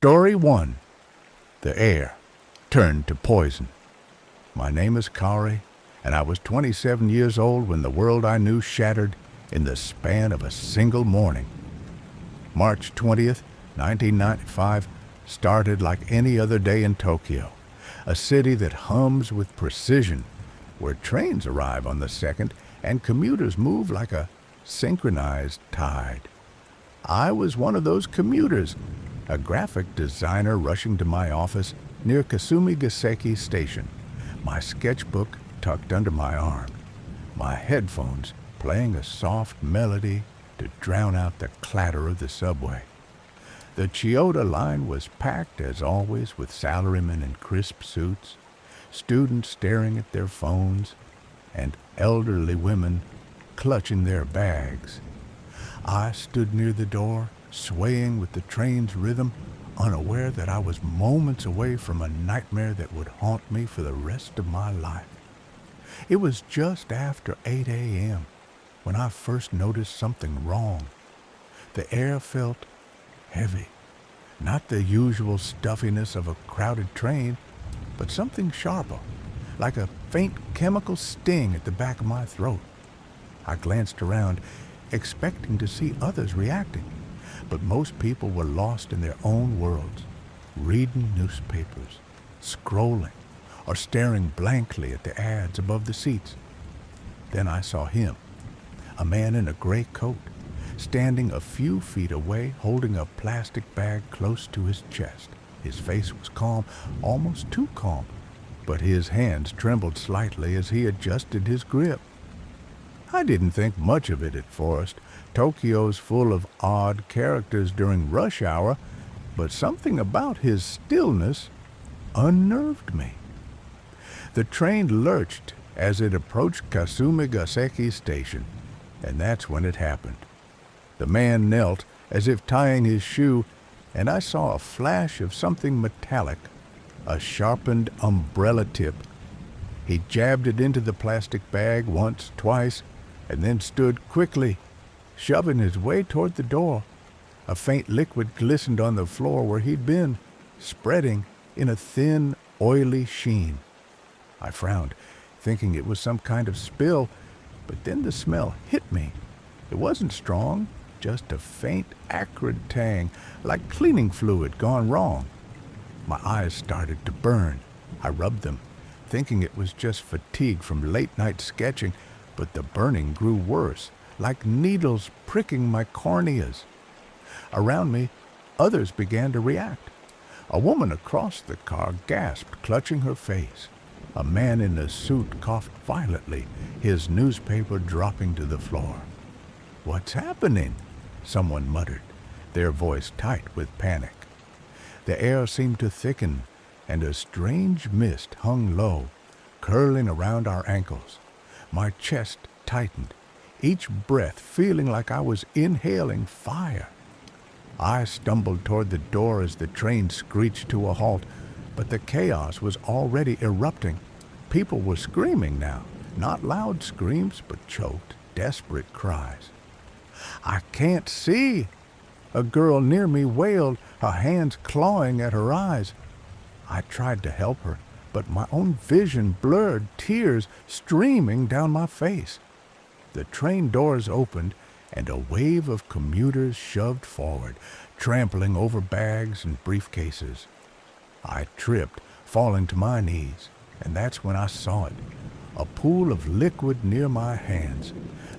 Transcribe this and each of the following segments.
Story 1. The air turned to poison. My name is Kari, and I was 27 years old when the world I knew shattered in the span of a single morning. March 20th, 1995 started like any other day in Tokyo, a city that hums with precision, where trains arrive on the second and commuters move like a synchronized tide. I was one of those commuters, a graphic designer rushing to my office near Kasumigaseki Station, my sketchbook tucked under my arm, my headphones playing a soft melody to drown out the clatter of the subway. The Chiyoda line was packed, as always, with salarymen in crisp suits, students staring at their phones, and elderly women clutching their bags. I stood near the door, swaying with the train's rhythm, unaware that I was moments away from a nightmare that would haunt me for the rest of my life. It was just after 8 a.m. when I first noticed something wrong. The air felt heavy, not the usual stuffiness of a crowded train, but something sharper, like a faint chemical sting at the back of my throat. I glanced around, expecting to see others reacting, but most people were lost in their own worlds, reading newspapers, scrolling, or staring blankly at the ads above the seats. Then I saw him, a man in a gray coat, standing a few feet away, holding a plastic bag close to his chest. His face was calm, almost too calm, but his hands trembled slightly as he adjusted his grip. I didn't think much of it at first. Tokyo's full of odd characters during rush hour, but something about his stillness unnerved me. The train lurched as it approached Kasumigaseki Station, and that's when it happened. The man knelt as if tying his shoe, and I saw a flash of something metallic, a sharpened umbrella tip. He jabbed it into the plastic bag once, twice, and then stood quickly, shoving his way toward the door. A faint liquid glistened on the floor where he'd been, spreading in a thin, oily sheen. I frowned, thinking it was some kind of spill, but then the smell hit me. It wasn't strong, just a faint, acrid tang, like cleaning fluid gone wrong. My eyes started to burn. I rubbed them, thinking it was just fatigue from late-night sketching, but the burning grew worse, like needles pricking my corneas. Around me, others began to react. A woman across the car gasped, clutching her face. A man in a suit coughed violently, his newspaper dropping to the floor. "What's happening?" someone muttered, their voice tight with panic. The air seemed to thicken, and a strange mist hung low, curling around our ankles. My chest tightened, each breath feeling like I was inhaling fire. I stumbled toward the door as the train screeched to a halt, but the chaos was already erupting. People were screaming now, not loud screams, but choked, desperate cries. "I can't see!" a girl near me wailed, her hands clawing at her eyes. I tried to help her, but my own vision blurred, tears streaming down my face. The train doors opened, and a wave of commuters shoved forward, trampling over bags and briefcases. I tripped, falling to my knees, and that's when I saw it. A pool of liquid near my hands,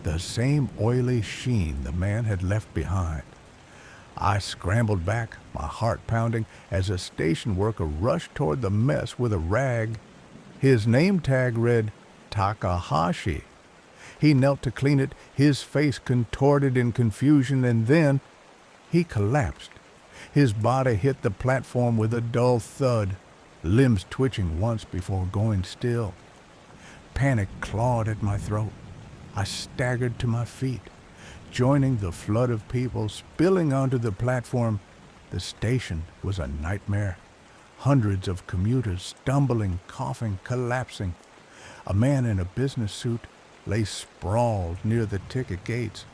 the same oily sheen the man had left behind. I scrambled back, my heart pounding, as a station worker rushed toward the mess with a rag. His name tag read Takahashi. He knelt to clean it, his face contorted in confusion, and then he collapsed. His body hit the platform with a dull thud, limbs twitching once before going still. Panic clawed at my throat. I staggered to my feet, joining the flood of people spilling onto the platform. The station was a nightmare. Hundreds of commuters stumbling, coughing, collapsing. A man in a business suit lay sprawled near the ticket gates,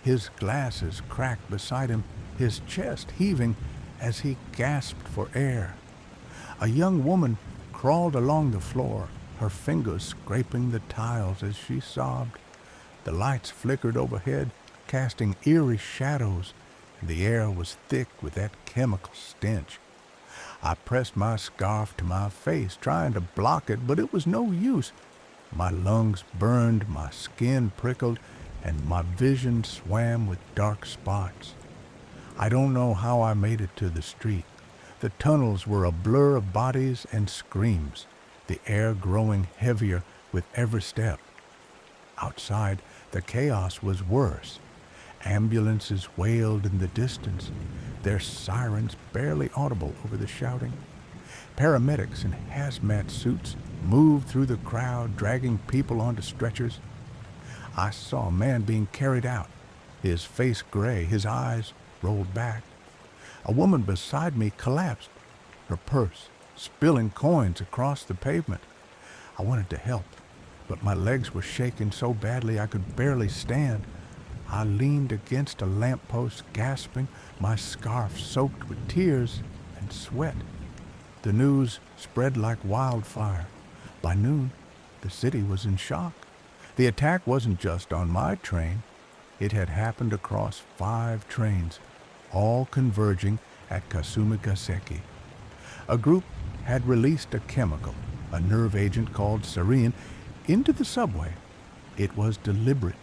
his glasses cracked beside him, his chest heaving, as he gasped for air. A young woman crawled along the floor, her fingers scraping the tiles as she sobbed. The lights flickered overhead, casting eerie shadows, and the air was thick with that chemical stench. I pressed my scarf to my face, trying to block it, but it was no use. My lungs burned, my skin prickled, and my vision swam with dark spots. I don't know how I made it to the street. The tunnels were a blur of bodies and screams, the air growing heavier with every step. Outside, the chaos was worse. Ambulances wailed in the distance, their sirens barely audible over the shouting. Paramedics in hazmat suits moved through the crowd, dragging people onto stretchers. I saw a man being carried out, his face gray, his eyes rolled back. A woman beside me collapsed, her purse spilling coins across the pavement. I wanted to help, but my legs were shaking so badly I could barely stand. I leaned against a lamppost, gasping, my scarf soaked with tears and sweat. The news spread like wildfire. By noon, the city was in shock. The attack wasn't just on my train. It had happened across 5 trains, all converging at Kasumigaseki. A group had released a chemical, a nerve agent called Sarin, into the subway. It was deliberate,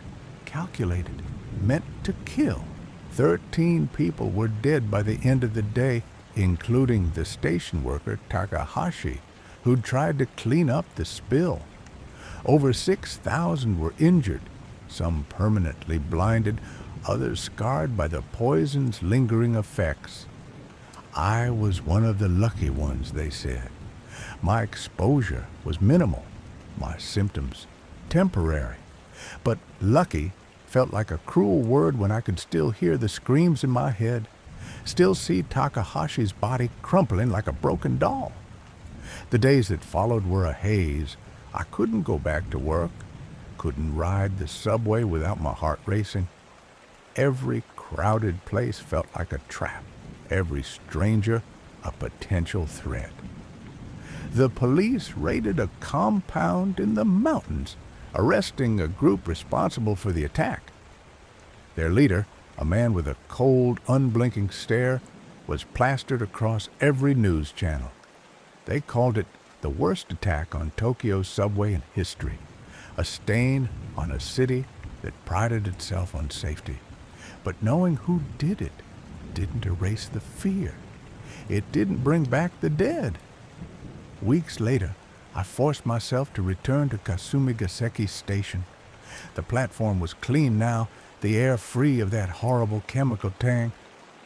calculated, meant to kill. 13 people were dead by the end of the day, including the station worker Takahashi, who'd tried to clean up the spill. Over 6,000 were injured, some permanently blinded, others scarred by the poison's lingering effects. I was one of the lucky ones, they said. My exposure was minimal, my symptoms temporary. But lucky felt like a cruel word when I could still hear the screams in my head, still see Takahashi's body crumpling like a broken doll. The days that followed were a haze. I couldn't go back to work, couldn't ride the subway without my heart racing. Every crowded place felt like a trap, every stranger a potential threat. The police raided a compound in the mountains, arresting a group responsible for the attack. Their leader, a man with a cold, unblinking stare, was plastered across every news channel. They called it the worst attack on Tokyo's subway in history, a stain on a city that prided itself on safety. But knowing who did it didn't erase the fear. It didn't bring back the dead. Weeks later, I forced myself to return to Kasumigaseki Station. The platform was clean now, the air free of that horrible chemical tang,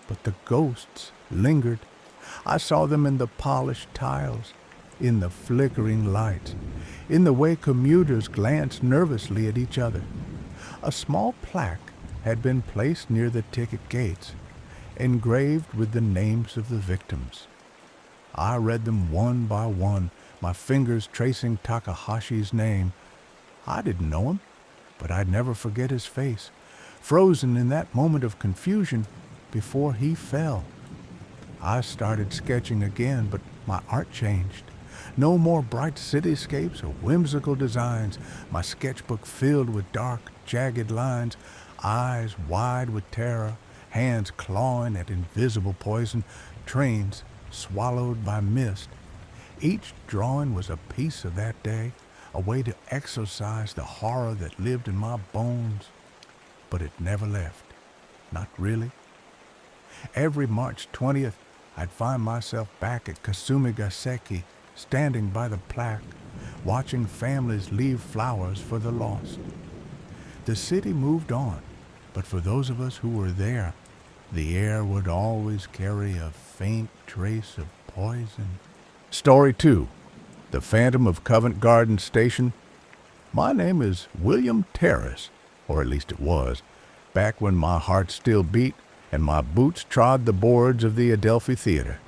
but the ghosts lingered. I saw them in the polished tiles, in the flickering lights, in the way commuters glanced nervously at each other. A small plaque had been placed near the ticket gates, engraved with the names of the victims. I read them one by one, my fingers tracing Takahashi's name. I didn't know him, but I'd never forget his face, frozen in that moment of confusion before he fell. I started sketching again, but my art changed. No more bright cityscapes or whimsical designs, my sketchbook filled with dark, jagged lines, eyes wide with terror, hands clawing at invisible poison, trains swallowed by mist. Each drawing was a piece of that day, a way to exorcise the horror that lived in my bones. But it never left. Not really. Every March 20th, I'd find myself back at Kasumigaseki, standing by the plaque, watching families leave flowers for the lost. The city moved on, but for those of us who were there, the air would always carry a faint trace of poison. Story 2. The Phantom of Covent Garden Station. My name is William Terriss, or at least it was, back when my heart still beat and my boots trod the boards of the Adelphi Theater.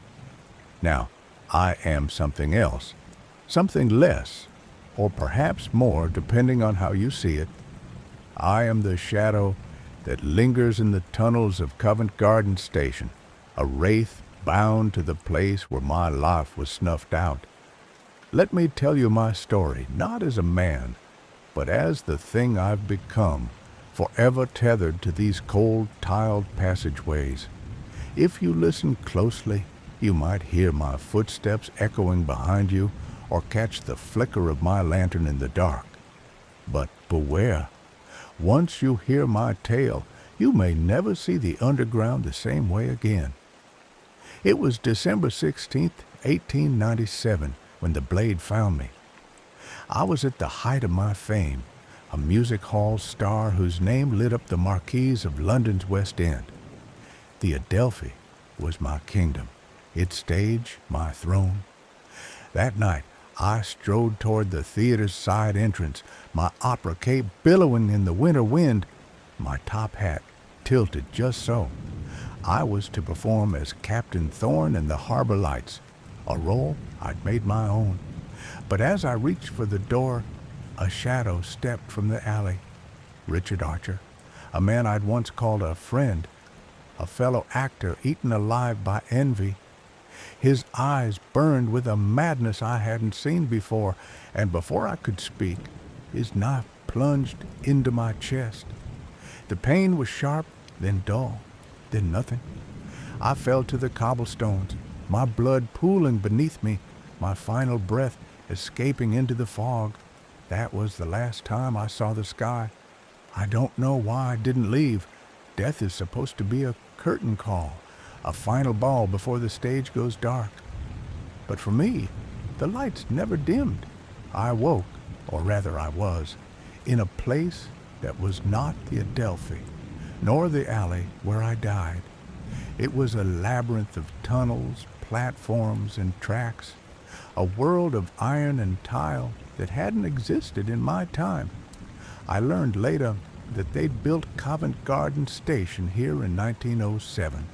Now, I am something else, something less, or perhaps more, depending on how you see it. I am the shadow that lingers in the tunnels of Covent Garden Station, a wraith bound to the place where my life was snuffed out. Let me tell you my story, not as a man, but as the thing I've become, forever tethered to these cold, tiled passageways. If you listen closely, you might hear my footsteps echoing behind you or catch the flicker of my lantern in the dark. But beware, once you hear my tale, you may never see the underground the same way again. It was December 16th, 1897, when the blade found me. I was at the height of my fame, a music hall star whose name lit up the marquees of London's West End. The Adelphi was my kingdom, its stage my throne. That night, I strode toward the theater's side entrance, my opera cape billowing in the winter wind, my top hat tilted just so. I was to perform as Captain Thorne in the Harbor Lights, a role I'd made my own. But as I reached for the door, a shadow stepped from the alley. Richard Archer, a man I'd once called a friend, a fellow actor eaten alive by envy. His eyes burned with a madness I hadn't seen before, and before I could speak, his knife plunged into my chest. The pain was sharp, then dull, then nothing. I fell to the cobblestones, my blood pooling beneath me, my final breath escaping into the fog. That was the last time I saw the sky. I don't know why I didn't leave. Death is supposed to be a curtain call, a final ball before the stage goes dark. But for me, the lights never dimmed. I woke, or rather I was, in a place that was not the Adelphi, nor the alley where I died. It was a labyrinth of tunnels, platforms, and tracks, a world of iron and tile that hadn't existed in my time. I learned later that they'd built Covent Garden Station here in 1907,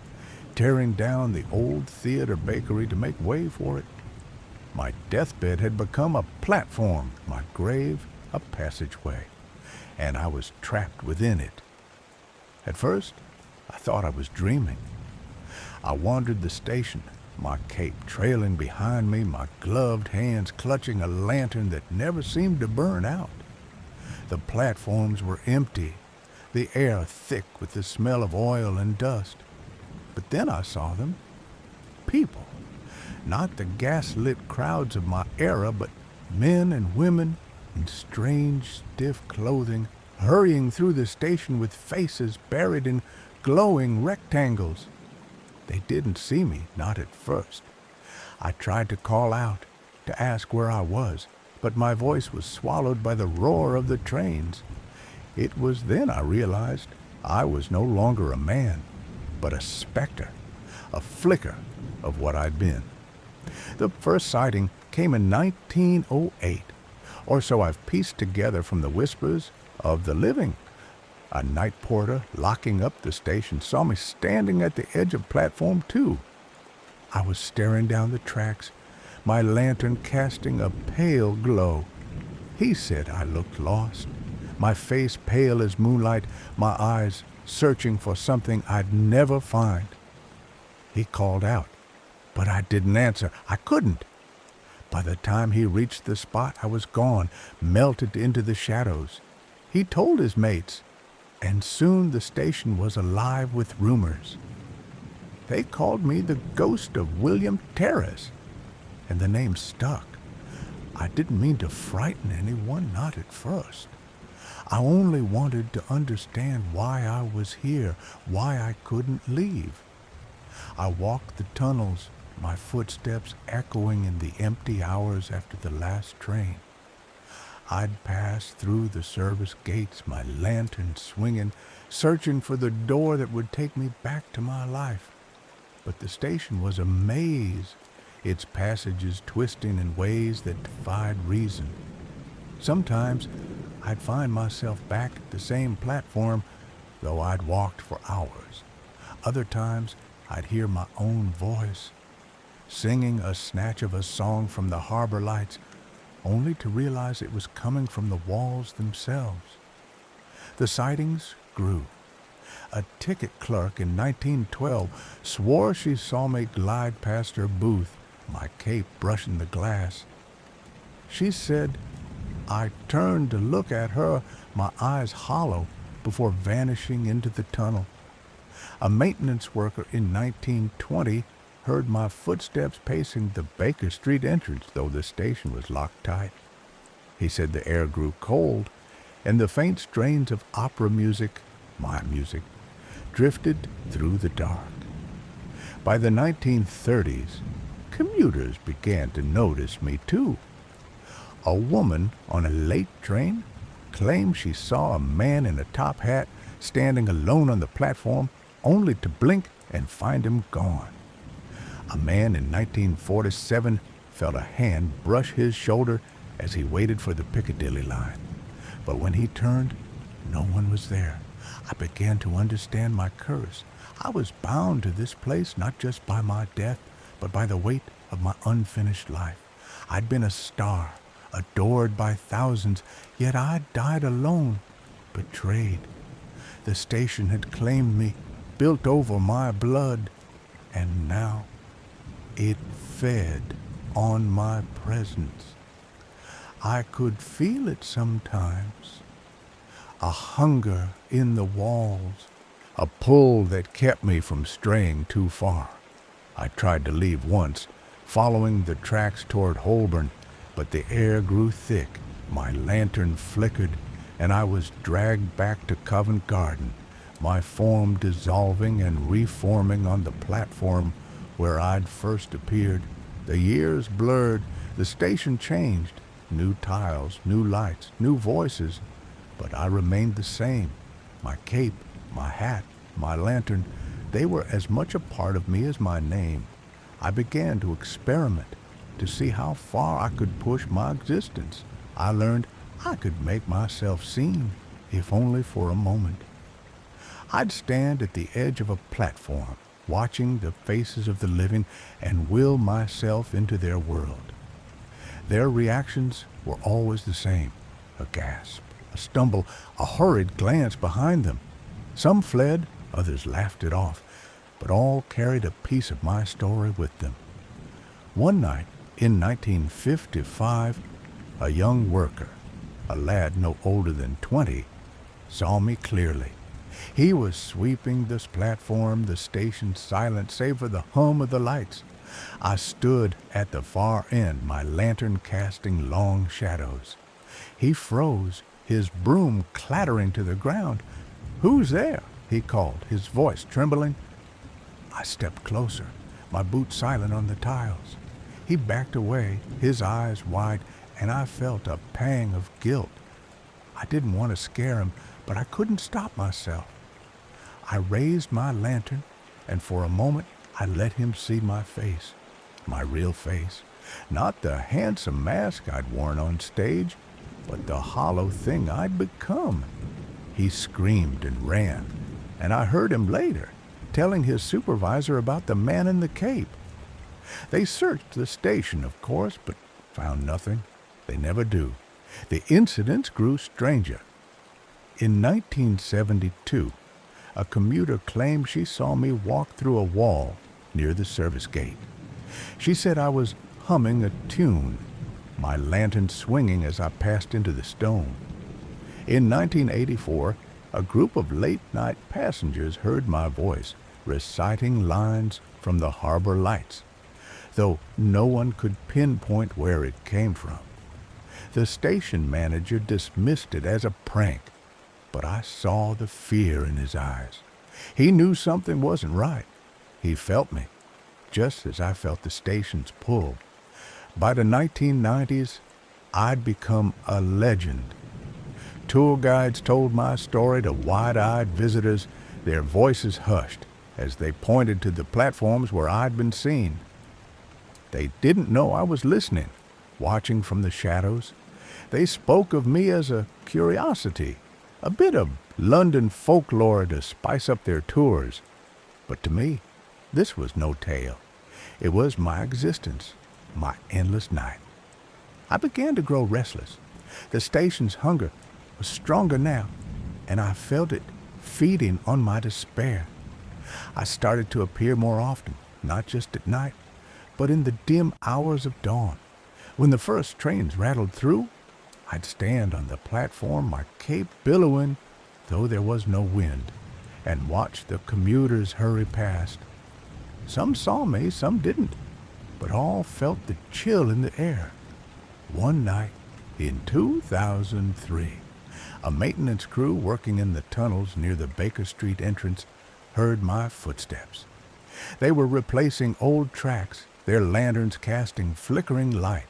tearing down the old theater bakery to make way for it. My deathbed had become a platform, my grave a passageway, and I was trapped within it. At first, I thought I was dreaming. I wandered the station, my cape trailing behind me, my gloved hands clutching a lantern that never seemed to burn out. The platforms were empty, the air thick with the smell of oil and dust. But then I saw them. People. Not the gas-lit crowds of my era, but men and women in strange, stiff clothing, hurrying through the station with faces buried in glowing rectangles. They didn't see me, not at first. I tried to call out, to ask where I was, but my voice was swallowed by the roar of the trains. It was then I realized I was no longer a man, but a specter, a flicker of what I'd been. The first sighting came in 1908, or so I've pieced together from the whispers of the living. A night porter locking up the station saw me standing at the edge of platform 2. I was staring down the tracks, my lantern casting a pale glow. He said I looked lost, my face pale as moonlight, my eyes searching for something I'd never find. He called out, but I didn't answer. I couldn't. By the time he reached the spot, I was gone, melted into the shadows. He told his mates, and soon the station was alive with rumors. They called me the ghost of William Terriss, and the name stuck. I didn't mean to frighten anyone, not at first. I only wanted to understand why I was here, why I couldn't leave. I walked the tunnels, my footsteps echoing in the empty hours after the last train. I'd pass through the service gates, my lantern swinging, searching for the door that would take me back to my life. But the station was a maze, its passages twisting in ways that defied reason. Sometimes I'd find myself back at the same platform, though I'd walked for hours. Other times I'd hear my own voice, singing a snatch of a song from the Harbor Lights, only to realize it was coming from the walls themselves. The sightings grew. A ticket clerk in 1912 swore she saw me glide past her booth, my cape brushing the glass. She said I turned to look at her, my eyes hollow, before vanishing into the tunnel. A maintenance worker in 1920 heard my footsteps pacing the Baker Street entrance, though the station was locked tight. He said the air grew cold, and the faint strains of opera music, my music, drifted through the dark. By the 1930s, commuters began to notice me too. A woman on a late train claimed she saw a man in a top hat standing alone on the platform, only to blink and find him gone. A man in 1947 felt a hand brush his shoulder as he waited for the Piccadilly line. But when he turned, no one was there. I began to understand my curse. I was bound to this place not just by my death, but by the weight of my unfinished life. I'd been a star, adored by thousands, yet I'd died alone, betrayed. The station had claimed me, built over my blood, and now it fed on my presence. I could feel it sometimes, a hunger in the walls, a pull that kept me from straying too far. I tried to leave once, following the tracks toward Holborn, but the air grew thick, my lantern flickered, and I was dragged back to Covent Garden, my form dissolving and reforming on the platform where I'd first appeared. The years blurred, the station changed, new tiles, new lights, new voices, but I remained the same. My cape, my hat, my lantern, they were as much a part of me as my name. I began to experiment, to see how far I could push my existence. I learned I could make myself seen, if only for a moment. I'd stand at the edge of a platform, watching the faces of the living, and will myself into their world. Their reactions were always the same: a gasp, a stumble, a hurried glance behind them. Some fled, others laughed it off, but all carried a piece of my story with them. One night, in 1955, a young worker, a lad no older than 20, saw me clearly. He was sweeping this platform, the station silent save for the hum of the lights. I stood at the far end, my lantern casting long shadows. He froze, his broom clattering to the ground. "Who's there?" he called, his voice trembling. I stepped closer, my boots silent on the tiles. He backed away, his eyes wide, and I felt a pang of guilt. I didn't want to scare him, but I couldn't stop myself. I raised my lantern, and for a moment I let him see my face, my real face. Not the handsome mask I'd worn on stage, but the hollow thing I'd become. He screamed and ran, and I heard him later, telling his supervisor about the man in the cape. They searched the station, of course, but found nothing. They never do. The incidents grew stranger. In 1972, a commuter claimed she saw me walk through a wall near the service gate. She said I was humming a tune, my lantern swinging as I passed into the stone. In 1984, a group of late-night passengers heard my voice reciting lines from the harbor lights, though no one could pinpoint where it came from. The station manager dismissed it as a prank, but I saw the fear in his eyes. He knew something wasn't right. He felt me, just as I felt the station's pull. By the 1990s, I'd become a legend. Tour guides told my story to wide-eyed visitors, their voices hushed as they pointed to the platforms where I'd been seen. They didn't know I was listening, watching from the shadows. They spoke of me as a curiosity, a bit of London folklore to spice up their tours. But to me, this was no tale. It was my existence, my endless night. I began to grow restless. The station's hunger was stronger now, and I felt it feeding on my despair. I started to appear more often, not just at night, but in the dim hours of dawn. When the first trains rattled through, I'd stand on the platform, my cape billowing, though there was no wind, and watch the commuters hurry past. Some saw me, some didn't, but all felt the chill in the air. One night, in 2003, a maintenance crew working in the tunnels near the Baker Street entrance heard my footsteps. They were replacing old tracks, their lanterns casting flickering light.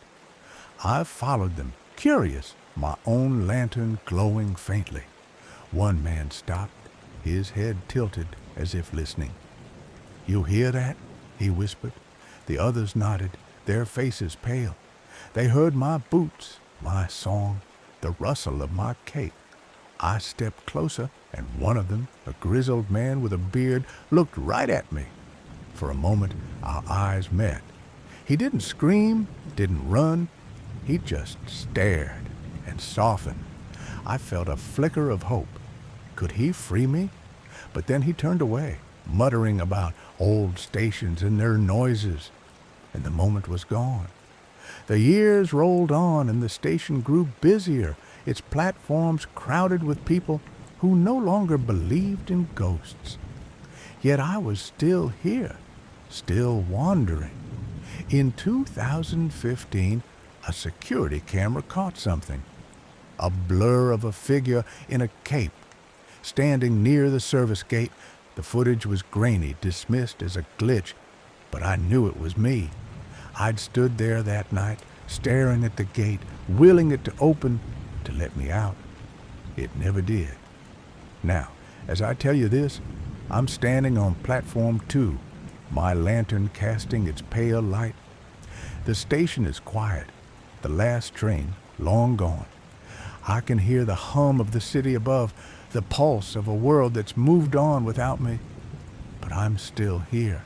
I followed them, curious, my own lantern glowing faintly. One man stopped, his head tilted as if listening. "You hear that?" he whispered. The others nodded, their faces pale. They heard my boots, my song, the rustle of my cape. I stepped closer, and one of them, a grizzled man with a beard, looked right at me. For a moment, our eyes met. He didn't scream, didn't run. He just stared and softened. I felt a flicker of hope. Could he free me? But then he turned away, muttering about old stations and their noises, and the moment was gone. The years rolled on, and the station grew busier, its platforms crowded with people who no longer believed in ghosts. Yet I was still here, still wandering. In 2015, a security camera caught something. A blur of a figure in a cape, standing near the service gate. The footage was grainy, dismissed as a glitch, but I knew it was me. I'd stood there that night, staring at the gate, willing it to open, to let me out. It never did. Now, as I tell you this, I'm standing on platform 2, my lantern casting its pale light. The station is quiet, the last train long gone. I can hear the hum of the city above, the pulse of a world that's moved on without me. But I'm still here,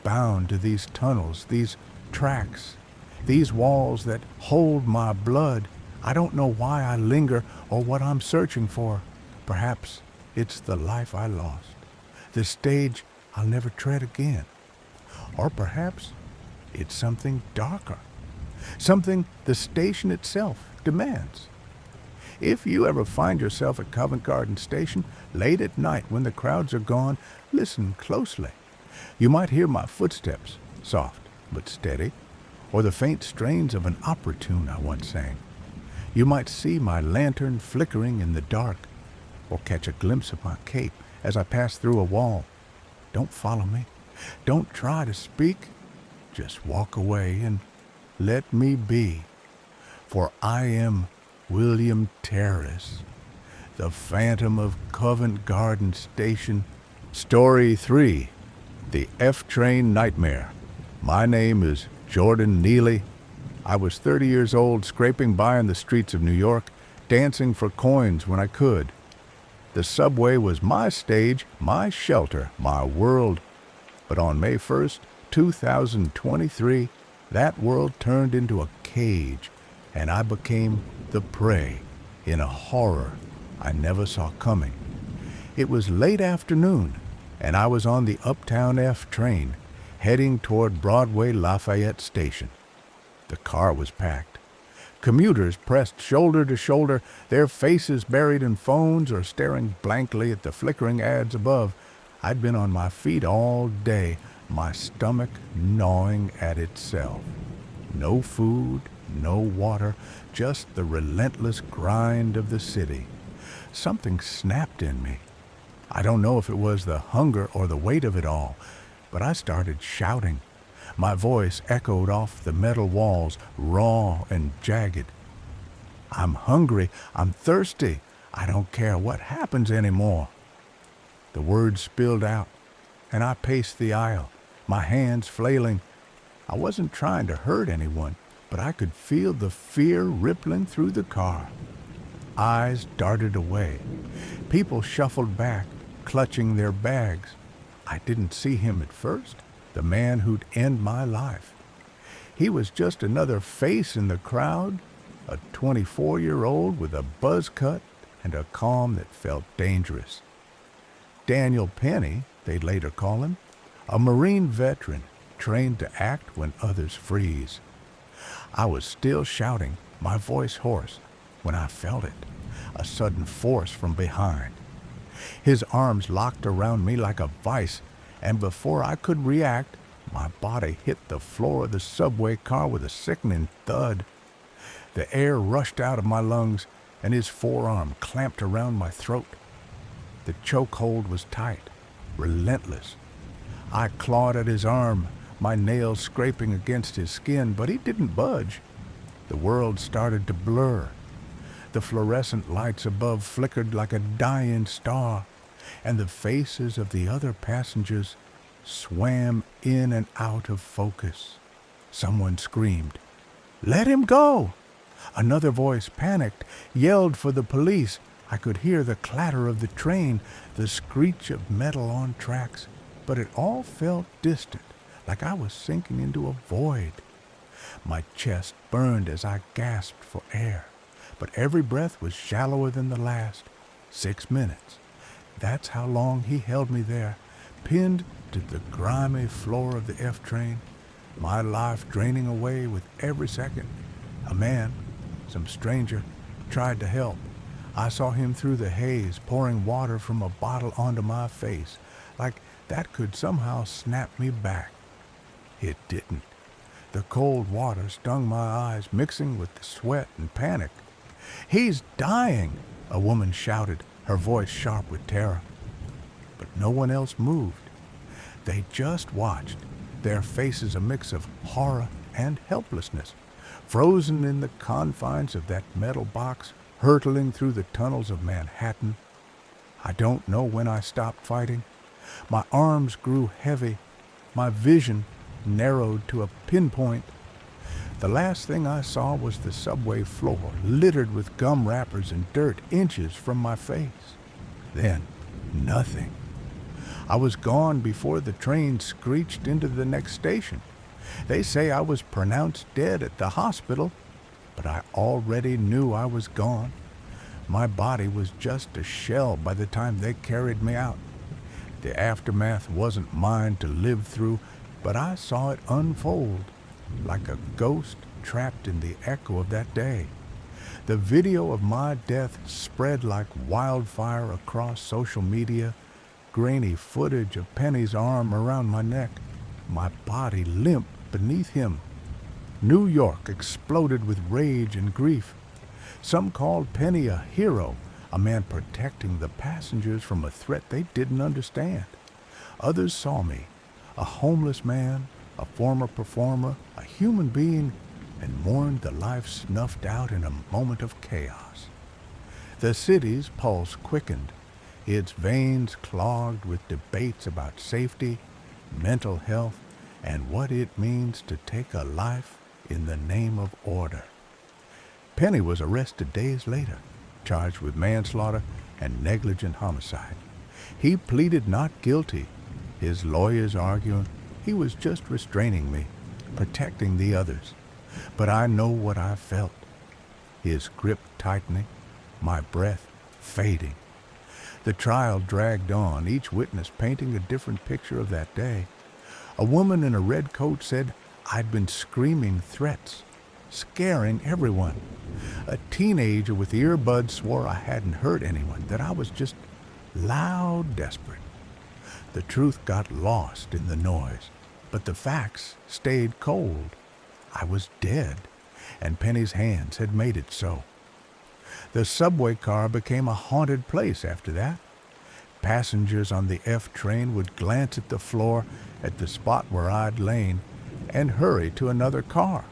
bound to these tunnels, these tracks, these walls that hold my blood. I don't know why I linger or what I'm searching for. Perhaps it's the life I lost, the stage I'll never tread again. Or perhaps it's something darker, something the station itself demands. If you ever find yourself at Covent Garden Station late at night when the crowds are gone, listen closely. You might hear my footsteps, soft but steady, or the faint strains of an opera tune I once sang. You might see my lantern flickering in the dark, or catch a glimpse of my cape as I pass through a wall. Don't follow me. Don't try to speak. Just walk away and let me be. For I am William Terriss, the Phantom of Covent Garden Station. Story 3, The F-Train Nightmare. My name is Jordan Neely. I was 30 years old, scraping by in the streets of New York, dancing for coins when I could. The subway was my stage, my shelter, my world. But on May 1st, 2023, that world turned into a cage, and I became the prey in a horror I never saw coming. It was late afternoon, and I was on the Uptown F train, heading toward Broadway Lafayette Station. The car was packed. Commuters pressed shoulder to shoulder, their faces buried in phones or staring blankly at the flickering ads above. I'd been on my feet all day, my stomach gnawing at itself. No food, no water, just the relentless grind of the city. Something snapped in me. I don't know if it was the hunger or the weight of it all, but I started shouting. My voice echoed off the metal walls, raw and jagged. I'm hungry, I'm thirsty, I don't care what happens anymore. The words spilled out, and I paced the aisle, my hands flailing. I wasn't trying to hurt anyone, but I could feel the fear rippling through the car. Eyes darted away. People shuffled back, clutching their bags. I didn't see him at first, the man who'd end my life. He was just another face in the crowd, a 24-year-old with a buzz cut and a calm that felt dangerous. Daniel Penny, they'd later call him, a Marine veteran trained to act when others freeze. I was still shouting, my voice hoarse, when I felt it, a sudden force from behind. His arms locked around me like a vice, and before I could react, my body hit the floor of the subway car with a sickening thud. The air rushed out of my lungs, and his forearm clamped around my throat. The chokehold was tight, relentless. I clawed at his arm, my nails scraping against his skin, but he didn't budge. The world started to blur. The fluorescent lights above flickered like a dying star, and the faces of the other passengers swam in and out of focus. Someone screamed, "Let him go!" Another voice, panicked, yelled for the police. I could hear the clatter of the train, the screech of metal on tracks, but it all felt distant, like I was sinking into a void. My chest burned as I gasped for air, but every breath was shallower than the last. 6 minutes. That's how long he held me there, pinned to the grimy floor of the F train, my life draining away with every second. A man, some stranger, tried to help. I saw him through the haze, pouring water from a bottle onto my face, like that could somehow snap me back. It didn't. The cold water stung my eyes, mixing with the sweat and panic. "He's dying!" a woman shouted, her voice sharp with terror. But no one else moved. They just watched, their faces a mix of horror and helplessness, frozen in the confines of that metal box, hurtling through the tunnels of Manhattan. I don't know when I stopped fighting. My arms grew heavy, my vision narrowed to a pinpoint. The last thing I saw was the subway floor, littered with gum wrappers and dirt inches from my face. Then, nothing. I was gone before the train screeched into the next station. They say I was pronounced dead at the hospital, but I already knew I was gone. My body was just a shell by the time they carried me out. The aftermath wasn't mine to live through, but I saw it unfold, like a ghost trapped in the echo of that day. The video of my death spread like wildfire across social media, grainy footage of Penny's arm around my neck, my body limp beneath him. New York exploded with rage and grief. Some called Penny a hero, a man protecting the passengers from a threat they didn't understand. Others saw me, a homeless man, a former performer, a human being, and mourned the life snuffed out in a moment of chaos. The city's pulse quickened, its veins clogged with debates about safety, mental health, and what it means to take a life in the name of order. Penny was arrested days later, charged with manslaughter and negligent homicide. He pleaded not guilty, his lawyers arguing he was just restraining me, protecting the others. But I know what I felt. His grip tightening, my breath fading. The trial dragged on, each witness painting a different picture of that day. A woman in a red coat said I'd been screaming threats, scaring everyone. A teenager with earbuds swore I hadn't hurt anyone, that I was just loud, desperate. The truth got lost in the noise, but the facts stayed cold. I was dead, and Penny's hands had made it so. The subway car became a haunted place after that. Passengers on the F train would glance at the floor at the spot where I'd lain and hurry to another car.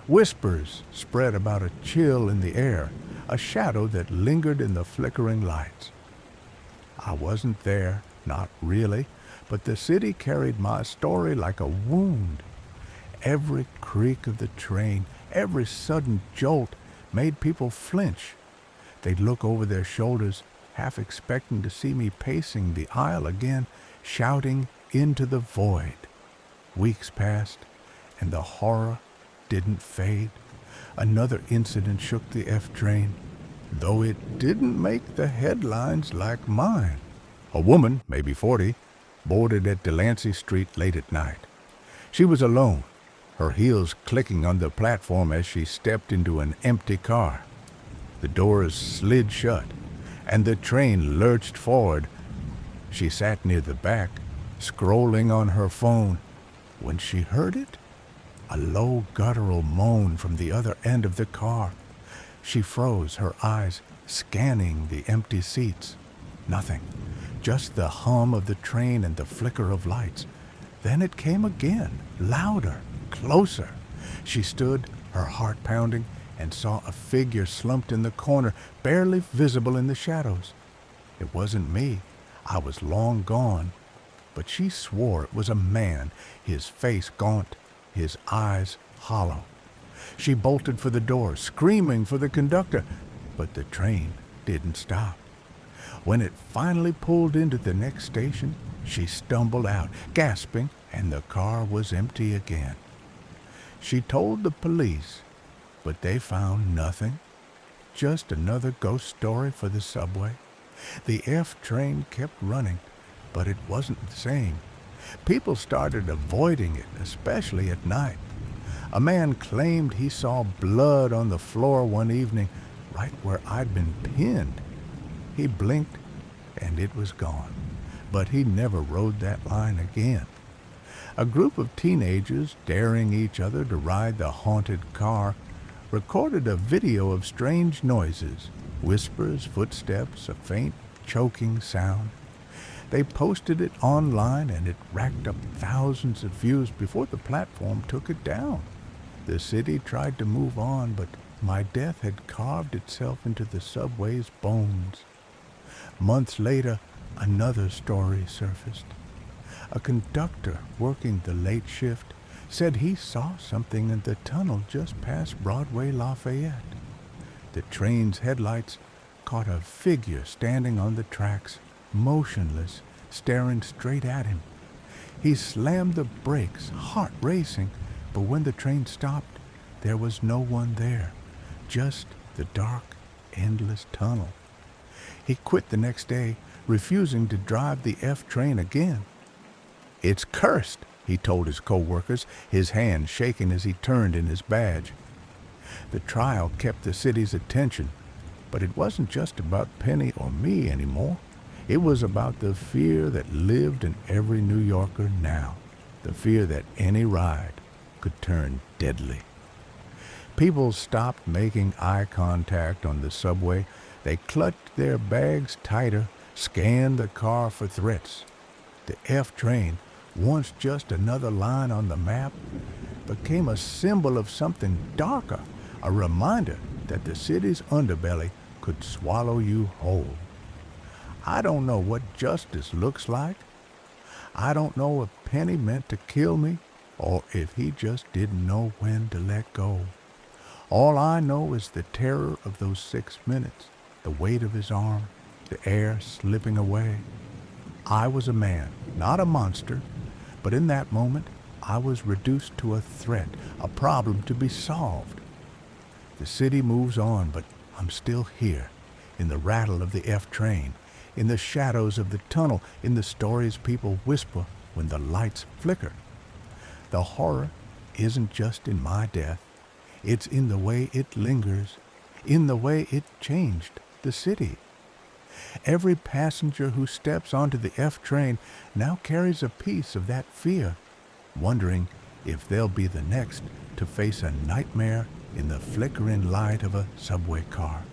Whispers spread about a chill in the air, a shadow that lingered in the flickering lights. I wasn't there, not really, but the city carried my story like a wound. Every creak of the train, every sudden jolt made people flinch. They'd look over their shoulders, half expecting to see me pacing the aisle again, shouting into the void. Weeks passed, and the horror didn't fade. Another incident shook the F train, though it didn't make the headlines like mine. A woman, maybe 40, boarded at Delancey Street late at night. She was alone, her heels clicking on the platform as she stepped into an empty car. The doors slid shut, and the train lurched forward. She sat near the back, scrolling on her phone, when she heard it. A low guttural moan from the other end of the car. She froze, her eyes scanning the empty seats. Nothing, just the hum of the train and the flicker of lights. Then it came again, louder, closer. She stood, her heart pounding, and saw a figure slumped in the corner, barely visible in the shadows. It wasn't me. I was long gone. But she swore it was a man, his face gaunt, his eyes hollow. She bolted for the door, screaming for the conductor, but the train didn't stop. When it finally pulled into the next station, she stumbled out, gasping, and the car was empty again. She told the police, but they found nothing. Just another ghost story for the subway. The F train kept running, but it wasn't the same. People started avoiding it, especially at night. A man claimed he saw blood on the floor one evening, right where I'd been pinned. He blinked, and it was gone, but he never rode that line again. A group of teenagers, daring each other to ride the haunted car, recorded a video of strange noises, whispers, footsteps, a faint, choking sound. They posted it online, and it racked up thousands of views before the platform took it down. The city tried to move on, but my death had carved itself into the subway's bones. Months later, another story surfaced. A conductor working the late shift said he saw something in the tunnel just past Broadway Lafayette. The train's headlights caught a figure standing on the tracks, motionless, staring straight at him. He slammed the brakes, heart racing, but when the train stopped, there was no one there, just the dark, endless tunnel. He quit the next day, refusing to drive the F train again. "It's cursed," he told his co-workers, his hand shaking as he turned in his badge. The trial kept the city's attention, but it wasn't just about Penny or me anymore. It was about the fear that lived in every New Yorker now, the fear that any ride could turn deadly. People stopped making eye contact on the subway. They clutched their bags tighter, scanned the car for threats. The F train, once just another line on the map, became a symbol of something darker, a reminder that the city's underbelly could swallow you whole. I don't know what justice looks like. I don't know if Penny meant to kill me or if he just didn't know when to let go. All I know is the terror of those 6 minutes, the weight of his arm, the air slipping away. I was a man, not a monster, but in that moment I was reduced to a threat, a problem to be solved. The city moves on, but I'm still here, in the rattle of the F train, in the shadows of the tunnel, in the stories people whisper when the lights flicker. The horror isn't just in my death. It's in the way it lingers, in the way it changed the city. Every passenger who steps onto the F train now carries a piece of that fear, wondering if they'll be the next to face a nightmare in the flickering light of a subway car.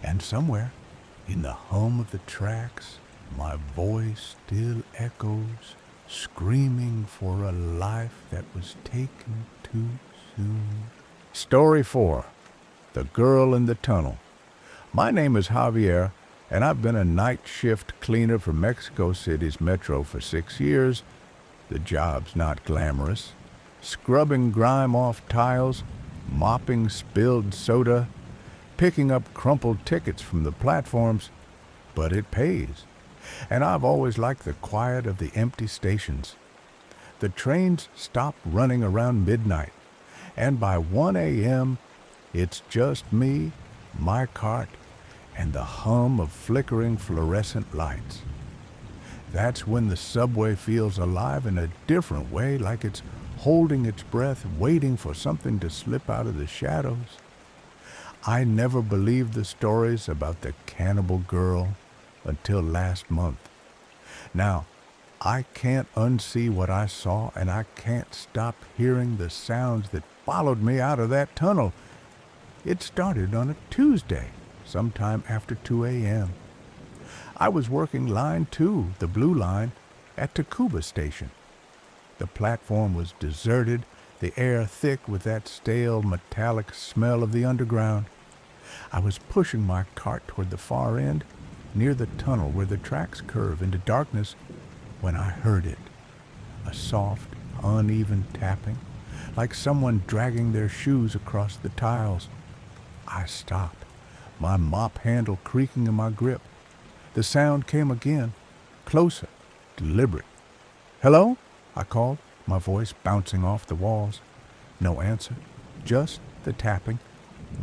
And somewhere, in the hum of the tracks, my voice still echoes, screaming for a life that was taken too soon. Story 4. The Girl in the Tunnel. My name is Javier, and I've been a night shift cleaner for Mexico City's metro for 6 years. The job's not glamorous. Scrubbing grime off tiles, mopping spilled soda, picking up crumpled tickets from the platforms, but it pays. And I've always liked the quiet of the empty stations. The trains stop running around midnight, and by 1 a.m., it's just me, my cart, and the hum of flickering fluorescent lights. That's when the subway feels alive in a different way, like it's holding its breath, waiting for something to slip out of the shadows. I never believed the stories about the cannibal girl until last month. Now, I can't unsee what I saw, and I can't stop hearing the sounds that followed me out of that tunnel. It started on a Tuesday, sometime after 2 a.m. I was working Line 2, the Blue Line, at Tacuba Station. The platform was deserted, the air thick with that stale metallic smell of the underground. I was pushing my cart toward the far end, near the tunnel where the tracks curve into darkness, when I heard it. A soft, uneven tapping, like someone dragging their shoes across the tiles. I stopped, my mop handle creaking in my grip. The sound came again, closer, deliberate. "Hello?" I called, my voice bouncing off the walls. No answer, just the tapping,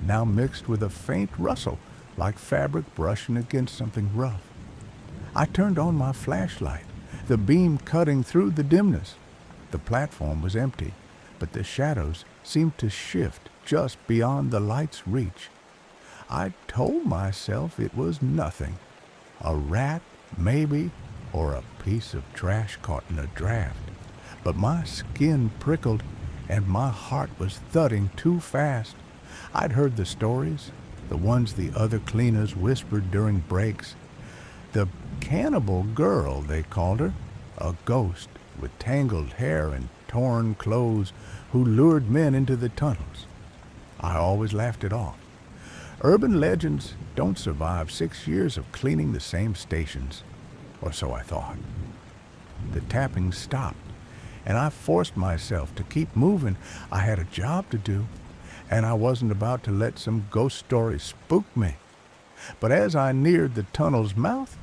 now mixed with a faint rustle, like fabric brushing against something rough. I turned on my flashlight, the beam cutting through the dimness. The platform was empty, but the shadows seemed to shift just beyond the light's reach. I told myself it was nothing. A rat, maybe, or a piece of trash caught in a draft. But my skin prickled, and my heart was thudding too fast. I'd heard the stories, the ones the other cleaners whispered during breaks. The cannibal girl, they called her, a ghost with tangled hair and torn clothes who lured men into the tunnels. I always laughed it off. Urban legends don't survive 6 years of cleaning the same stations, or so I thought. The tapping stopped, and I forced myself to keep moving. I had a job to do, and I wasn't about to let some ghost story spook me. But as I neared the tunnel's mouth,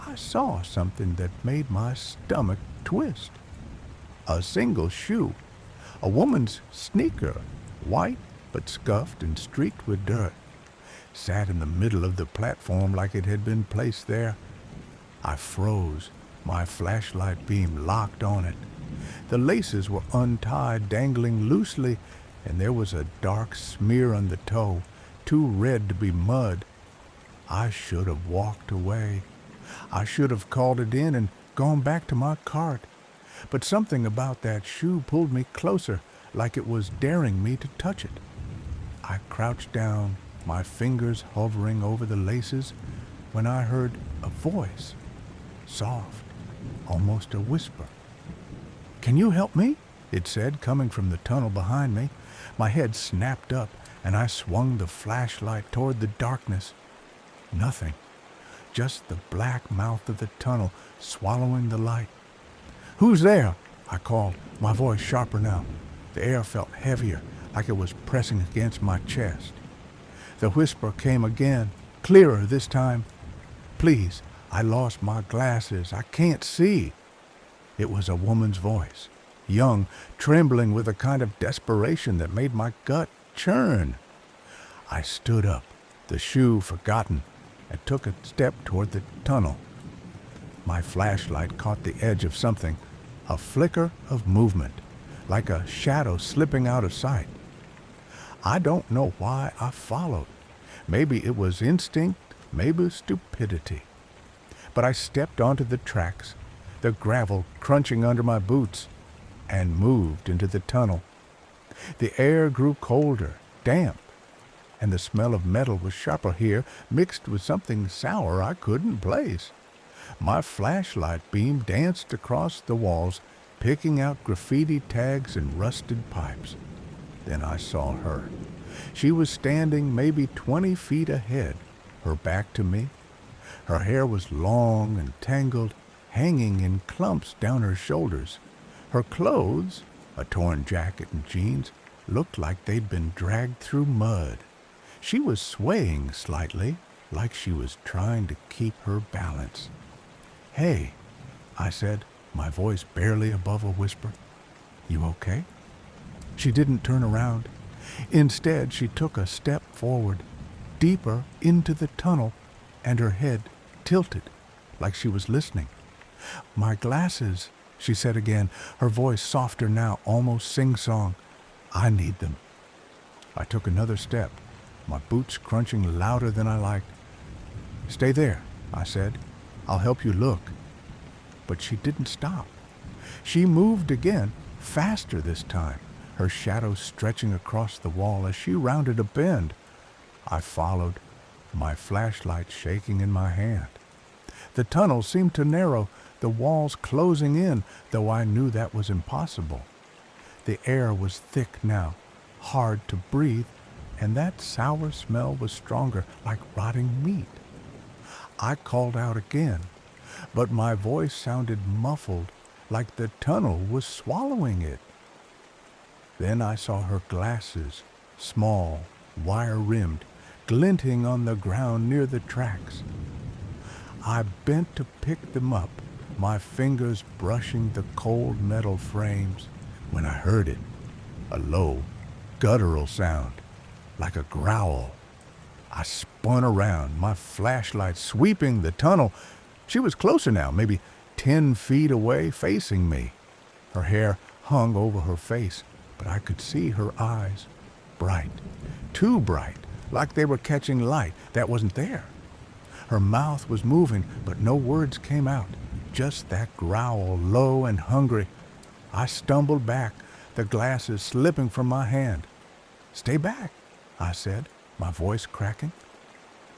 I saw something that made my stomach twist. A single shoe, a woman's sneaker, white but scuffed and streaked with dirt, sat in the middle of the platform like it had been placed there. I froze, my flashlight beam locked on it. The laces were untied, dangling loosely, and there was a dark smear on the toe, too red to be mud. I should have walked away. I should have called it in and gone back to my cart. But something about that shoe pulled me closer, like it was daring me to touch it. I crouched down, my fingers hovering over the laces, when I heard a voice, soft, almost a whisper. "Can you help me?" it said, coming from the tunnel behind me. My head snapped up, and I swung the flashlight toward the darkness. Nothing, just the black mouth of the tunnel swallowing the light. "Who's there?" I called, my voice sharper now. The air felt heavier, like it was pressing against my chest. The whisper came again, clearer this time. "Please, I lost my glasses. I can't see." It was a woman's voice, young, trembling with a kind of desperation that made my gut churn. I stood up, the shoe forgotten, and took a step toward the tunnel. My flashlight caught the edge of something, a flicker of movement, like a shadow slipping out of sight. I don't know why I followed. Maybe it was instinct, maybe stupidity. But I stepped onto the tracks, the gravel crunching under my boots, and moved into the tunnel. The air grew colder, damp, and the smell of metal was sharper here, mixed with something sour I couldn't place. My flashlight beam danced across the walls, picking out graffiti tags and rusted pipes. Then I saw her. She was standing maybe 20 feet ahead, her back to me. Her hair was long and tangled, hanging in clumps down her shoulders. Her clothes, a torn jacket and jeans, looked like they'd been dragged through mud. She was swaying slightly, like she was trying to keep her balance. "Hey," I said, my voice barely above a whisper. "You okay?" She didn't turn around. Instead, she took a step forward, deeper into the tunnel, and her head tilted, like she was listening. "My glasses," she said again, her voice softer now, almost sing-song. "I need them." I took another step, my boots crunching louder than I liked. "Stay there," I said. "I'll help you look." But she didn't stop. She moved again, faster this time, her shadow stretching across the wall as she rounded a bend. I followed, my flashlight shaking in my hand. The tunnel seemed to narrow, the walls closing in, though I knew that was impossible. The air was thick now, hard to breathe, and that sour smell was stronger, like rotting meat. I called out again, but my voice sounded muffled, like the tunnel was swallowing it. Then I saw her glasses, small, wire-rimmed, glinting on the ground near the tracks. I bent to pick them up, my fingers brushing the cold metal frames, when I heard it, a low, guttural sound, like a growl. I spun around, my flashlight sweeping the tunnel. She was closer now, maybe 10 feet away, facing me. Her hair hung over her face, but I could see her eyes, bright, too bright, like they were catching light that wasn't there. Her mouth was moving, but no words came out, just that growl, low and hungry. I stumbled back, the glasses slipping from my hand. "Stay back," I said, my voice cracking.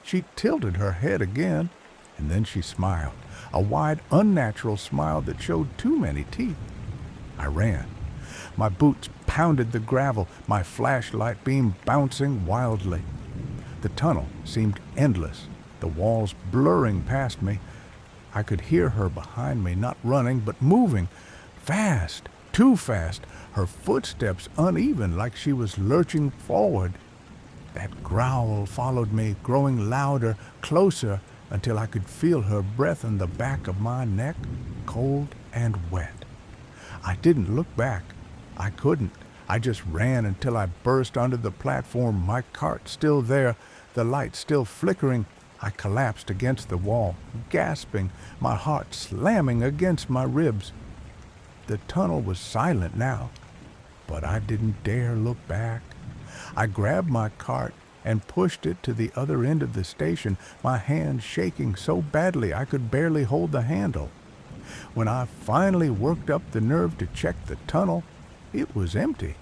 She tilted her head again, and then she smiled, a wide, unnatural smile that showed too many teeth. I ran. My boots pounded the gravel, my flashlight beam bouncing wildly. The tunnel seemed endless, the walls blurring past me. I could hear her behind me, not running, but moving, fast, too fast, her footsteps uneven like she was lurching forward. That growl followed me, growing louder, closer, until I could feel her breath on the back of my neck, cold and wet. I didn't look back. I couldn't. I just ran until I burst onto the platform, my cart still there, the light still flickering. I collapsed against the wall, gasping, my heart slamming against my ribs. The tunnel was silent now, but I didn't dare look back. I grabbed my cart and pushed it to the other end of the station, my hand shaking so badly I could barely hold the handle. When I finally worked up the nerve to check the tunnel, it was empty.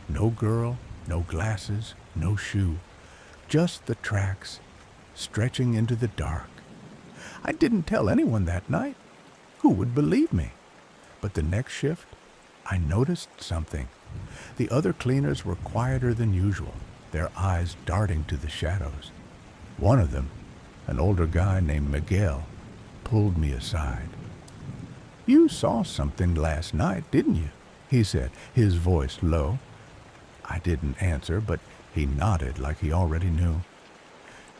No girl, no glasses, no shoe, just the tracks, stretching into the dark. I didn't tell anyone that night. Who would believe me? But the next shift, I noticed something. The other cleaners were quieter than usual, their eyes darting to the shadows. One of them, an older guy named Miguel, pulled me aside. "You saw something last night, didn't you?" he said, his voice low. I didn't answer, but he nodded like he already knew.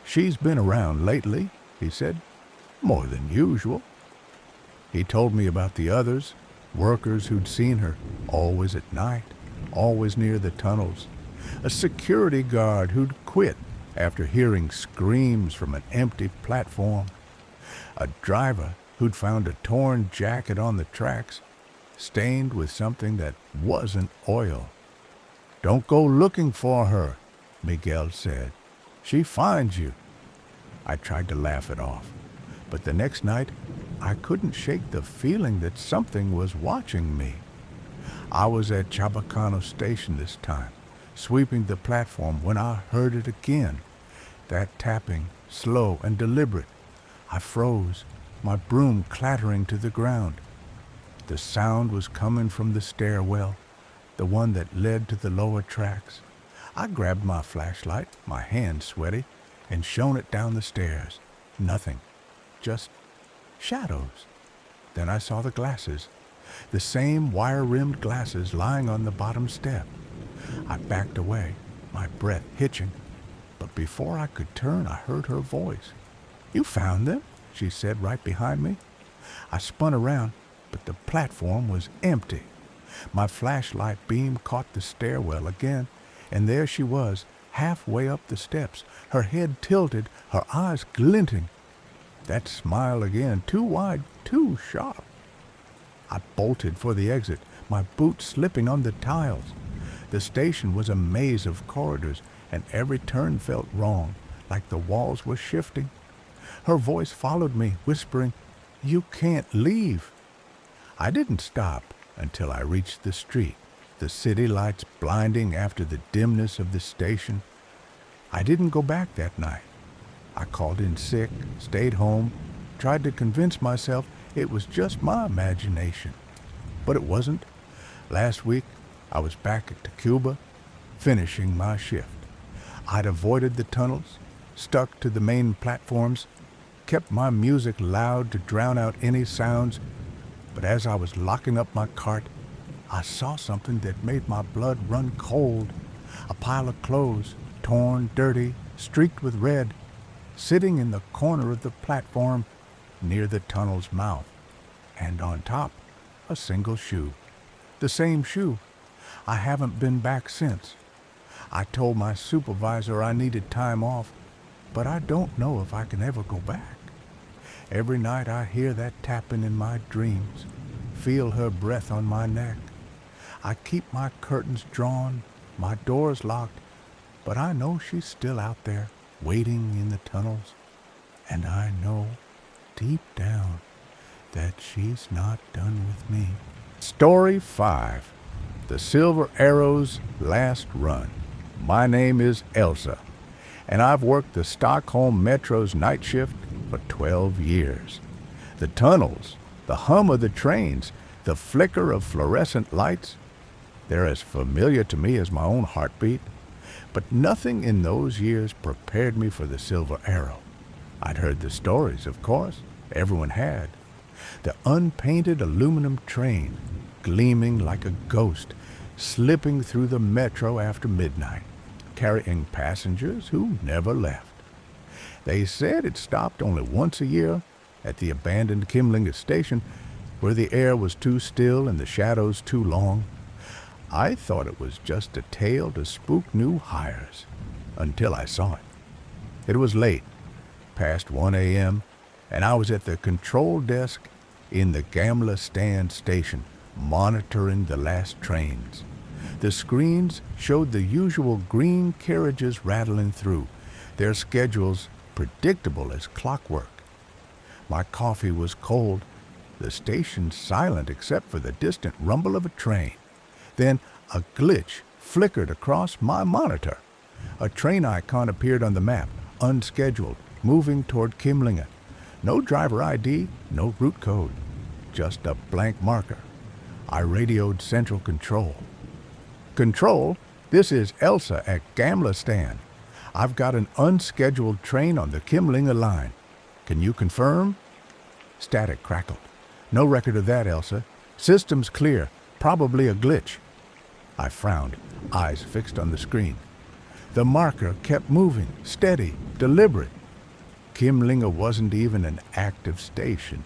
"She's been around lately," he said, "more than usual." He told me about the others, workers who'd seen her, always at night, always near the tunnels. A security guard who'd quit after hearing screams from an empty platform. A driver who'd found a torn jacket on the tracks, stained with something that wasn't oil. "Don't go looking for her," Miguel said. "She finds you." I tried to laugh it off, but the next night I couldn't shake the feeling that something was watching me. I was at Chabacano Station this time, sweeping the platform, when I heard it again. That tapping, slow and deliberate. I froze, my broom clattering to the ground. The sound was coming from the stairwell, the one that led to the lower tracks. I grabbed my flashlight, my hand sweaty, and shone it down the stairs. Nothing, just shadows. Then I saw the glasses, the same wire-rimmed glasses lying on the bottom step. I backed away, my breath hitching, but before I could turn, I heard her voice. "You found them?" she said right behind me. I spun around, but the platform was empty. My flashlight beam caught the stairwell again, and there she was, halfway up the steps, her head tilted, her eyes glinting. That smile again, too wide, too sharp. I bolted for the exit, my boots slipping on the tiles. The station was a maze of corridors, and every turn felt wrong, like the walls were shifting. Her voice followed me, whispering, "You can't leave." I didn't stop until I reached the street, the city lights blinding after the dimness of the station. I didn't go back that night. I called in sick, stayed home, tried to convince myself it was just my imagination. But it wasn't. Last week, I was back at Cuba, finishing my shift. I'd avoided the tunnels, stuck to the main platforms, kept my music loud to drown out any sounds, but as I was locking up my cart, I saw something that made my blood run cold. A pile of clothes, torn, dirty, streaked with red, sitting in the corner of the platform near the tunnel's mouth, and on top, a single shoe. The same shoe. I haven't been back since. I told my supervisor I needed time off, but I don't know if I can ever go back. Every night I hear that tapping in my dreams, feel her breath on my neck. I keep my curtains drawn, my doors locked, but I know she's still out there, waiting in the tunnels. And I know, deep down, that she's not done with me. Story 5. The Silver Arrow's Last Run. My name is Elsa, and I've worked the Stockholm Metro's night shift for 12 years. The tunnels, the hum of the trains, the flicker of fluorescent lights, they're as familiar to me as my own heartbeat. But nothing in those years prepared me for the Silver Arrow. I'd heard the stories, of course. Everyone had. The unpainted aluminum train, gleaming like a ghost, slipping through the metro after midnight, carrying passengers who never left. They said it stopped only once a year at the abandoned Kimlinga station, where the air was too still and the shadows too long. I thought it was just a tale to spook new hires, until I saw it. It was late, past 1 a.m., and I was at the control desk in the Gamla Stan station, monitoring the last trains. The screens showed the usual green carriages rattling through, their schedules predictable as clockwork. My coffee was cold, the station silent except for the distant rumble of a train. Then a glitch flickered across my monitor. A train icon appeared on the map, unscheduled, moving toward Kimlinga. No driver ID, no route code, just a blank marker. I radioed Central Control. "Control, this is Elsa at Gamla Stan. I've got an unscheduled train on the Kimlinga line. Can you confirm?" Static crackled. "No record of that, Elsa. System's clear. Probably a glitch." I frowned, eyes fixed on the screen. The marker kept moving, steady, deliberate. Kimlinga wasn't even an active station.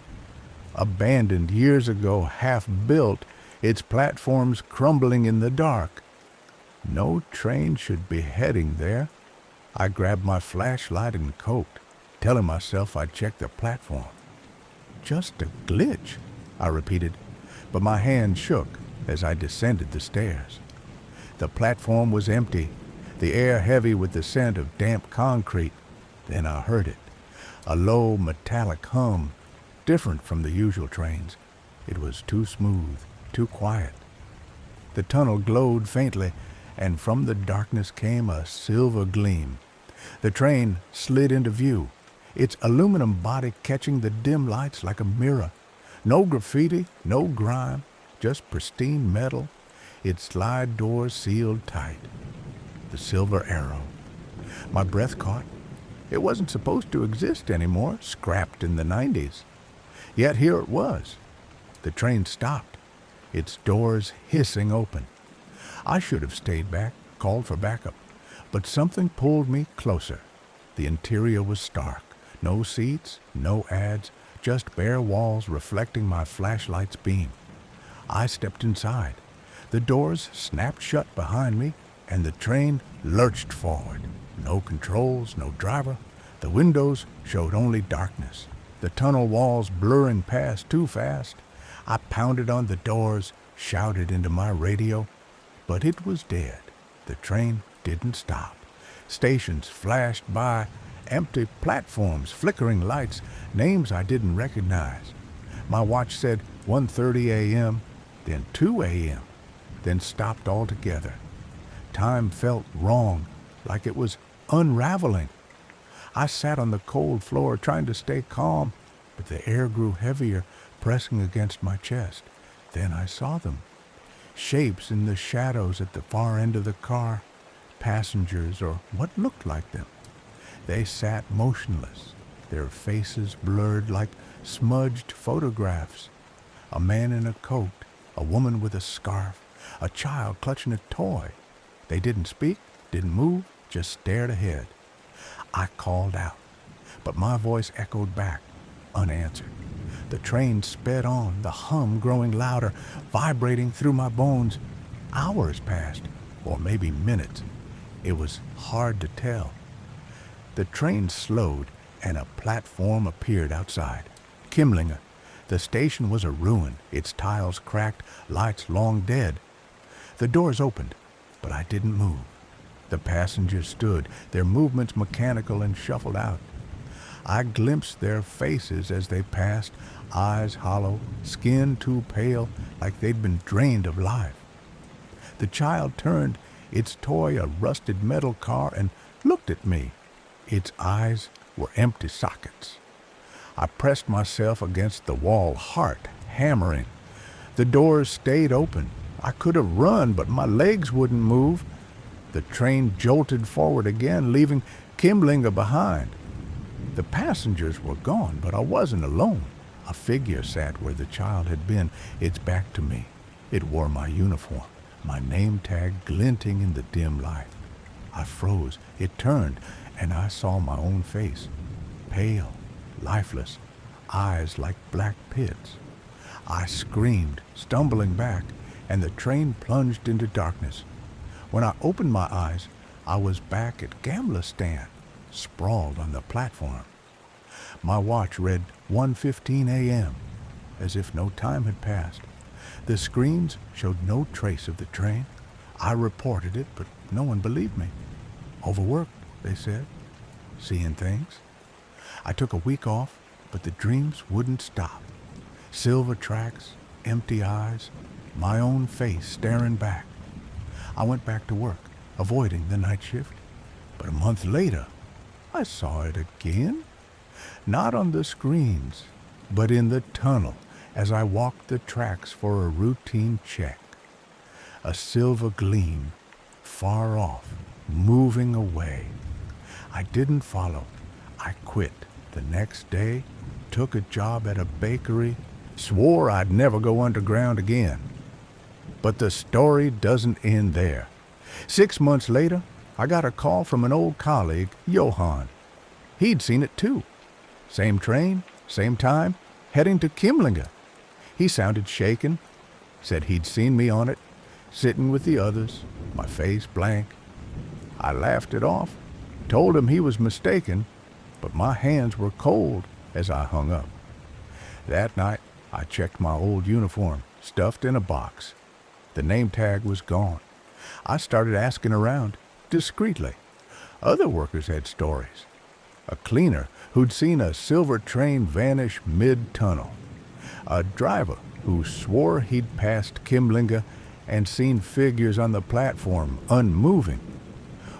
Abandoned years ago, half built, its platforms crumbling in the dark. No train should be heading there. I grabbed my flashlight and coat, telling myself I'd check the platform. "Just a glitch," I repeated, but my hand shook as I descended the stairs. The platform was empty, the air heavy with the scent of damp concrete. Then I heard it, a low metallic hum, different from the usual trains. It was too smooth, too quiet. The tunnel glowed faintly, and from the darkness came a silver gleam. The train slid into view, its aluminum body catching the dim lights like a mirror. No graffiti, no grime, just pristine metal, its slide doors sealed tight. The Silver Arrow. My breath caught. It wasn't supposed to exist anymore, scrapped in the 90s. Yet here it was. The train stopped, its doors hissing open. I should have stayed back, called for backup, but something pulled me closer. The interior was stark. No seats, no ads, just bare walls reflecting my flashlight's beam. I stepped inside. The doors snapped shut behind me, and the train lurched forward. No controls, no driver. The windows showed only darkness. the tunnel walls blurring past too fast. I pounded on the doors, shouted into my radio, but it was dead. The train didn't stop. Stations flashed by, empty platforms, flickering lights, names I didn't recognize. My watch said 1:30 a.m., then 2 a.m., then stopped altogether. Time felt wrong, like it was unraveling. I sat on the cold floor trying to stay calm, but the air grew heavier, pressing against my chest. Then I saw them. Shapes in the shadows at the far end of the car. Passengers, or what looked like them. They sat motionless, their faces blurred like smudged photographs. A man in a coat, a woman with a scarf, a child clutching a toy. They didn't speak, didn't move, just stared ahead. I called out, but my voice echoed back, unanswered. The train sped on, the hum growing louder, vibrating through my bones. Hours passed, or maybe minutes. It was hard to tell. The train slowed, and a platform appeared outside. Kimlinga. The station was a ruin, its tiles cracked, lights long dead. The doors opened, but I didn't move. The passengers stood, their movements mechanical, and shuffled out. I glimpsed their faces as they passed, eyes hollow, skin too pale, like they'd been drained of life. The child turned, its toy a rusted metal car, and looked at me. Its eyes were empty sockets. I pressed myself against the wall, heart hammering. The doors stayed open. I could have run, but my legs wouldn't move. The train jolted forward again, leaving Kimlinga behind. The passengers were gone, but I wasn't alone. A figure sat where the child had been, its back to me. It wore my uniform, my name tag glinting in the dim light. I froze. It turned, and I saw my own face, pale, lifeless, eyes like black pits. I screamed, stumbling back, and the train plunged into darkness. When I opened my eyes, I was back at Gamla Stand, sprawled on the platform. My watch read 1:15 a.m., as if no time had passed. The screens showed no trace of the train. I reported it, but no one believed me. Overworked, they said. Seeing things. I took a week off, but the dreams wouldn't stop. Silver tracks, empty eyes, my own face staring back. I went back to work, avoiding the night shift. But a month later, I saw it again. Not on the screens, but in the tunnel as I walked the tracks for a routine check. A silver gleam, far off, moving away. I didn't follow. I quit the next day, took a job at a bakery, swore I'd never go underground again. But the story doesn't end there. 6 months later, I got a call from an old colleague, Johan. He'd seen it too. Same train, same time, heading to Kimlinga. He sounded shaken, said he'd seen me on it, sitting with the others, my face blank. I laughed it off, told him he was mistaken, but my hands were cold as I hung up. That night, I checked my old uniform, stuffed in a box. The name tag was gone. I started asking around, discreetly. Other workers had stories. A cleaner who'd seen a silver train vanish mid-tunnel. A driver who swore he'd passed Kimlinga and seen figures on the platform unmoving.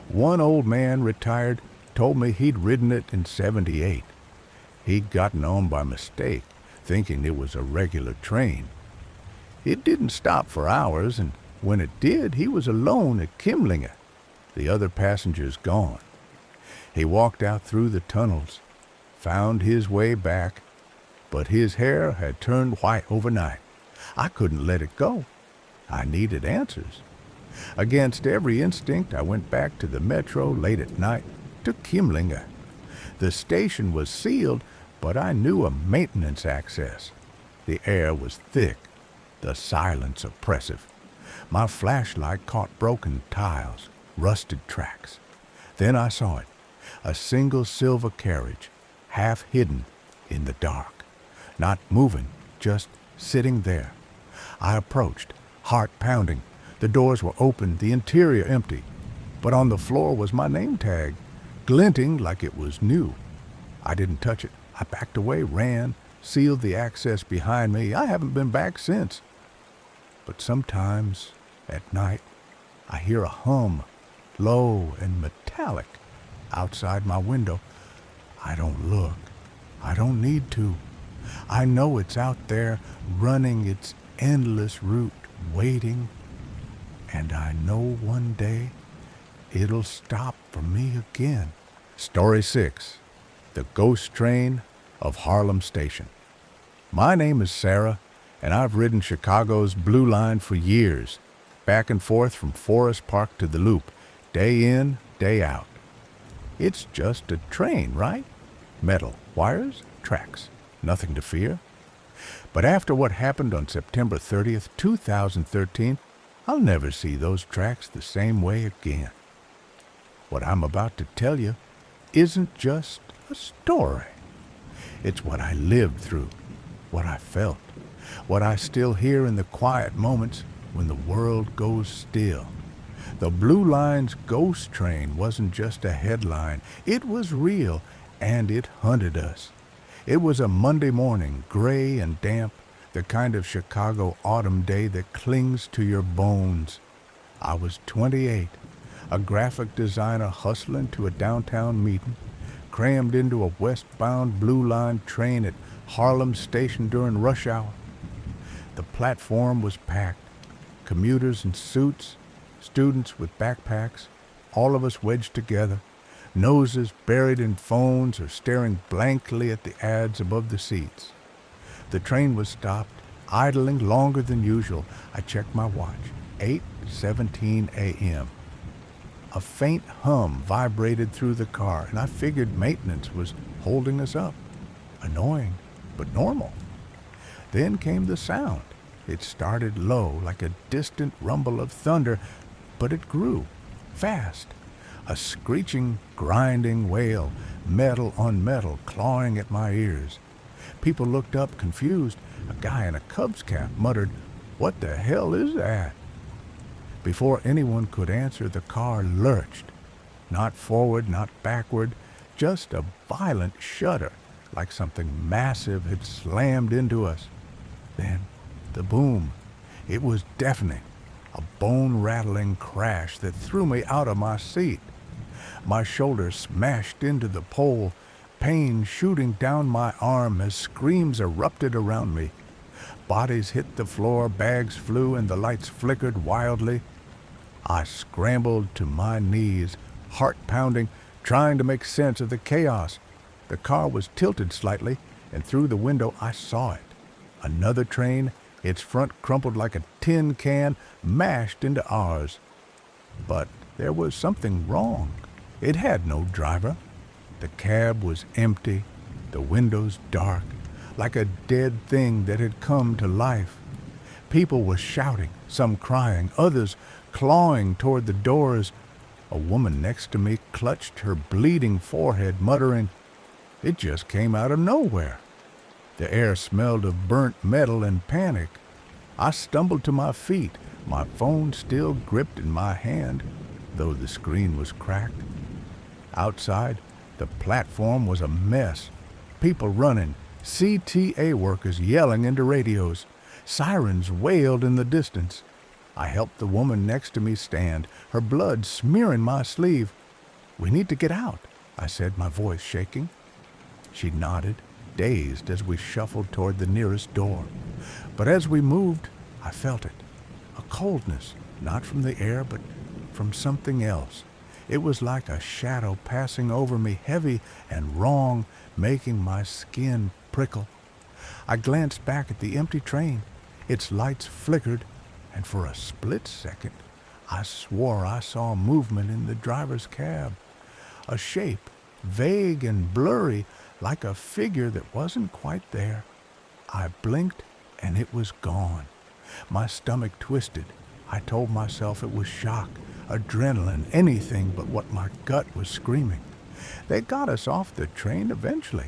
One old man, retired, told me he'd ridden it in '78. He'd gotten on by mistake, thinking it was a regular train. It didn't stop for hours, and when it did, he was alone at Kimlinga, the other passengers gone. He walked out through the tunnels, found his way back, but his hair had turned white overnight. I couldn't let it go. I needed answers. Against every instinct, I went back to the metro late at night, to Kimlinga. The station was sealed, but I knew a maintenance access. The air was thick, the silence oppressive. My flashlight caught broken tiles, rusted tracks. Then I saw it, a single silver carriage, half hidden, in the dark, not moving, just sitting there. I approached, heart pounding. The doors were open, the interior empty, but on the floor was my name tag, glinting like it was new. I didn't touch it. I backed away, ran, sealed the access behind me. I haven't been back since. But sometimes, at night, I hear a hum, low and metallic, outside my window. I don't look. I don't need to. I know it's out there, running its endless route, waiting. And I know one day it'll stop for me again. Story 6. The Ghost Train of Harlem Station. My name is Sarah, and I've ridden Chicago's Blue Line for years, back and forth from Forest Park to the Loop, day in, day out. It's just a train, right? Metal, wires, tracks, nothing to fear. But after what happened on September 30th, 2013, I'll never see those tracks the same way again. What I'm about to tell you isn't just a story. It's what I lived through, what I felt, what I still hear in the quiet moments when the world goes still. The Blue Line's ghost train wasn't just a headline. It was real, and it hunted us. It was a Monday morning, gray and damp, the kind of Chicago autumn day that clings to your bones. I was 28, a graphic designer hustling to a downtown meeting, crammed into a westbound Blue Line train at Harlem Station during rush hour. The platform was packed, commuters in suits, students with backpacks, all of us wedged together, noses buried in phones or staring blankly at the ads above the seats. The train was stopped, idling longer than usual. I checked my watch, 8:17 a.m. A faint hum vibrated through the car, and I figured maintenance was holding us up. Annoying, but normal. Then came the sound. It started low, like a distant rumble of thunder, but it grew, fast. A screeching, grinding wail, metal on metal, clawing at my ears. People looked up, confused. A guy in a Cubs cap muttered, "What the hell is that?" Before anyone could answer, the car lurched. Not forward, not backward, just a violent shudder, like something massive had slammed into us. Then, the boom. It was deafening, a bone-rattling crash that threw me out of my seat. My shoulder smashed into the pole, pain shooting down my arm as screams erupted around me. Bodies hit the floor, bags flew, and the lights flickered wildly. I scrambled to my knees, heart pounding, trying to make sense of the chaos. The car was tilted slightly, and through the window I saw it. Another train, its front crumpled like a tin can, mashed into ours. But there was something wrong. It had no driver. The cab was empty, the windows dark, like a dead thing that had come to life. People were shouting, some crying, others clawing toward the doors. A woman next to me clutched her bleeding forehead, muttering, "It just came out of nowhere." The air smelled of burnt metal and panic. I stumbled to my feet, my phone still gripped in my hand, though the screen was cracked. Outside, the platform was a mess. People running, CTA workers yelling into radios. Sirens wailed in the distance. I helped the woman next to me stand, her blood smearing my sleeve. "We need to get out," I said, my voice shaking. She nodded, dazed as we shuffled toward the nearest door. But as we moved, I felt it. A coldness, not from the air, but from something else. It was like a shadow passing over me, heavy and wrong, making my skin prickle. I glanced back at the empty train. Its lights flickered, and for a split second, I swore I saw movement in the driver's cab. A shape, vague and blurry, like a figure that wasn't quite there. I blinked, and it was gone. My stomach twisted. I told myself it was shock, adrenaline, anything but what my gut was screaming. They got us off the train eventually.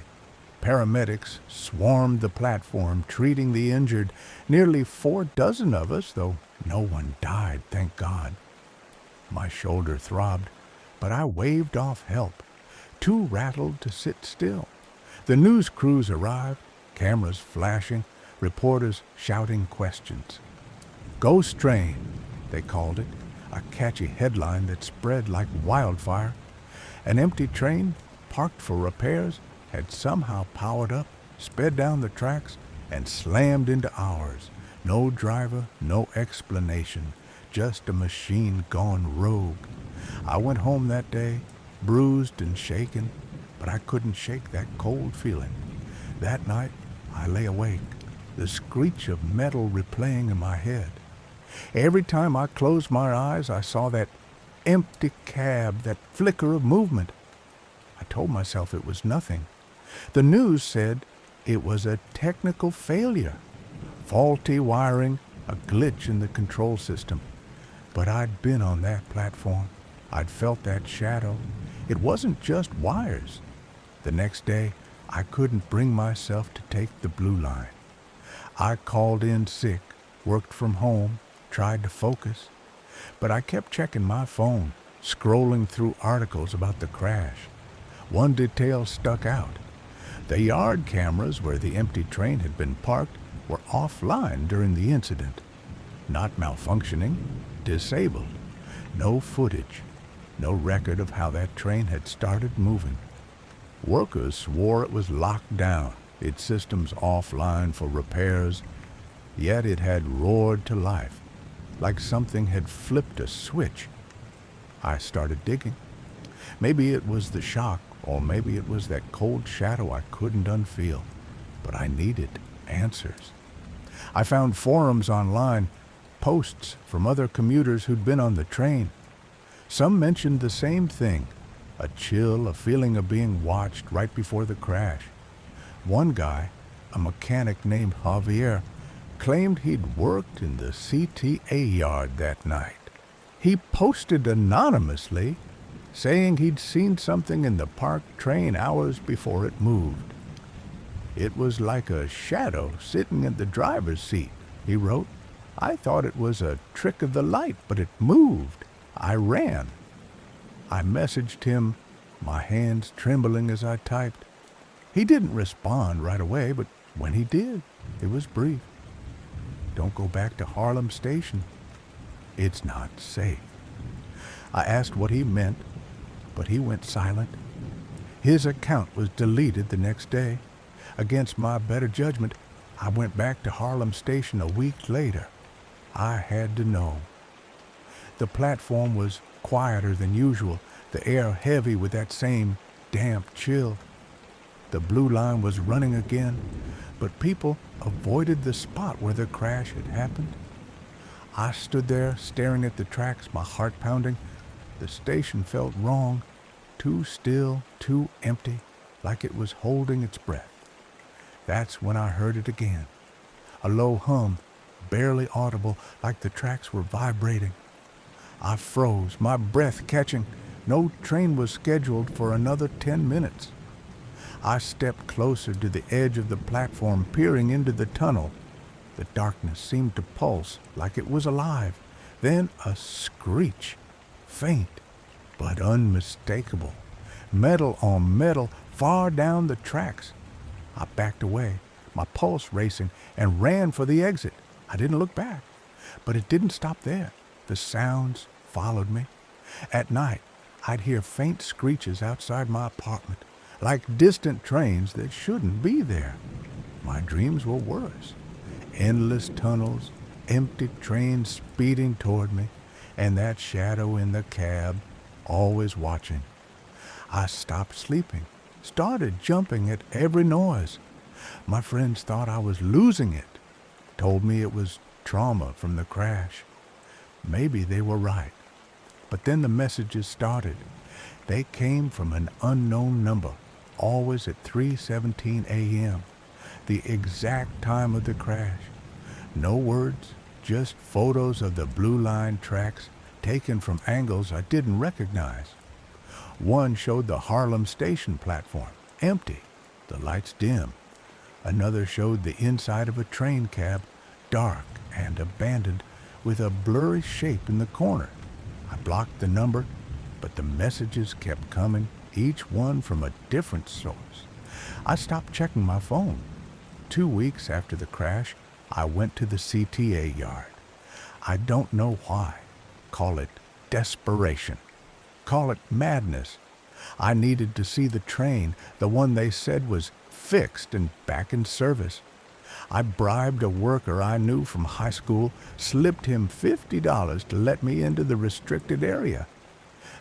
Paramedics swarmed the platform, treating the injured. Nearly 4 dozen of us, though no one died, thank God. My shoulder throbbed, but I waved off help, too rattled to sit still. The news crews arrived, cameras flashing, reporters shouting questions. Ghost Train, they called it, a catchy headline that spread like wildfire. An empty train, parked for repairs, had somehow powered up, sped down the tracks, and slammed into ours. No driver, no explanation, just a machine gone rogue. I went home that day, bruised and shaken, but I couldn't shake that cold feeling. That night, I lay awake, the screech of metal replaying in my head. Every time I closed my eyes, I saw that empty cab, that flicker of movement. I told myself it was nothing. The news said it was a technical failure, faulty wiring, a glitch in the control system. But I'd been on that platform. I'd felt that shadow. It wasn't just wires. The next day, I couldn't bring myself to take the blue line. I called in sick, worked from home, tried to focus. But I kept checking my phone, scrolling through articles about the crash. One detail stuck out. The yard cameras where the empty train had been parked were offline during the incident. Not malfunctioning, disabled. No footage, no record of how that train had started moving. Workers swore it was locked down, its systems offline for repairs, yet it had roared to life, like something had flipped a switch. I started digging. Maybe it was the shock, or maybe it was that cold shadow I couldn't unfeel, but I needed answers. I found forums online, posts from other commuters who'd been on the train. Some mentioned the same thing, a chill, a feeling of being watched right before the crash. One guy, a mechanic named Javier, claimed he'd worked in the CTA yard that night. He posted anonymously, saying he'd seen something in the parked train hours before it moved. It was like a shadow sitting in the driver's seat, he wrote. I thought it was a trick of the light, but it moved. I ran. I messaged him, my hands trembling as I typed. He didn't respond right away, but when he did, it was brief. Don't go back to Harlem Station. It's not safe. I asked what he meant, but he went silent. His account was deleted the next day. Against my better judgment, I went back to Harlem Station a week later. I had to know. The platform was quieter than usual, the air heavy with that same damp chill. The blue line was running again, but people avoided the spot where the crash had happened. I stood there staring at the tracks, my heart pounding. The station felt wrong, too still, too empty, like it was holding its breath. That's when I heard it again. A low hum, barely audible, like the tracks were vibrating. I froze, my breath catching. No train was scheduled for another 10 minutes. I stepped closer to the edge of the platform, peering into the tunnel. The darkness seemed to pulse like it was alive. Then a screech, faint but unmistakable. Metal on metal, far down the tracks. I backed away, my pulse racing, and ran for the exit. I didn't look back, but it didn't stop there. The sounds followed me. At night, I'd hear faint screeches outside my apartment, like distant trains that shouldn't be there. My dreams were worse. Endless tunnels, empty trains speeding toward me, and that shadow in the cab, always watching. I stopped sleeping, started jumping at every noise. My friends thought I was losing it, told me it was trauma from the crash. Maybe they were right. But then the messages started. They came from an unknown number, always at 3:17 a.m., the exact time of the crash. No words, just photos of the blue line tracks taken from angles I didn't recognize. One showed the Harlem Station platform, empty. the lights dim. Another showed the inside of a train cab, dark and abandoned, with a blurry shape in the corner. I blocked the number, but the messages kept coming, each one from a different source. I stopped checking my phone. 2 weeks after the crash, I went to the CTA yard. I don't know why. Call it desperation. Call it madness. I needed to see the train, the one they said was fixed and back in service. I bribed a worker I knew from high school, slipped him $50 to let me into the restricted area.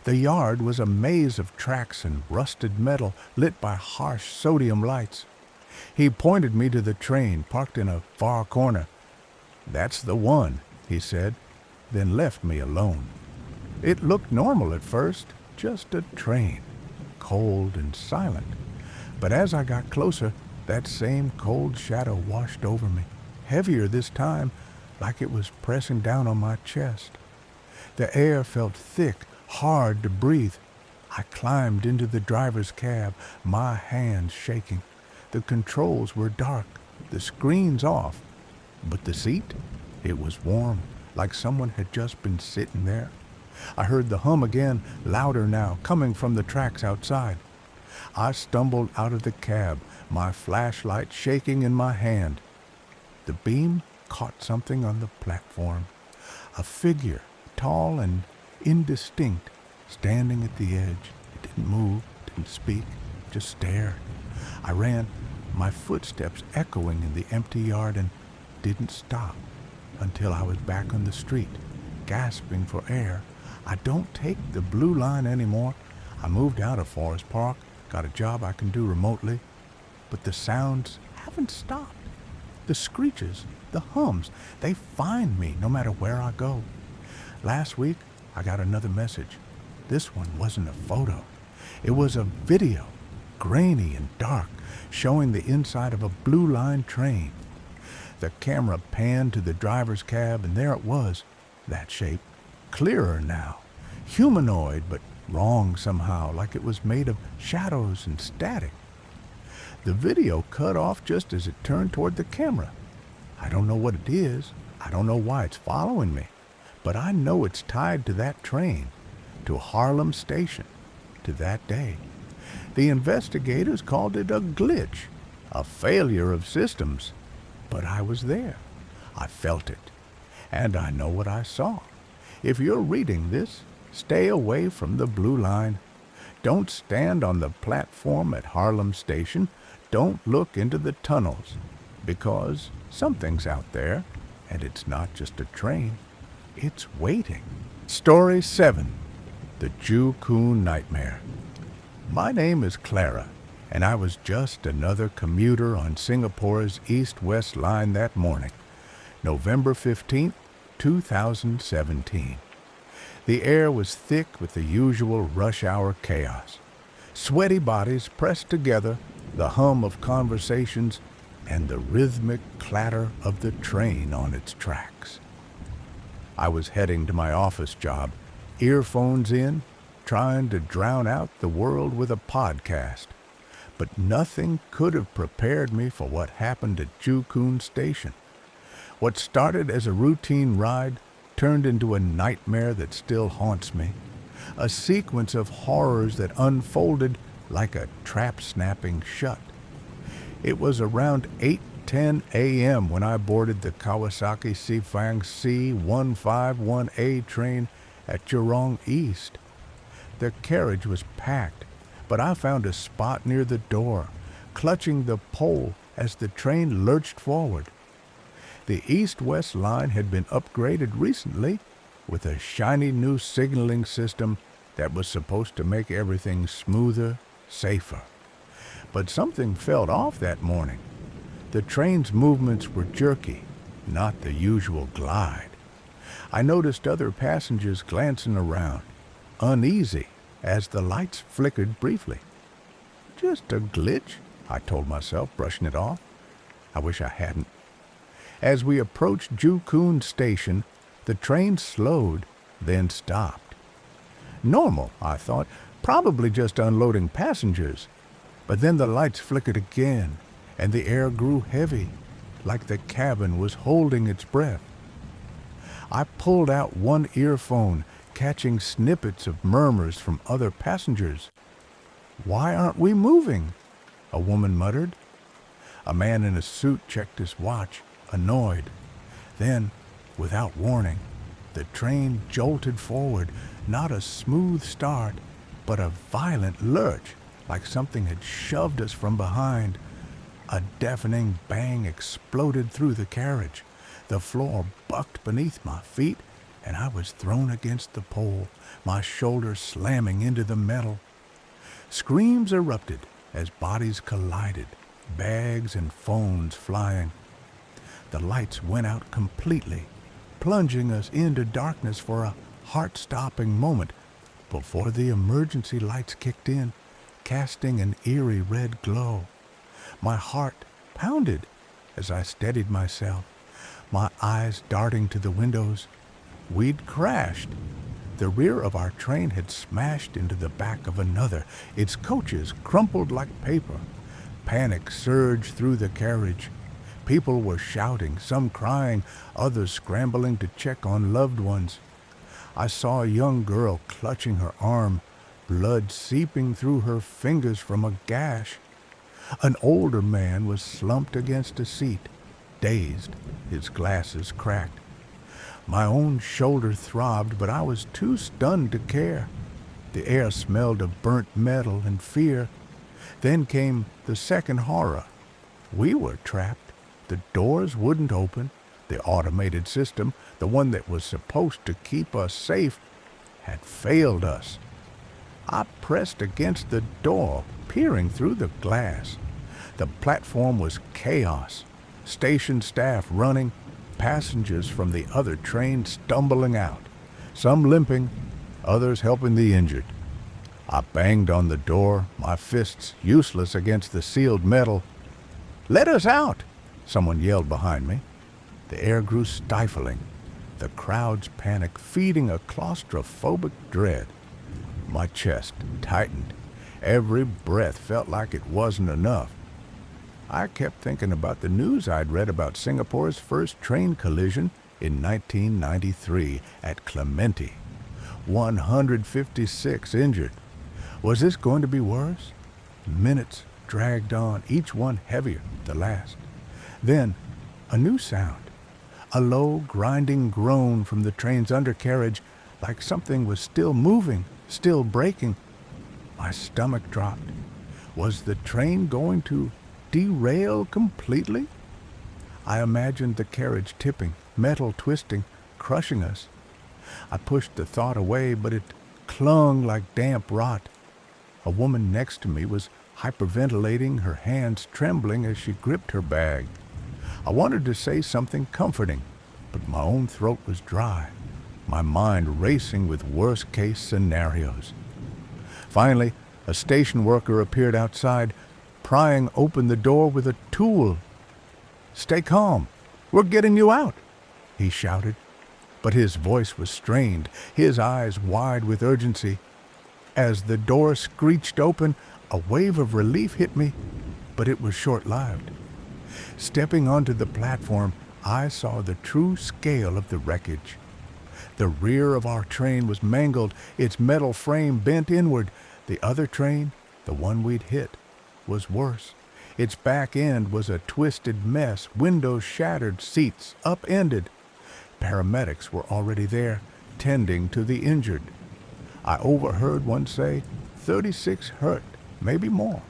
The yard was a maze of tracks and rusted metal lit by harsh sodium lights. He pointed me to the train parked in a far corner. "That's the one," he said, then left me alone. It looked normal at first, just a train, cold and silent. But as I got closer, that same cold shadow washed over me, heavier this time, like it was pressing down on my chest. The air felt thick, hard to breathe. I climbed into the driver's cab, my hands shaking. The controls were dark, the screens off. But the seat? It was warm, like someone had just been sitting there. I heard the hum again, louder now, coming from the tracks outside. I stumbled out of the cab, my flashlight shaking in my hand. The beam caught something on the platform. A figure, tall and indistinct, standing at the edge. It didn't move, didn't speak, just stared. I ran, my footsteps echoing in the empty yard, and didn't stop until I was back on the street, gasping for air. I don't take the blue line anymore. I moved out of Forest Park, got a job I can do remotely, but the sounds haven't stopped. The screeches, the hums, they find me no matter where I go. Last week, I got another message. This one wasn't a photo. It was a video, grainy and dark, showing the inside of a blue line train. The camera panned to the driver's cab, and there it was, that shape, clearer now, humanoid but wrong somehow, like it was made of shadows and static. The video cut off just as it turned toward the camera. I don't know what it is. I don't know why it's following me, but I know it's tied to that train, to Harlem Station, to that day. The investigators called it a glitch, a failure of systems, but I was there. I felt it, and I know what I saw. If you're reading this, stay away from the blue line. Don't stand on the platform at Harlem Station. Don't look into the tunnels, because something's out there, and it's not just a train. It's waiting. Story 7. The Koon Nightmare. My name is Clara, and I was just another commuter on Singapore's East-West line that morning, November 15th, 2017. The air was thick with the usual rush-hour chaos. Sweaty bodies pressed together, the hum of conversations, and the rhythmic clatter of the train on its tracks. I was heading to my office job, earphones in, trying to drown out the world with a podcast. But nothing could have prepared me for what happened at Koon Station. What started as a routine ride turned into a nightmare that still haunts me, a sequence of horrors that unfolded like a trap snapping shut. It was around 8:10 a.m. when I boarded the Kawasaki Sifang C151A train at Jurong East. The carriage was packed, but I found a spot near the door, clutching the pole as the train lurched forward. The East-West line had been upgraded recently with a shiny new signaling system that was supposed to make everything smoother, safer. But something felt off that morning. The train's movements were jerky, not the usual glide. I noticed other passengers glancing around, uneasy as the lights flickered briefly. Just a glitch, I told myself, brushing it off. I wish I hadn't. As we approached Koon Station, the train slowed, then stopped. Normal, I thought, probably just unloading passengers. But then the lights flickered again, and the air grew heavy, like the cabin was holding its breath. I pulled out one earphone, catching snippets of murmurs from other passengers. "Why aren't we moving?" a woman muttered. A man in a suit checked his watch, annoyed. Then, without warning, the train jolted forward, not a smooth start, but a violent lurch, like something had shoved us from behind. A deafening bang exploded through the carriage. The floor bucked beneath my feet, and I was thrown against the pole, my shoulders slamming into the metal. Screams erupted as bodies collided, bags and phones flying. The lights went out completely, plunging us into darkness for a heart-stopping moment before the emergency lights kicked in, casting an eerie red glow. My heart pounded as I steadied myself, my eyes darting to the windows. We'd crashed. The rear of our train had smashed into the back of another, its coaches crumpled like paper. Panic surged through the carriage. People were shouting, some crying, others scrambling to check on loved ones. I saw a young girl clutching her arm, blood seeping through her fingers from a gash. An older man was slumped against a seat, dazed, his glasses cracked. My own shoulder throbbed, but I was too stunned to care. The air smelled of burnt metal and fear. Then came the second horror. We were trapped. The doors wouldn't open. The automated system, the one that was supposed to keep us safe, had failed us. I pressed against the door, peering through the glass. The platform was chaos. Station staff running, passengers from the other train stumbling out, some limping, others helping the injured. I banged on the door, my fists useless against the sealed metal. "Let us out!" someone yelled behind me. The air grew stifling, the crowd's panic feeding a claustrophobic dread. My chest tightened. Every breath felt like it wasn't enough. I kept thinking about the news I'd read about Singapore's first train collision in 1993 at Clementi. 156 injured. Was this going to be worse? Minutes dragged on, each one heavier than the last. Then, a new sound. A low, grinding groan from the train's undercarriage, like something was still moving, still braking. My stomach dropped. Was the train going to derail completely? I imagined the carriage tipping, metal twisting, crushing us. I pushed the thought away, but it clung like damp rot. A woman next to me was hyperventilating, her hands trembling as she gripped her bag. I wanted to say something comforting, but my own throat was dry, my mind racing with worst-case scenarios. Finally, a station worker appeared outside, prying open the door with a tool. "Stay calm. We're getting you out," he shouted. But his voice was strained, his eyes wide with urgency. As the door screeched open, a wave of relief hit me, but it was short-lived. Stepping onto the platform, I saw the true scale of the wreckage. The rear of our train was mangled, its metal frame bent inward. The other train, the one we'd hit, was worse. Its back end was a twisted mess, windows shattered, seats upended. Paramedics were already there, tending to the injured. I overheard one say, 36 hurt, maybe more,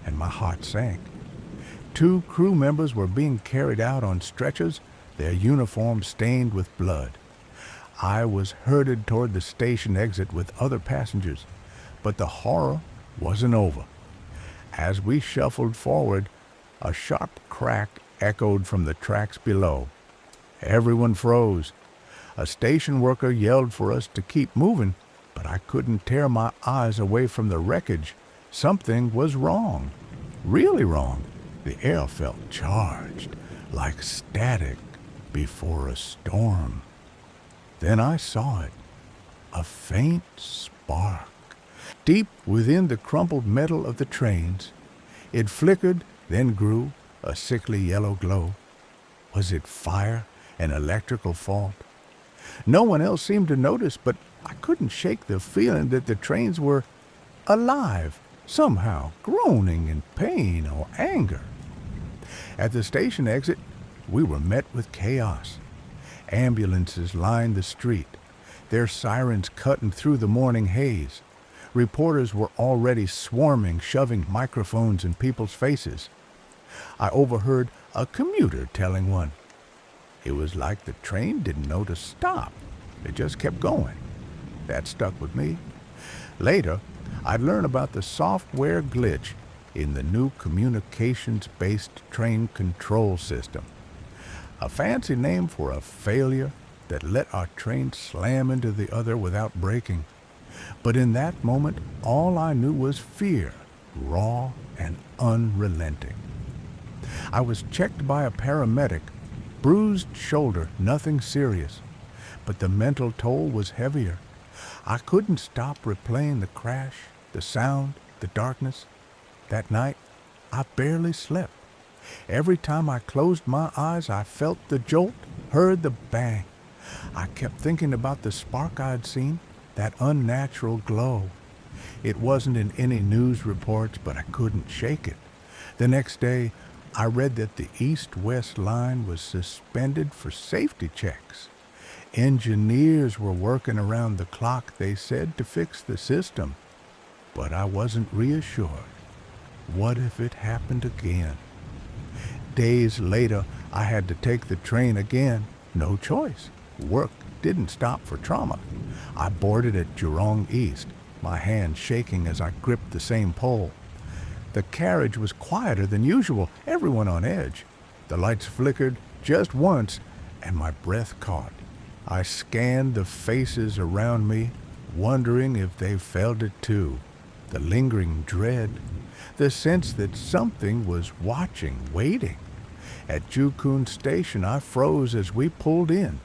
and my heart sank. 2 crew members were being carried out on stretchers, their uniforms stained with blood. I was herded toward the station exit with other passengers, but the horror wasn't over. As we shuffled forward, a sharp crack echoed from the tracks below. Everyone froze. A station worker yelled for us to keep moving, but I couldn't tear my eyes away from the wreckage. Something was wrong. Really wrong. The air felt charged, like static before a storm. Then I saw it. A faint spark. Deep within the crumpled metal of the trains, It flickered, then grew, a sickly yellow glow. Was it fire, an electrical fault? No one else seemed to notice, but I couldn't shake the feeling that the trains were alive, somehow, groaning in pain or anger. At the station exit, we were met with chaos. Ambulances lined the street, their sirens cutting through the morning haze. Reporters were already swarming, shoving microphones in people's faces. I overheard a commuter telling one. It was like the train didn't know to stop. It just kept going. That stuck with me. Later, I'd learn about the software glitch in the new communications-based train control system. A fancy name for a failure that let our train slam into the other without braking. But in that moment, all I knew was fear, raw and unrelenting. I was checked by a paramedic, bruised shoulder, nothing serious. But the mental toll was heavier. I couldn't stop replaying the crash, the sound, the darkness. That night, I barely slept. Every time I closed my eyes, I felt the jolt, heard the bang. I kept thinking about the spark I'd seen, that unnatural glow. It wasn't in any news reports, but I couldn't shake it. The next day, I read that the east-west line was suspended for safety checks. Engineers were working around the clock, they said, to fix the system. But I wasn't reassured. What if it happened again? Days later, I had to take the train again. No choice. Work didn't stop for trauma. I boarded at Jurong East, my hand shaking as I gripped the same pole. The carriage was quieter than usual, everyone on edge. The lights flickered just once, and my breath caught. I scanned the faces around me, wondering if they felt it too. The lingering dread, the sense that something was watching, waiting. At Koon station, I froze as we pulled in.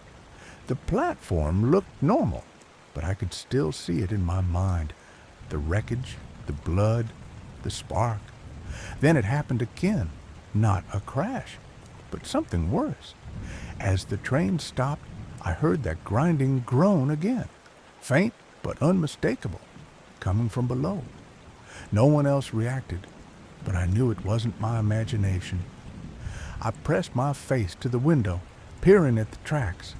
The platform looked normal, but I could still see it in my mind. The wreckage, the blood, the spark. Then it happened again. Not a crash, but something worse. As the train stopped, I heard that grinding groan again. Faint, but unmistakable, coming from below. No one else reacted, but I knew it wasn't my imagination. I pressed my face to the window, peering at the tracks.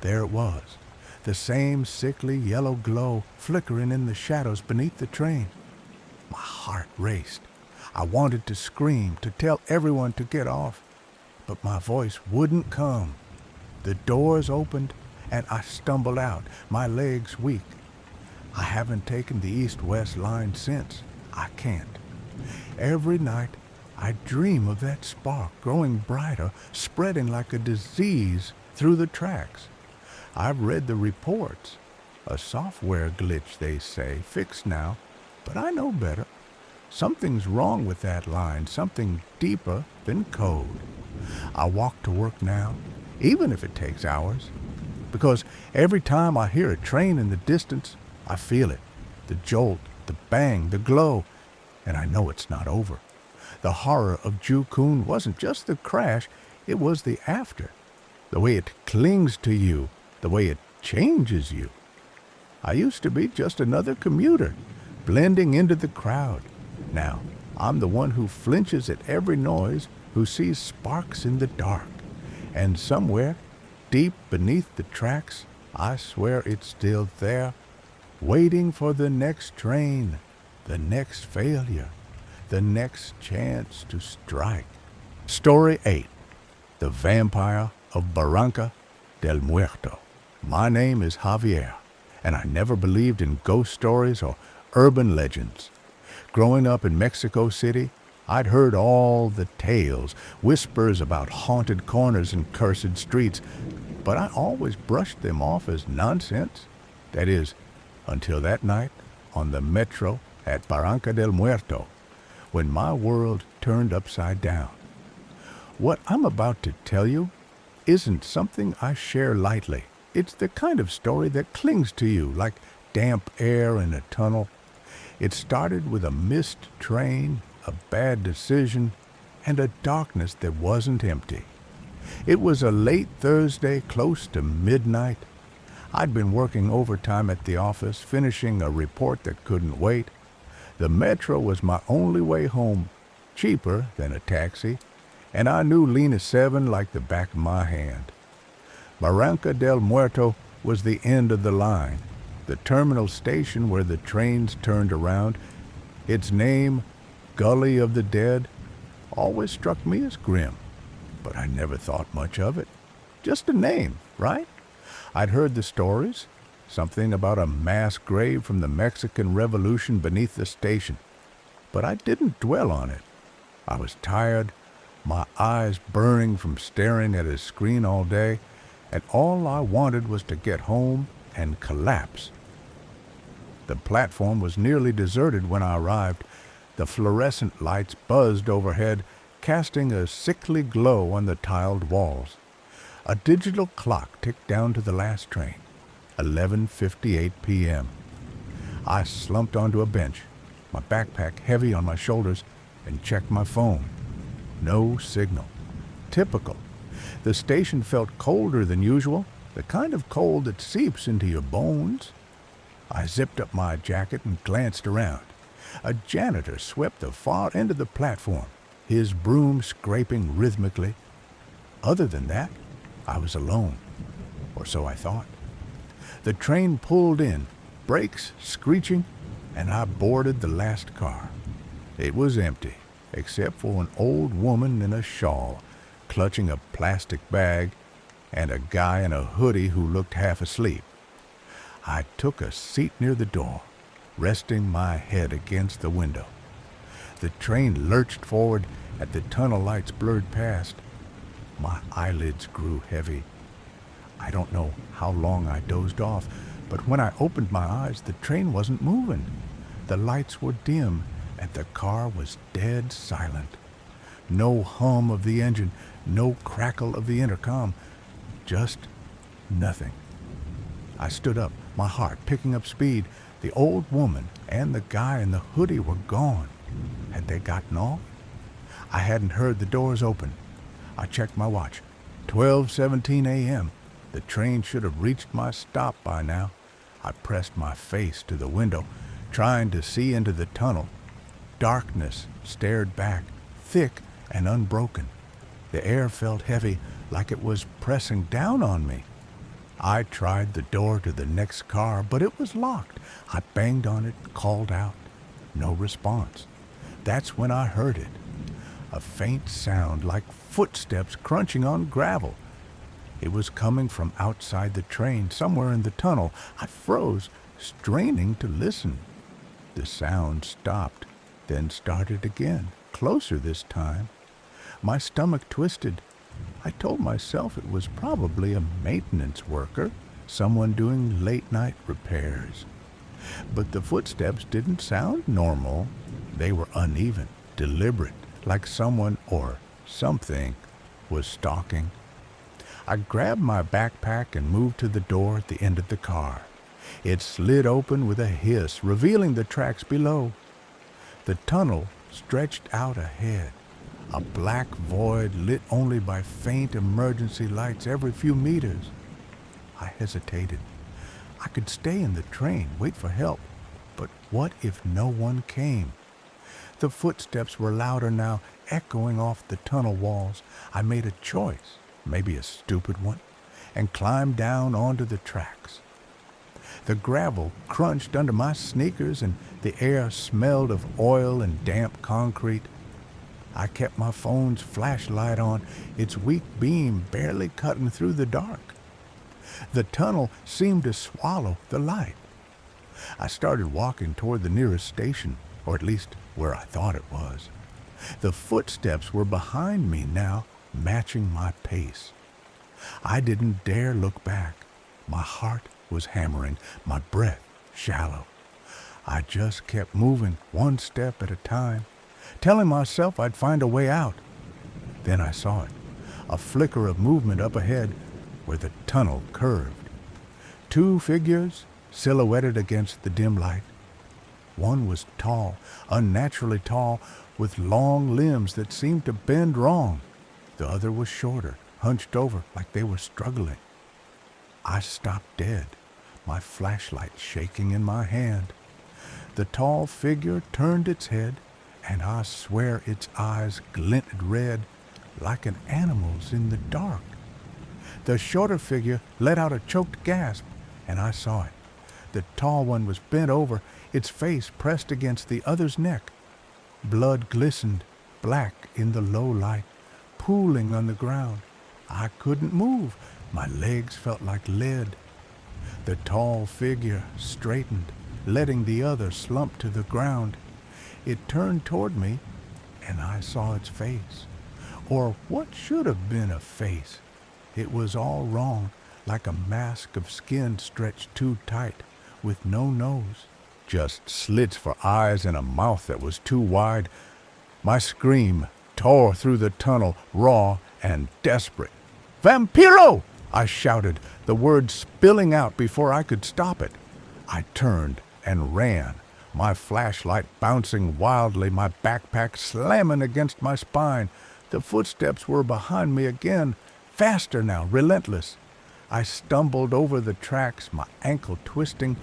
There it was, the same sickly yellow glow flickering in the shadows beneath the train. My heart raced. I wanted to scream, to tell everyone to get off, but my voice wouldn't come. The doors opened, and I stumbled out, my legs weak. I haven't taken the east-west line since. I can't. Every night, I dream of that spark growing brighter, spreading like a disease through the tracks. I've read the reports. A software glitch, they say, fixed now, but I know better. Something's wrong with that line, something deeper than code. I walk to work now, even if it takes hours, because every time I hear a train in the distance, I feel it, the jolt, the bang, the glow, and I know it's not over. The horror of Koon wasn't just the crash, it was the after, the way it clings to you, the way it changes you. I used to be just another commuter, blending into the crowd. Now, I'm the one who flinches at every noise, who sees sparks in the dark. And somewhere, deep beneath the tracks, I swear it's still there, waiting for the next train, the next failure, the next chance to strike. Story 8. The Vampire of Barranca del Muerto. My name is Javier, and I never believed in ghost stories or urban legends. Growing up in Mexico City, I'd heard all the tales, whispers about haunted corners and cursed streets, but I always brushed them off as nonsense. That is, until that night on the metro at Barranca del Muerto, when my world turned upside down. What I'm about to tell you isn't something I share lightly. It's the kind of story that clings to you like damp air in a tunnel. It started with a missed train, a bad decision, and a darkness that wasn't empty. It was a late Thursday, close to midnight. I'd been working overtime at the office, finishing a report that couldn't wait. The metro was my only way home, cheaper than a taxi, and I knew Lena 7 like the back of my hand. Barranca del Muerto was the end of the line, the terminal station where the trains turned around. Its name, Gully of the Dead, always struck me as grim, but I never thought much of it. Just a name, right? I'd heard the stories, something about a mass grave from the Mexican Revolution beneath the station, but I didn't dwell on it. I was tired, my eyes burning from staring at a screen all day, and all I wanted was to get home and collapse. The platform was nearly deserted when I arrived. The fluorescent lights buzzed overhead, casting a sickly glow on the tiled walls. A digital clock ticked down to the last train, 11:58 p.m. I slumped onto a bench, my backpack heavy on my shoulders, and checked my phone. No signal. Typical. The station felt colder than usual, the kind of cold that seeps into your bones. I zipped up my jacket and glanced around. A janitor swept the far end of the platform, his broom scraping rhythmically. Other than that, I was alone, or so I thought. The train pulled in, brakes screeching, and I boarded the last car. It was empty, except for an old woman in a shawl, clutching a plastic bag, and a guy in a hoodie who looked half asleep. I took a seat near the door, resting my head against the window. The train lurched forward as the tunnel lights blurred past. My eyelids grew heavy. I don't know how long I dozed off, but when I opened my eyes, the train wasn't moving. The lights were dim, and the car was dead silent. No hum of the engine, no crackle of the intercom, just nothing. I stood up, my heart picking up speed. The old woman and the guy in the hoodie were gone. Had they gotten off? I hadn't heard the doors open. I checked my watch. 12:17 a.m. The train should have reached my stop by now. I pressed my face to the window, trying to see into the tunnel. Darkness stared back, thick and unbroken. The air felt heavy, like it was pressing down on me. I tried the door to the next car, but it was locked. I banged on it, called out. No response. That's when I heard it. A faint sound like footsteps crunching on gravel. It was coming from outside the train, somewhere in the tunnel. I froze, straining to listen. The sound stopped, then started again, closer this time. My stomach twisted. I told myself it was probably a maintenance worker, someone doing late-night repairs. But the footsteps didn't sound normal. They were uneven, deliberate, like someone or something was stalking. I grabbed my backpack and moved to the door at the end of the car. It slid open with a hiss, revealing the tracks below. The tunnel stretched out ahead, a black void lit only by faint emergency lights every few meters. I hesitated. I could stay in the train, wait for help, but what if no one came? The footsteps were louder now, echoing off the tunnel walls. I made a choice, maybe a stupid one, and climbed down onto the tracks. The gravel crunched under my sneakers and the air smelled of oil and damp concrete. I kept my phone's flashlight on, its weak beam barely cutting through the dark. The tunnel seemed to swallow the light. I started walking toward the nearest station, or at least where I thought it was. The footsteps were behind me now, matching my pace. I didn't dare look back. My heart was hammering, my breath shallow. I just kept moving one step at a time, telling myself I'd find a way out. Then I saw it, a flicker of movement up ahead where the tunnel curved. Two figures silhouetted against the dim light. One was tall, unnaturally tall, with long limbs that seemed to bend wrong. The other was shorter, hunched over like they were struggling. I stopped dead, my flashlight shaking in my hand. The tall figure turned its head, and I swear its eyes glinted red like an animal's in the dark. The shorter figure let out a choked gasp, and I saw it. The tall one was bent over, its face pressed against the other's neck. Blood glistened, black in the low light, pooling on the ground. I couldn't move. My legs felt like lead. The tall figure straightened, letting the other slump to the ground. It turned toward me, and I saw its face. Or what should have been a face. It was all wrong, like a mask of skin stretched too tight, with no nose. Just slits for eyes and a mouth that was too wide. My scream tore through the tunnel, raw and desperate. "Vampiro!" I shouted, the words spilling out before I could stop it. I turned and ran, my flashlight bouncing wildly, my backpack slamming against my spine. The footsteps were behind me again, faster now, relentless. I stumbled over the tracks, my ankle twisting,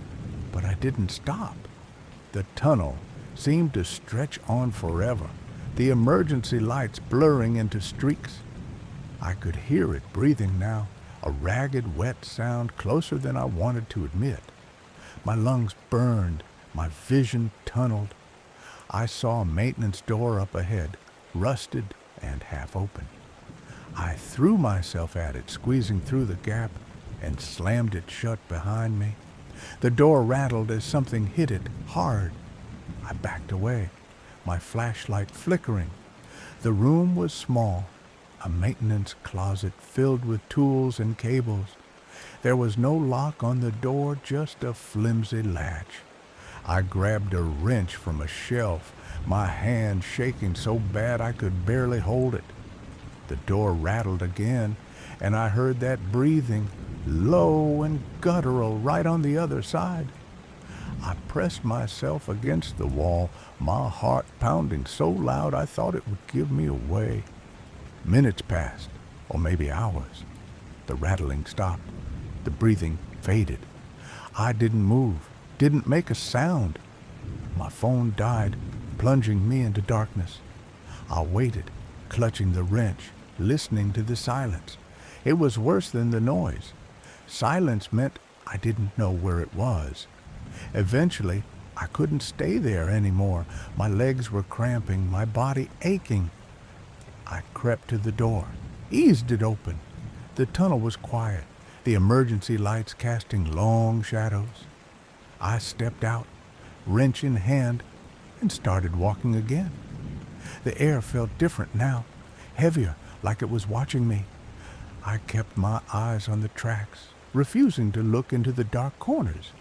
but I didn't stop. The tunnel seemed to stretch on forever, the emergency lights blurring into streaks. I could hear it breathing now, a ragged, wet sound closer than I wanted to admit. My lungs burned, my vision tunneled. I saw a maintenance door up ahead, rusted and half open. I threw myself at it, squeezing through the gap, and slammed it shut behind me. The door rattled as something hit it hard. I backed away, my flashlight flickering. The room was small, a maintenance closet filled with tools and cables. There was no lock on the door, just a flimsy latch. I grabbed a wrench from a shelf, my hand shaking so bad I could barely hold it. The door rattled again, and I heard that breathing, low and guttural, right on the other side. I pressed myself against the wall, my heart pounding so loud I thought it would give me away. Minutes passed, or maybe hours. The rattling stopped. The breathing faded. I didn't move, didn't make a sound. My phone died, plunging me into darkness. I waited, clutching the wrench, listening to the silence. It was worse than the noise. Silence meant I didn't know where it was. Eventually, I couldn't stay there anymore. My legs were cramping, my body aching. I crept to the door, eased it open. The tunnel was quiet, the emergency lights casting long shadows. I stepped out, wrench in hand, and started walking again. The air felt different now, heavier, like it was watching me. I kept my eyes on the tracks, refusing to look into the dark corners.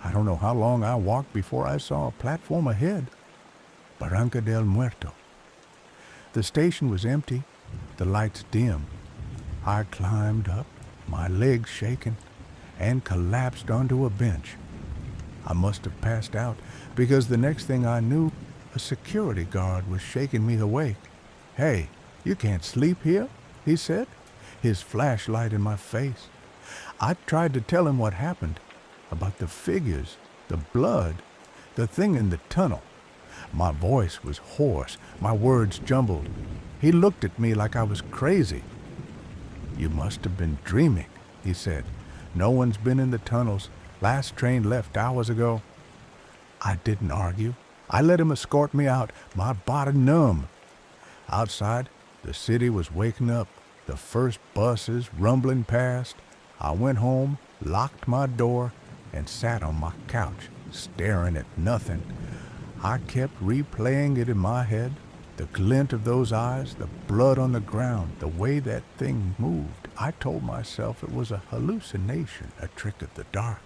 I don't know how long I walked before I saw a platform ahead. Barranca del Muerto. The station was empty, the lights dim. I climbed up, my legs shaking, and collapsed onto a bench. I must have passed out, because the next thing I knew, a security guard was shaking me awake. "Hey, you can't sleep here," he said, his flashlight in my face. I tried to tell him what happened, about the figures, the blood, the thing in the tunnel. My voice was hoarse, my words jumbled. He looked at me like I was crazy. "You must have been dreaming," he said. "No one's been in the tunnels. Last train left hours ago." I didn't argue. I let him escort me out, my body numb. Outside, the city was waking up, the first buses rumbling past. I went home, locked my door, and sat on my couch, staring at nothing. I kept replaying it in my head, the glint of those eyes, the blood on the ground, the way that thing moved. I told myself it was a hallucination, a trick of the dark.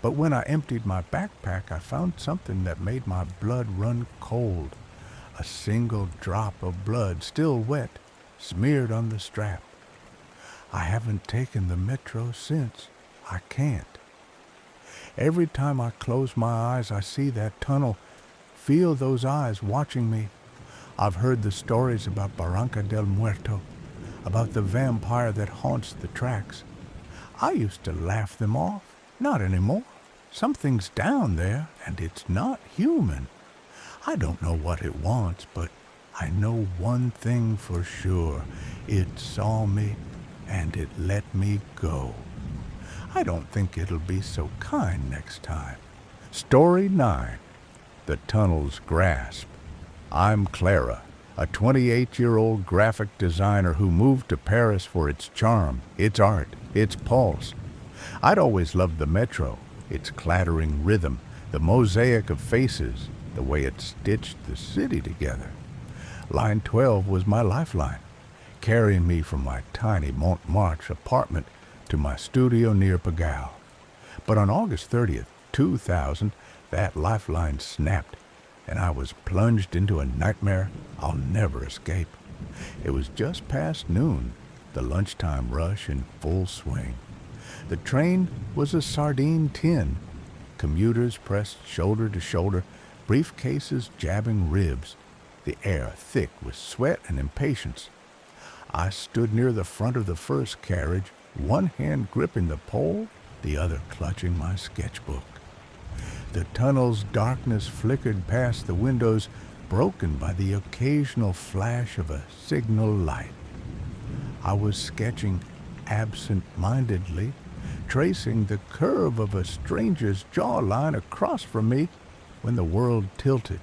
But when I emptied my backpack, I found something that made my blood run cold. A single drop of blood, still wet, smeared on the strap. I haven't taken the metro since. I can't. Every time I close my eyes, I see that tunnel, feel those eyes watching me. I've heard the stories about Barranca del Muerto, about the vampire that haunts the tracks. I used to laugh them off. Not anymore. Something's down there, and it's not human. I don't know what it wants, but I know one thing for sure. It saw me, and it let me go. I don't think it'll be so kind next time. Story 9. The Tunnel's Grasp. I'm Clara, a 28-year-old graphic designer who moved to Paris for its charm, its art, its pulse. I'd always loved the metro, its clattering rhythm, the mosaic of faces, the way it stitched the city together. Line 12 was my lifeline, carrying me from my tiny Montmartre apartment to my studio near Pigalle. But on August 30th, 2000, that lifeline snapped, and I was plunged into a nightmare I'll never escape. It was just past noon, the lunchtime rush in full swing. The train was a sardine tin. Commuters pressed shoulder to shoulder, briefcases jabbing ribs, the air thick with sweat and impatience. I stood near the front of the first carriage, one hand gripping the pole, the other clutching my sketchbook. The tunnel's darkness flickered past the windows, broken by the occasional flash of a signal light. I was sketching absent-mindedly, tracing the curve of a stranger's jawline across from me, when the world tilted.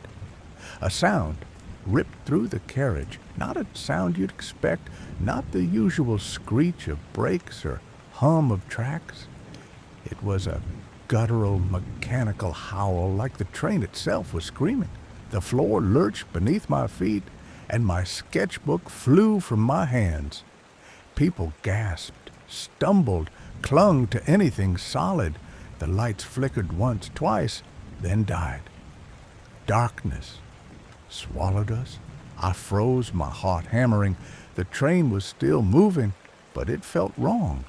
A sound ripped through the carriage, not a sound you'd expect, not the usual screech of brakes or hum of tracks. It was a guttural, mechanical howl like the train itself was screaming. The floor lurched beneath my feet, and my sketchbook flew from my hands. People gasped, stumbled, clung to anything solid. The lights flickered once, twice, then died. Darkness swallowed us. I froze, my heart hammering. The train was still moving, but it felt wrong,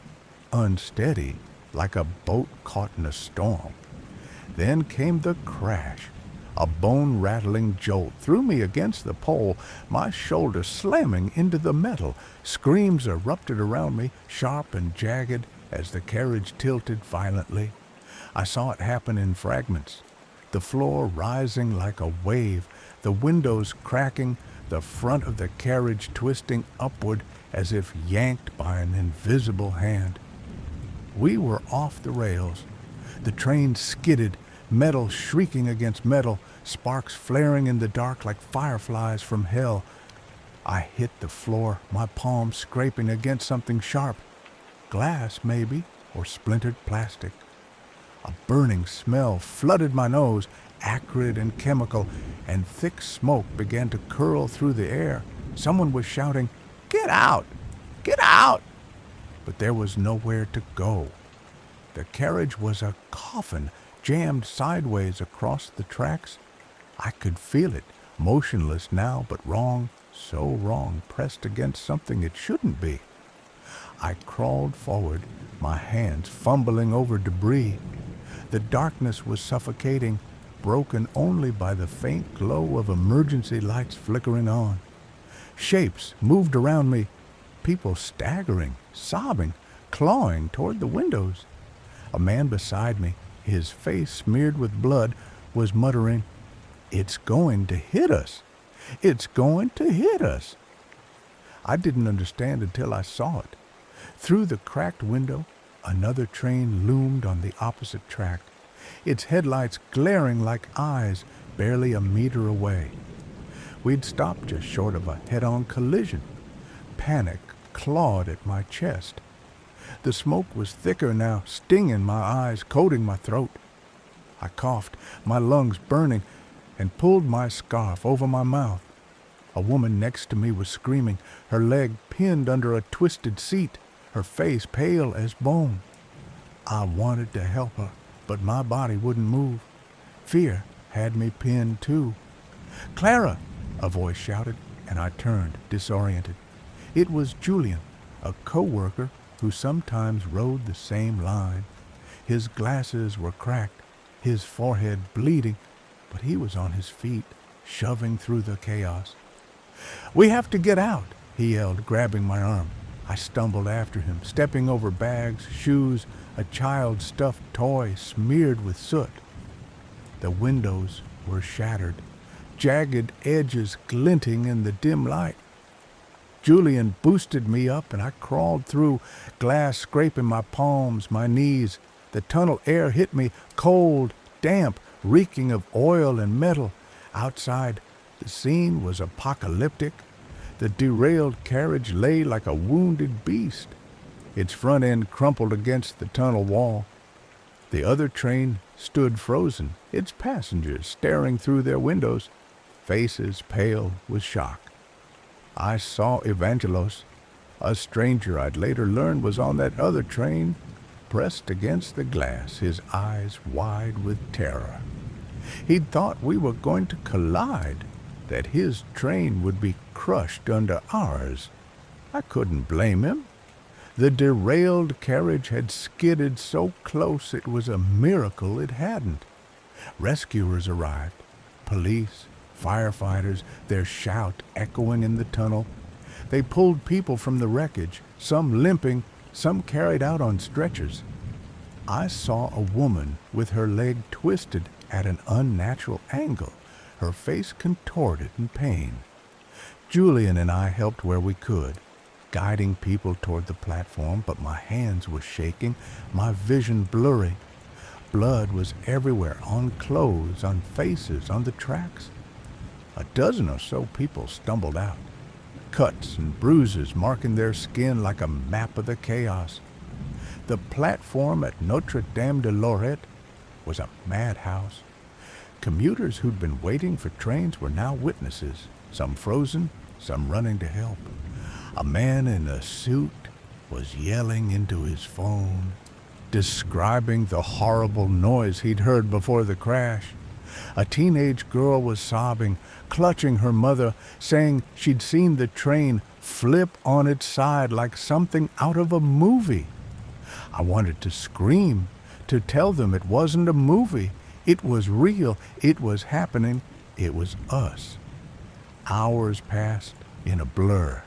unsteady, like a boat caught in a storm. Then came the crash. A bone-rattling jolt threw me against the pole, my shoulder slamming into the metal. Screams erupted around me, sharp and jagged, as the carriage tilted violently. I saw it happen in fragments, the floor rising like a wave, the windows cracking, the front of the carriage twisting upward as if yanked by an invisible hand. We were off the rails. The train skidded, metal shrieking against metal, sparks flaring in the dark like fireflies from hell. I hit the floor, my palm scraping against something sharp. Glass, maybe, or splintered plastic. A burning smell flooded my nose, acrid and chemical, and thick smoke began to curl through the air. Someone was shouting, "Get out! Get out!" But there was nowhere to go. The carriage was a coffin, jammed sideways across the tracks. I could feel it, motionless now, but wrong, so wrong, pressed against something it shouldn't be. I crawled forward, my hands fumbling over debris. The darkness was suffocating, broken only by the faint glow of emergency lights flickering on. Shapes moved around me, people staggering, sobbing, clawing toward the windows. A man beside me, his face smeared with blood, was muttering, "It's going to hit us! It's going to hit us!" I didn't understand until I saw it. Through the cracked window, another train loomed on the opposite track, its headlights glaring like eyes barely a meter away. We'd stopped just short of a head-on collision. Panic clawed at my chest. The smoke was thicker now, stinging my eyes, coating my throat. I coughed, my lungs burning, and pulled my scarf over my mouth. A woman next to me was screaming, her leg pinned under a twisted seat, her face pale as bone. I wanted to help her, but my body wouldn't move. Fear had me pinned too. "Clara!" a voice shouted, and I turned, disoriented. It was Julian, a co-worker who sometimes rode the same line. His glasses were cracked, his forehead bleeding, but he was on his feet, shoving through the chaos. "We have to get out," he yelled, grabbing my arm. I stumbled after him, stepping over bags, shoes, a child's stuffed toy smeared with soot. The windows were shattered, jagged edges glinting in the dim light. Julian boosted me up and I crawled through, glass scraping my palms, my knees. The tunnel air hit me, cold, damp, reeking of oil and metal. Outside, the scene was apocalyptic. The derailed carriage lay like a wounded beast, its front end crumpled against the tunnel wall. The other train stood frozen, its passengers staring through their windows, faces pale with shock. I saw Evangelos, a stranger I'd later learn was on that other train, pressed against the glass, his eyes wide with terror. He'd thought we were going to collide, that his train would be crushed under ours. I couldn't blame him. The derailed carriage had skidded so close it was a miracle it hadn't. Rescuers arrived, police, firefighters, their shout echoing in the tunnel. They pulled people from the wreckage, some limping, some carried out on stretchers. I saw a woman with her leg twisted at an unnatural angle, her face contorted in pain. Julian and I helped where we could, guiding people toward the platform, but my hands were shaking, my vision blurry. Blood was everywhere, on clothes, on faces, on the tracks. A dozen or so people stumbled out, cuts and bruises marking their skin like a map of the chaos. The platform at Notre Dame de Lorette was a madhouse. Commuters who'd been waiting for trains were now witnesses, some frozen, some running to help. A man in a suit was yelling into his phone, describing the horrible noise he'd heard before the crash. A teenage girl was sobbing, clutching her mother, saying she'd seen the train flip on its side like something out of a movie. I wanted to scream, to tell them it wasn't a movie. It was real. It was happening. It was us. Hours passed in a blur.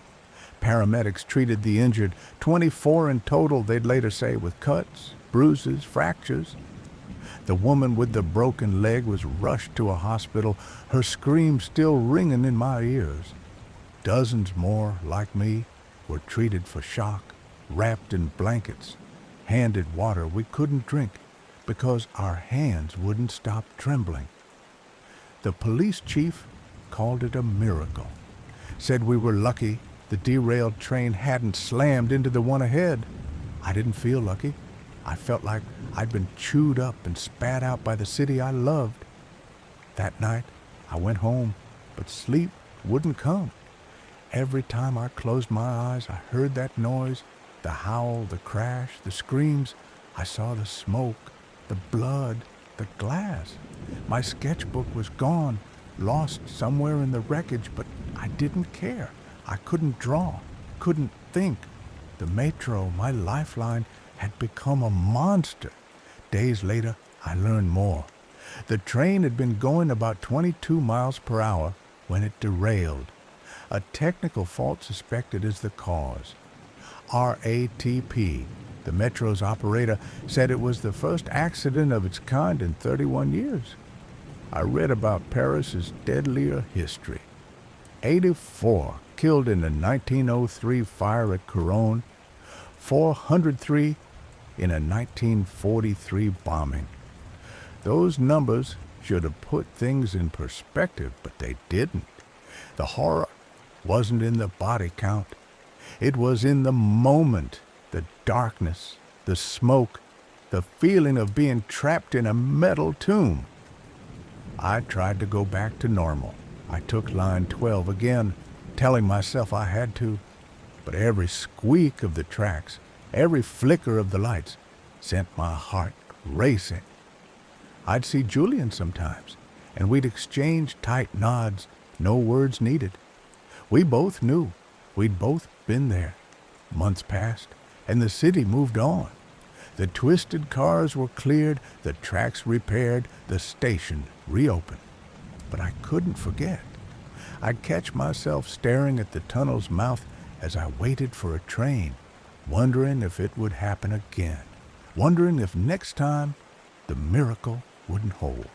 Paramedics treated the injured, 24 in total, they'd later say, with cuts, bruises, fractures. The woman with the broken leg was rushed to a hospital, her screams still ringing in my ears. Dozens more, like me, were treated for shock, wrapped in blankets, handed water we couldn't drink because our hands wouldn't stop trembling. The police chief called it a miracle, said we were lucky the derailed train hadn't slammed into the one ahead. I didn't feel lucky. I felt like I'd been chewed up and spat out by the city I loved. That night, I went home, but sleep wouldn't come. Every time I closed my eyes, I heard that noise, the howl, the crash, the screams. I saw the smoke, the blood, the glass. My sketchbook was gone, lost somewhere in the wreckage, but I didn't care. I couldn't draw, couldn't think. The metro, my lifeline, had become a monster. Days later, I learned more. The train had been going about 22 miles per hour when it derailed. A technical fault suspected as the cause. RATP, the metro's operator, said it was the first accident of its kind in 31 years. I read about Paris's deadlier history. 84 killed in the 1903 fire at Koon, 403 in a 1943 bombing. Those numbers should have put things in perspective, but they didn't. The horror wasn't in the body count. It was in the moment, the darkness, the smoke, the feeling of being trapped in a metal tomb. I tried to go back to normal. I took line 12 again, telling myself I had to, but every squeak of the tracks, every flicker of the lights sent my heart racing. I'd see Julian sometimes, and we'd exchange tight nods, no words needed. We both knew. We'd both been there. Months passed, and the city moved on. The twisted cars were cleared, the tracks repaired, the station reopened. But I couldn't forget. I'd catch myself staring at the tunnel's mouth as I waited for a train, wondering if it would happen again, wondering if next time the miracle wouldn't hold.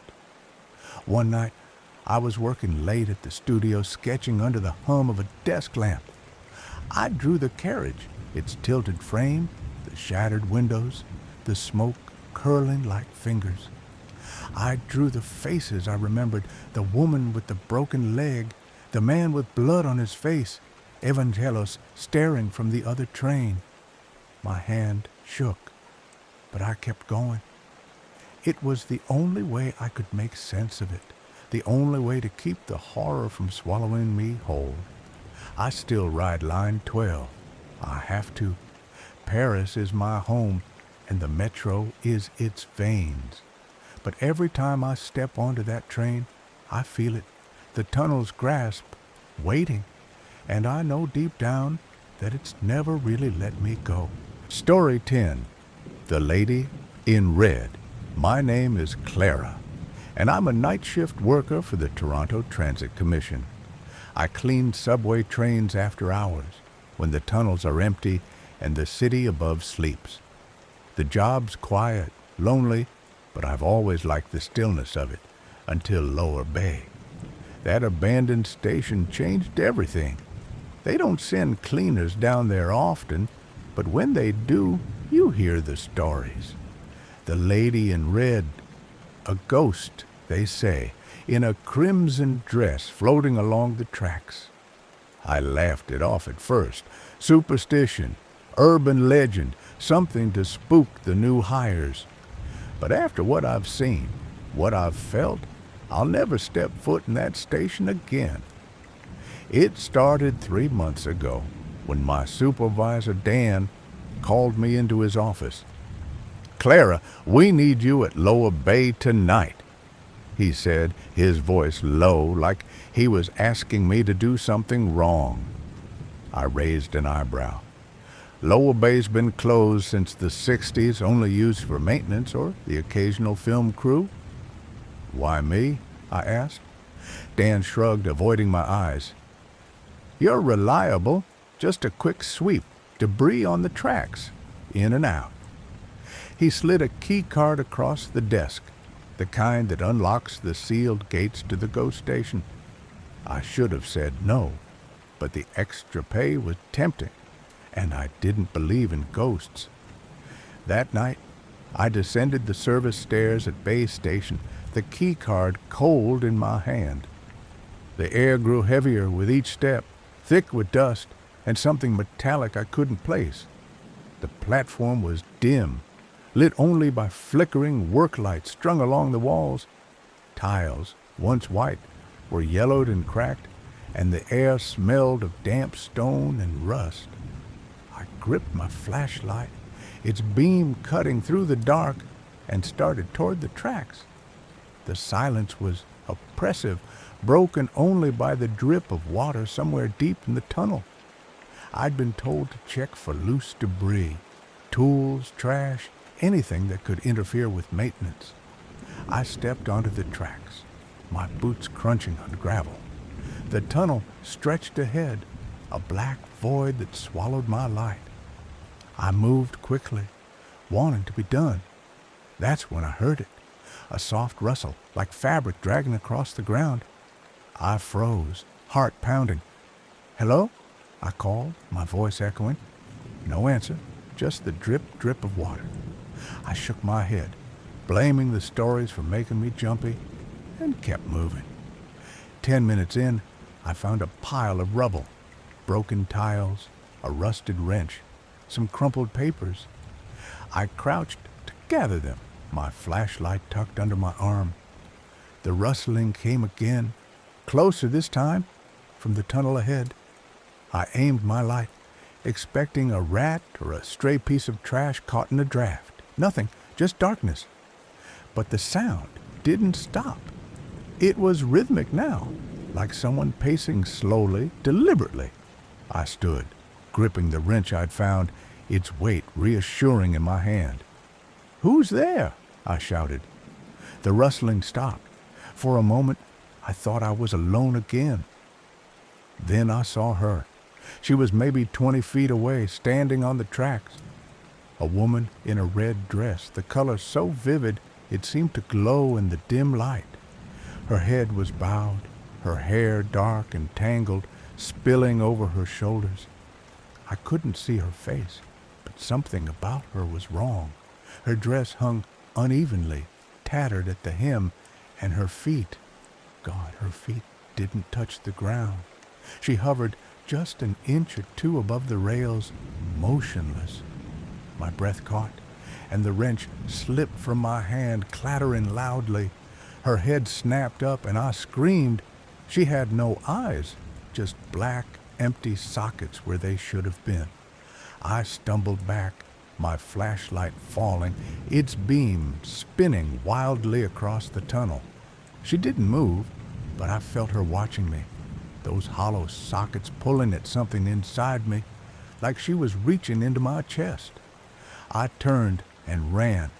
One night, I was working late at the studio, sketching under the hum of a desk lamp. I drew the carriage, its tilted frame, the shattered windows, the smoke curling like fingers. I drew the faces I remembered, the woman with the broken leg, the man with blood on his face, Evangelos staring from the other train. My hand shook, but I kept going. It was the only way I could make sense of it, the only way to keep the horror from swallowing me whole. I still ride line 12. I have to. Paris is my home, and the metro is its veins. But every time I step onto that train, I feel it, the tunnel's grasp, waiting, and I know deep down that it's never really let me go. Story 10. The Lady in Red. My name is Clara, and I'm a night shift worker for the Toronto Transit Commission. I clean subway trains after hours, when the tunnels are empty and the city above sleeps. The job's quiet, lonely, but I've always liked the stillness of it, until Lower Bay. That abandoned station changed everything. They don't send cleaners down there often, but when they do, you hear the stories. The Lady in Red, a ghost, they say, in a crimson dress floating along the tracks. I laughed it off at first. Superstition, urban legend, something to spook the new hires. But after what I've seen, what I've felt, I'll never step foot in that station again. It started 3 months ago when my supervisor, Dan, called me into his office. "Clara, we need you at Lower Bay tonight," he said, his voice low, like he was asking me to do something wrong. I raised an eyebrow. Lower Bay's been closed since the 60s, only used for maintenance or the occasional film crew. "Why me?" I asked. Dan shrugged, avoiding my eyes. "You're reliable. Just a quick sweep. Debris on the tracks. In and out." He slid a key card across the desk, the kind that unlocks the sealed gates to the ghost station. I should have said no, but the extra pay was tempting, and I didn't believe in ghosts. That night, I descended the service stairs at Bay Station, the key card cold in my hand. The air grew heavier with each step, thick with dust, and something metallic I couldn't place. The platform was dim, lit only by flickering work lights strung along the walls. Tiles, once white, were yellowed and cracked, and the air smelled of damp stone and rust. I gripped my flashlight, its beam cutting through the dark, and started toward the tracks. The silence was oppressive, broken only by the drip of water somewhere deep in the tunnel. I'd been told to check for loose debris, tools, trash, anything that could interfere with maintenance. I stepped onto the tracks, my boots crunching on gravel. The tunnel stretched ahead, a black void that swallowed my light. I moved quickly, wanting to be done. That's when I heard it, a soft rustle, like fabric dragging across the ground. I froze, heart pounding. "Hello?" I called, my voice echoing. No answer, just the drip, drip of water. I shook my head, blaming the stories for making me jumpy, and kept moving. 10 minutes in, I found a pile of rubble, broken tiles, a rusted wrench, some crumpled papers. I crouched to gather them, my flashlight tucked under my arm. The rustling came again, closer this time, from the tunnel ahead. I aimed my light, expecting a rat or a stray piece of trash caught in a draft. Nothing, just darkness. But the sound didn't stop. It was rhythmic now, like someone pacing slowly, deliberately. I stood, gripping the wrench I'd found, its weight reassuring in my hand. "Who's there?" I shouted. The rustling stopped. For a moment, I thought I was alone again. Then I saw her. She was maybe 20 feet away, standing on the tracks. A woman in a red dress, the color so vivid it seemed to glow in the dim light. Her head was bowed, her hair dark and tangled, spilling over her shoulders. I couldn't see her face, but something about her was wrong. Her dress hung unevenly, tattered at the hem, and her feet, God, her feet didn't touch the ground. She hovered just an inch or two above the rails, motionless. My breath caught, and the wrench slipped from my hand, clattering loudly. Her head snapped up, and I screamed. She had no eyes, just black, empty sockets where they should have been. I stumbled back, my flashlight falling, its beam spinning wildly across the tunnel. She didn't move, but I felt her watching me, those hollow sockets pulling at something inside me, like she was reaching into my chest. I turned and ran,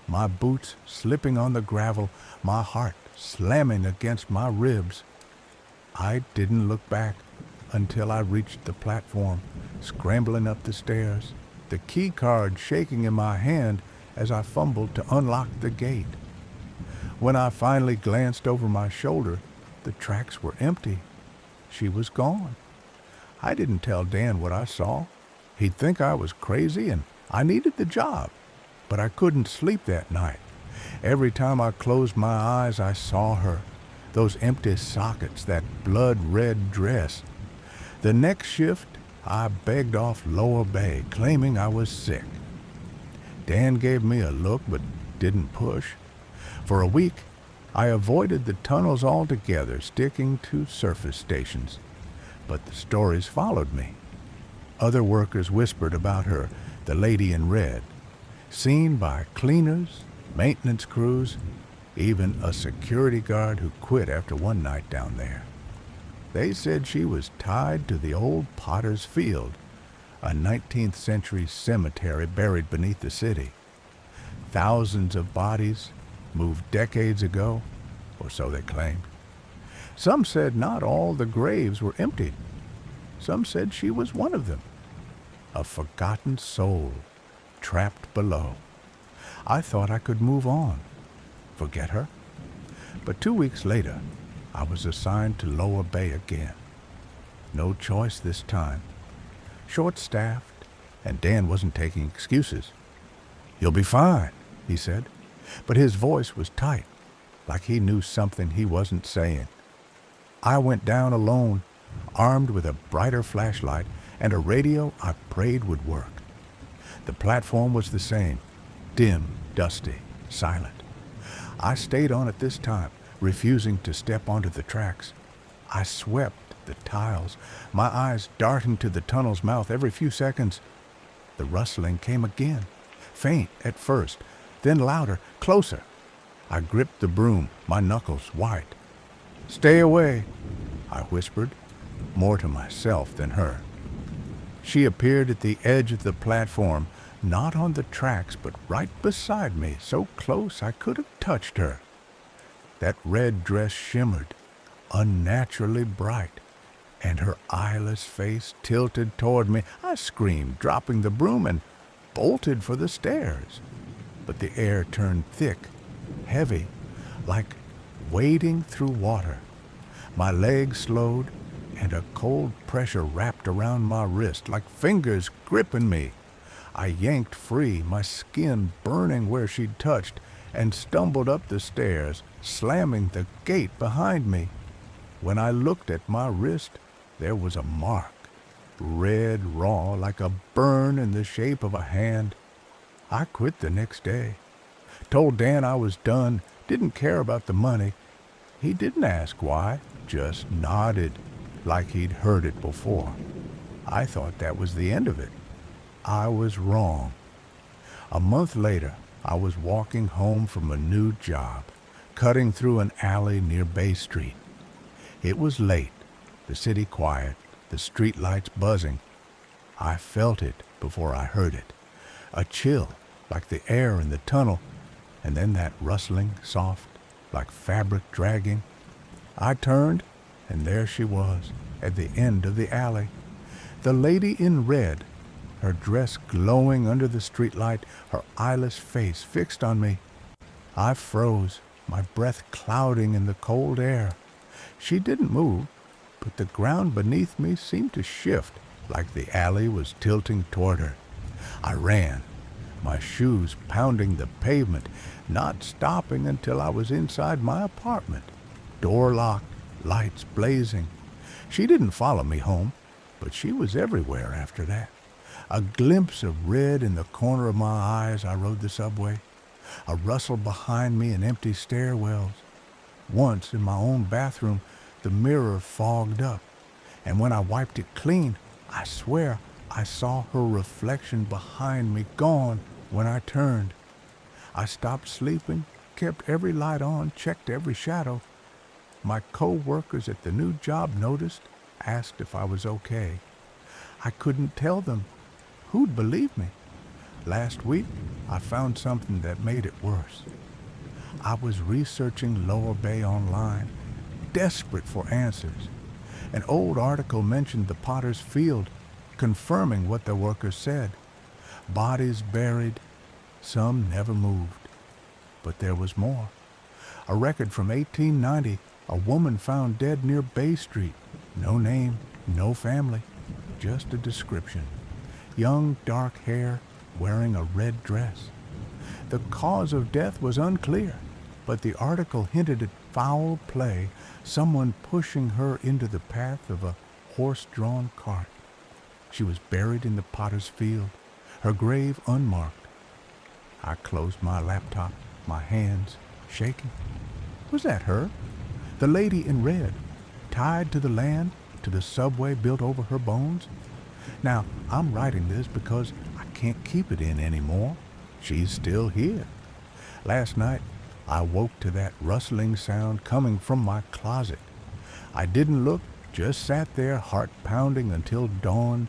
my boots slipping on the gravel, my heart slamming against my ribs. I didn't look back until I reached the platform, scrambling up the stairs, the key card shaking in my hand as I fumbled to unlock the gate. When I finally glanced over my shoulder, the tracks were empty. She was gone. I didn't tell Dan what I saw. He'd think I was crazy and I needed the job, but I couldn't sleep that night. Every time I closed my eyes, I saw her, those empty sockets, that blood-red dress. The next shift, I begged off Lower Bay, claiming I was sick. Dan gave me a look but didn't push. For a week, I avoided the tunnels altogether, sticking to surface stations. But the stories followed me. Other workers whispered about her, the lady in red, seen by cleaners, maintenance crews, even a security guard who quit after one night down there. They said she was tied to the old Potter's Field, a 19th century cemetery buried beneath the city. Thousands of bodies moved decades ago, or so they claimed. Some said not all the graves were emptied. Some said she was one of them, a forgotten soul trapped below. I thought I could move on, forget her. But 2 weeks later, I was assigned to Lower Bay again. No choice this time. Short-staffed, and Dan wasn't taking excuses. "You'll be fine," he said, but his voice was tight, like he knew something he wasn't saying. I went down alone, armed with a brighter flashlight and a radio I prayed would work. The platform was the same, dim, dusty, silent. I stayed on it this time, refusing to step onto the tracks. I swept the tiles, my eyes darting to the tunnel's mouth every few seconds. The rustling came again, faint at first, then louder, closer. I gripped the broom, my knuckles white. "Stay away," I whispered, more to myself than her. She appeared at the edge of the platform, not on the tracks, but right beside me, so close I could have touched her. That red dress shimmered, unnaturally bright, and her eyeless face tilted toward me. I screamed, dropping the broom, and bolted for the stairs. But the air turned thick, heavy, like wading through water. My legs slowed, and a cold pressure wrapped around my wrist, like fingers gripping me. I yanked free, my skin burning where she'd touched, and stumbled up the stairs, slamming the gate behind me. When I looked at my wrist, there was a mark, red raw, like a burn in the shape of a hand. I quit the next day. Told Dan I was done, didn't care about the money. He didn't ask why, just nodded, like he'd heard it before. I thought that was the end of it. I was wrong. A month later, I was walking home from a new job, cutting through an alley near Bay Street. It was late, the city quiet, the streetlights buzzing. I felt it before I heard it, a chill, like the air in the tunnel, and then that rustling, soft, like fabric dragging. I turned, and there she was, at the end of the alley. The lady in red, her dress glowing under the streetlight, her eyeless face fixed on me. I froze, my breath clouding in the cold air. She didn't move, but the ground beneath me seemed to shift, like the alley was tilting toward her. I ran, my shoes pounding the pavement, not stopping until I was inside my apartment. Door locked, lights blazing. She didn't follow me home, but she was everywhere after that. A glimpse of red in the corner of my eyes, I rode the subway. A rustle behind me in empty stairwells. Once, in my own bathroom, the mirror fogged up, and when I wiped it clean, I swear I saw her reflection behind me, gone when I turned. I stopped sleeping, kept every light on, checked every shadow. My co-workers at the new job noticed, asked if I was okay. I couldn't tell them. Who'd believe me? Last week, I found something that made it worse. I was researching Lower Bay online, desperate for answers. An old article mentioned the Potter's Field, confirming what the workers said. Bodies buried, some never moved. But there was more. A record from 1890, a woman found dead near Bay Street. No name, no family, just a description. Young, dark hair, wearing a red dress. The cause of death was unclear, but the article hinted at foul play, someone pushing her into the path of a horse-drawn cart. She was buried in the Potter's Field, her grave unmarked. I closed my laptop, my hands shaking. Was that her? The lady in red, tied to the land, to the subway built over her bones? Now, I'm writing this because I can't keep it in anymore. She's still here. Last night, I woke to that rustling sound coming from my closet. I didn't look, just sat there, heart pounding until dawn.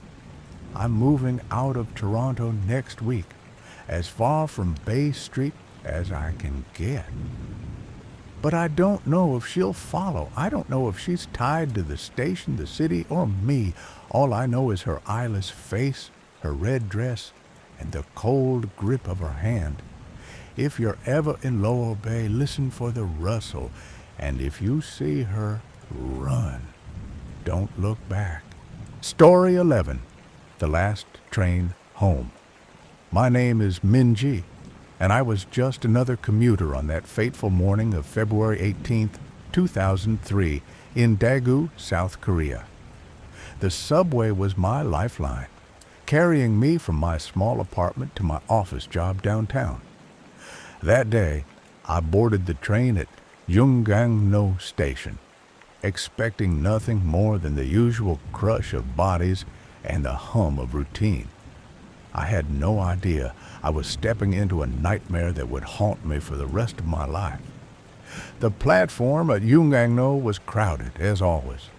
I'm moving out of Toronto next week, as far from Bay Street as I can get. But I don't know if she'll follow. I don't know if she's tied to the station, the city, or me. All I know is her eyeless face, her red dress, and the cold grip of her hand. If you're ever in Lower Bay, listen for the rustle, and if you see her, run. Don't look back. Story 11, The Last Train Home. My name is Minji, and I was just another commuter on that fateful morning of February 18th, 2003, in Daegu, South Korea. The subway was my lifeline, carrying me from my small apartment to my office job downtown. That day, I boarded the train at Jungangno station, expecting nothing more than the usual crush of bodies and the hum of routine. I had no idea I was stepping into a nightmare that would haunt me for the rest of my life. The platform at Jungangno was crowded, as always.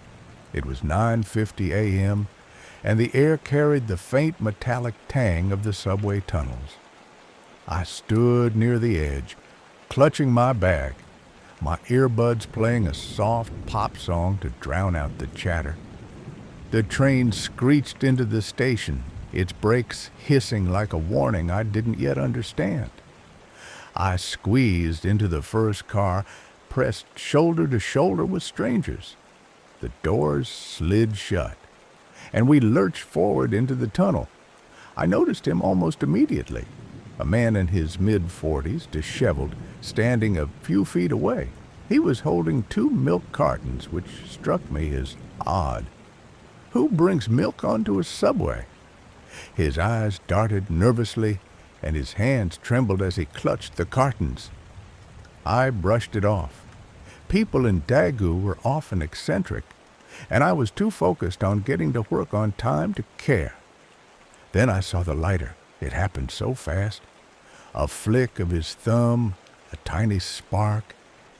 It was 9:50 a.m., and the air carried the faint metallic tang of the subway tunnels. I stood near the edge, clutching my bag, my earbuds playing a soft pop song to drown out the chatter. The train screeched into the station, its brakes hissing like a warning I didn't yet understand. I squeezed into the first car, pressed shoulder to shoulder with strangers. The doors slid shut, and we lurched forward into the tunnel. I noticed him almost immediately, a man in his mid-40s, disheveled, standing a few feet away. He was holding 2 milk cartons, which struck me as odd. Who brings milk onto a subway? His eyes darted nervously, and his hands trembled as he clutched the cartons. I brushed it off. People in Daegu were often eccentric, and I was too focused on getting to work on time to care. Then I saw the lighter. It happened so fast. A flick of his thumb, a tiny spark,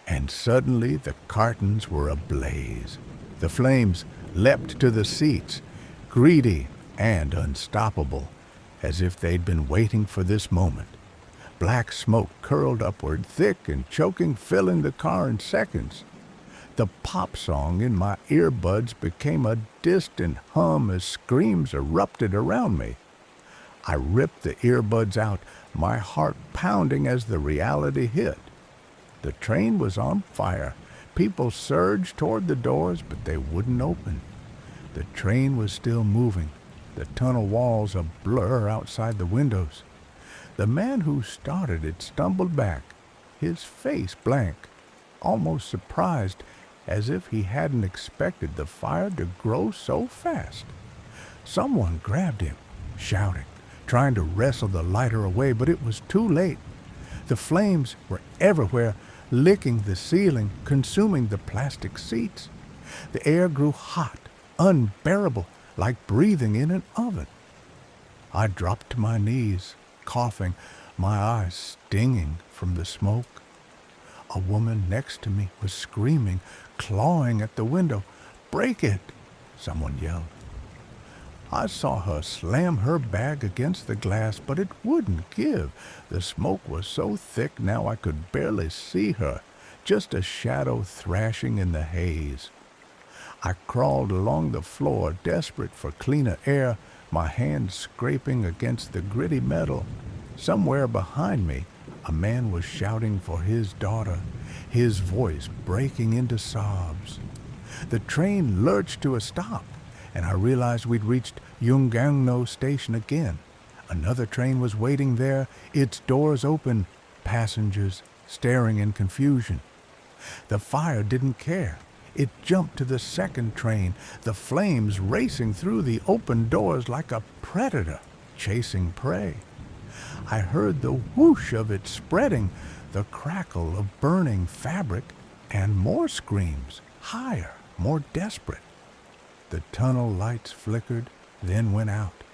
and suddenly the cartons were ablaze. The flames leapt to the seats, greedy and unstoppable, as if they'd been waiting for this moment. Black smoke curled upward, thick and choking, filling the car in seconds. The pop song in my earbuds became a distant hum as screams erupted around me. I ripped the earbuds out, my heart pounding as the reality hit. The train was on fire. People surged toward the doors, but they wouldn't open. The train was still moving, the tunnel walls a blur outside the windows. The man who started it stumbled back, his face blank, almost surprised, as if he hadn't expected the fire to grow so fast. Someone grabbed him, shouting, trying to wrestle the lighter away, but it was too late. The flames were everywhere, licking the ceiling, consuming the plastic seats. The air grew hot, unbearable, like breathing in an oven. I dropped to my knees, coughing, my eyes stinging from the smoke. A woman next to me was screaming, clawing at the window. "Break it!" someone yelled. I saw her slam her bag against the glass, but it wouldn't give. The smoke was so thick now I could barely see her, just a shadow thrashing in the haze. I crawled along the floor, desperate for cleaner air, my hands scraping against the gritty metal. Somewhere behind me, a man was shouting for his daughter, his voice breaking into sobs. The train lurched to a stop, and I realized we'd reached Jungangno station again. Another train was waiting there, its doors open, passengers staring in confusion. The fire didn't care. It jumped to the second train, the flames racing through the open doors like a predator chasing prey. I heard the whoosh of it spreading, the crackle of burning fabric, and more screams, higher, more desperate. The tunnel lights flickered, then went out,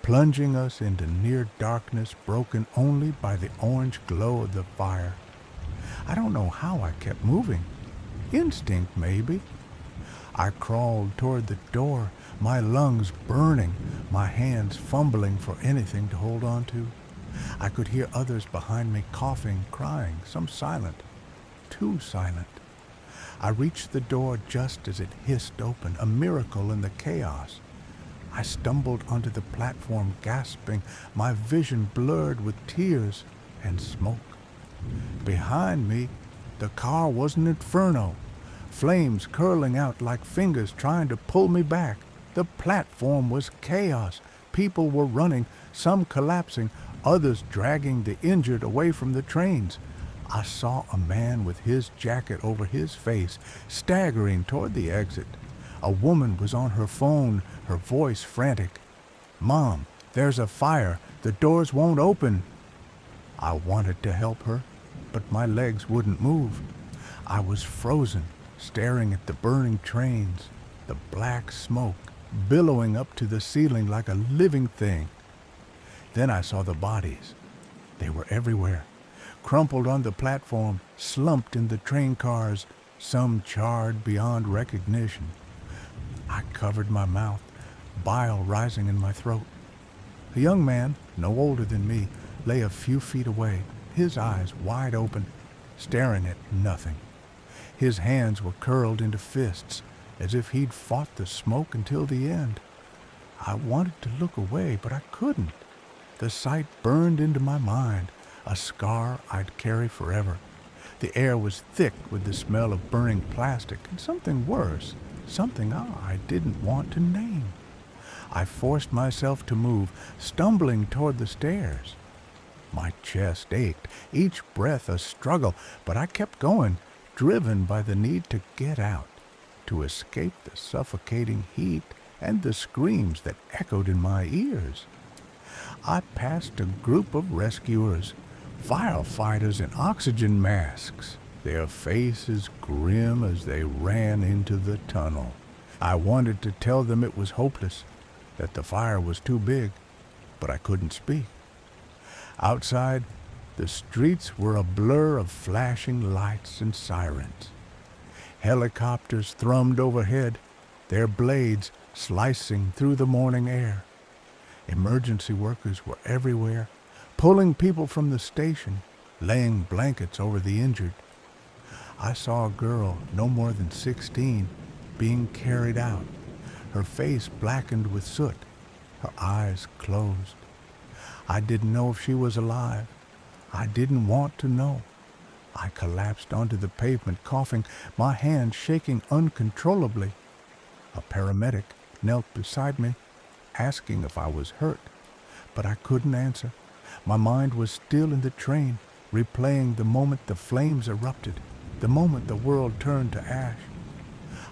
plunging us into near darkness broken only by the orange glow of the fire. I don't know how I kept moving. Instinct, maybe. I crawled toward the door, my lungs burning, my hands fumbling for anything to hold on to. I could hear others behind me coughing, crying, some silent, too silent. I reached the door just as it hissed open, a miracle in the chaos. I stumbled onto the platform, gasping, my vision blurred with tears and smoke. Behind me, the car was an inferno, flames curling out like fingers trying to pull me back. The platform was chaos. People were running, some collapsing, others dragging the injured away from the trains. I saw a man with his jacket over his face, staggering toward the exit. A woman was on her phone, her voice frantic. "Mom, there's a fire. The doors won't open." I wanted to help her, but my legs wouldn't move. I was frozen, staring at the burning trains, the black smoke billowing up to the ceiling like a living thing. Then I saw the bodies. They were everywhere, crumpled on the platform, slumped in the train cars, some charred beyond recognition. I covered my mouth, bile rising in my throat. A young man, no older than me, lay a few feet away, his eyes wide open, staring at nothing. His hands were curled into fists, as if he'd fought the smoke until the end. I wanted to look away, but I couldn't. The sight burned into my mind, a scar I'd carry forever. The air was thick with the smell of burning plastic and something worse, something I didn't want to name. I forced myself to move, stumbling toward the stairs. My chest ached, each breath a struggle, but I kept going, driven by the need to get out, to escape the suffocating heat and the screams that echoed in my ears. I passed a group of rescuers, firefighters in oxygen masks, their faces grim as they ran into the tunnel. I wanted to tell them it was hopeless, that the fire was too big, but I couldn't speak. Outside, the streets were a blur of flashing lights and sirens. Helicopters thrummed overhead, their blades slicing through the morning air. Emergency workers were everywhere, pulling people from the station, laying blankets over the injured. I saw a girl no more than 16 being carried out, her face blackened with soot, her eyes closed. I didn't know if she was alive. I didn't want to know. I collapsed onto the pavement, coughing, my hands shaking uncontrollably. A paramedic knelt beside me, asking if I was hurt, but I couldn't answer. My mind was still in the train, replaying the moment the flames erupted, the moment the world turned to ash.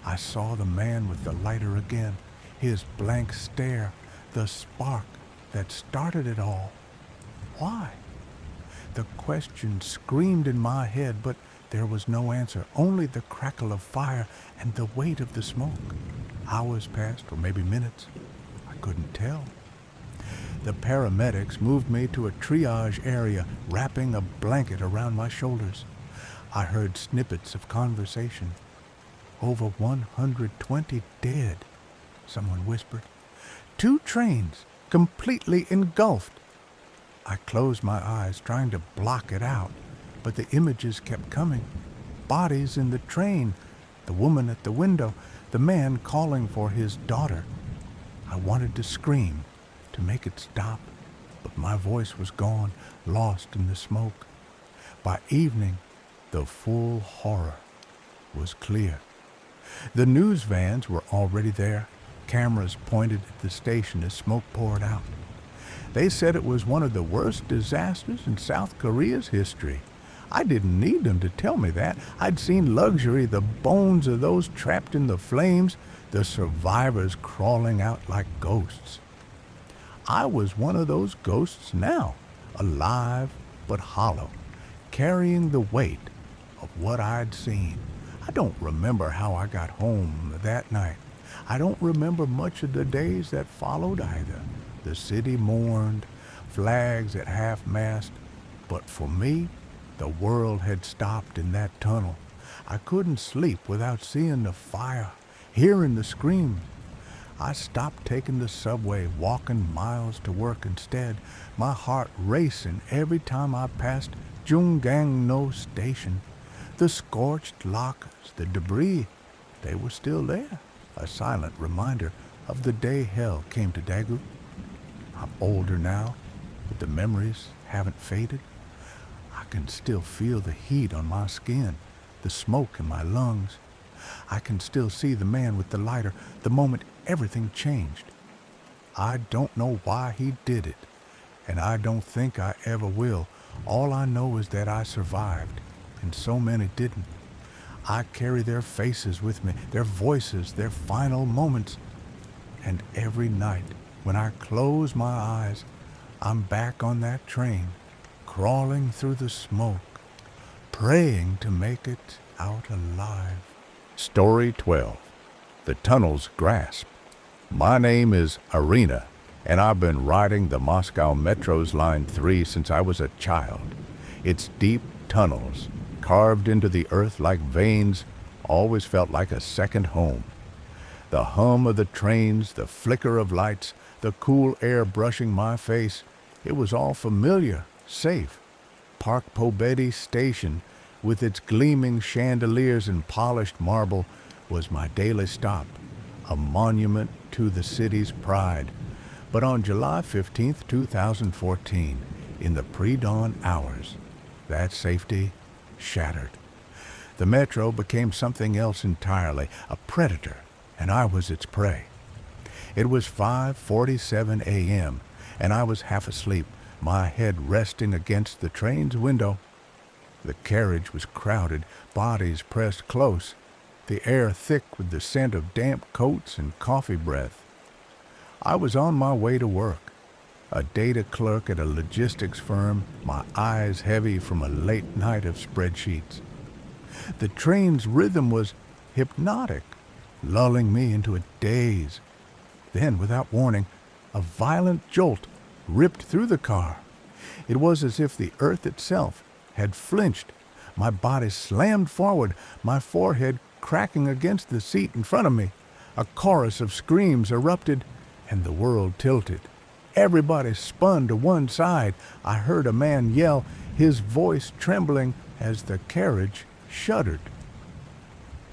I saw the man with the lighter again, his blank stare, the spark that started it all. Why? The question screamed in my head, but there was no answer, only the crackle of fire and the weight of the smoke. Hours passed, or maybe minutes. I couldn't tell. The paramedics moved me to a triage area, wrapping a blanket around my shoulders. I heard snippets of conversation. Over 120 dead, someone whispered. 2 trains completely engulfed. I closed my eyes, trying to block it out, but the images kept coming. Bodies in the train, the woman at the window, the man calling for his daughter. I wanted to scream, to make it stop, but my voice was gone, lost in the smoke. By evening, the full horror was clear. The news vans were already there, cameras pointed at the station as smoke poured out. They said it was one of the worst disasters in South Korea's history. I didn't need them to tell me that. I'd seen luxury, the bones of those trapped in the flames, the survivors crawling out like ghosts. I was one of those ghosts now, alive but hollow, carrying the weight of what I'd seen. I don't remember how I got home that night. I don't remember much of the days that followed either. The city mourned, flags at half-mast, but for me, the world had stopped in that tunnel. I couldn't sleep without seeing the fire, hearing the screams. I stopped taking the subway, walking miles to work instead, my heart racing every time I passed Jungangno station. The scorched lockers, the debris, they were still there, a silent reminder of the day hell came to Daegu. I'm older now, but the memories haven't faded. I can still feel the heat on my skin, the smoke in my lungs. I can still see the man with the lighter the moment everything changed. I don't know why he did it, and I don't think I ever will. All I know is that I survived, and so many didn't. I carry their faces with me, their voices, their final moments. And every night, when I close my eyes, I'm back on that train, crawling through the smoke, praying to make it out alive. Story 12. The Tunnel's Grasp. My name is Arena, and I've been riding the Moscow Metro's Line 3 since I was a child. Its deep tunnels, carved into the earth like veins, always felt like a second home. The hum of the trains, the flicker of lights, the cool air brushing my face, it was all familiar, safe. Park Pobedy Station, with its gleaming chandeliers and polished marble, was my daily stop, a monument to the city's pride. But on July 15th, 2014, in the pre-dawn hours, that safety shattered. The metro became something else entirely, a predator, and I was its prey. It was 5:47 a.m., and I was half asleep, my head resting against the train's window. The carriage was crowded, bodies pressed close, the air thick with the scent of damp coats and coffee breath. I was on my way to work, a data clerk at a logistics firm, my eyes heavy from a late night of spreadsheets. The train's rhythm was hypnotic, lulling me into a daze. Then, without warning, a violent jolt ripped through the car. It was as if the earth itself had flinched. My body slammed forward, my forehead cracking against the seat in front of me. A chorus of screams erupted, and the world tilted. Everybody spun to one side. I heard a man yell, his voice trembling as the carriage shuddered.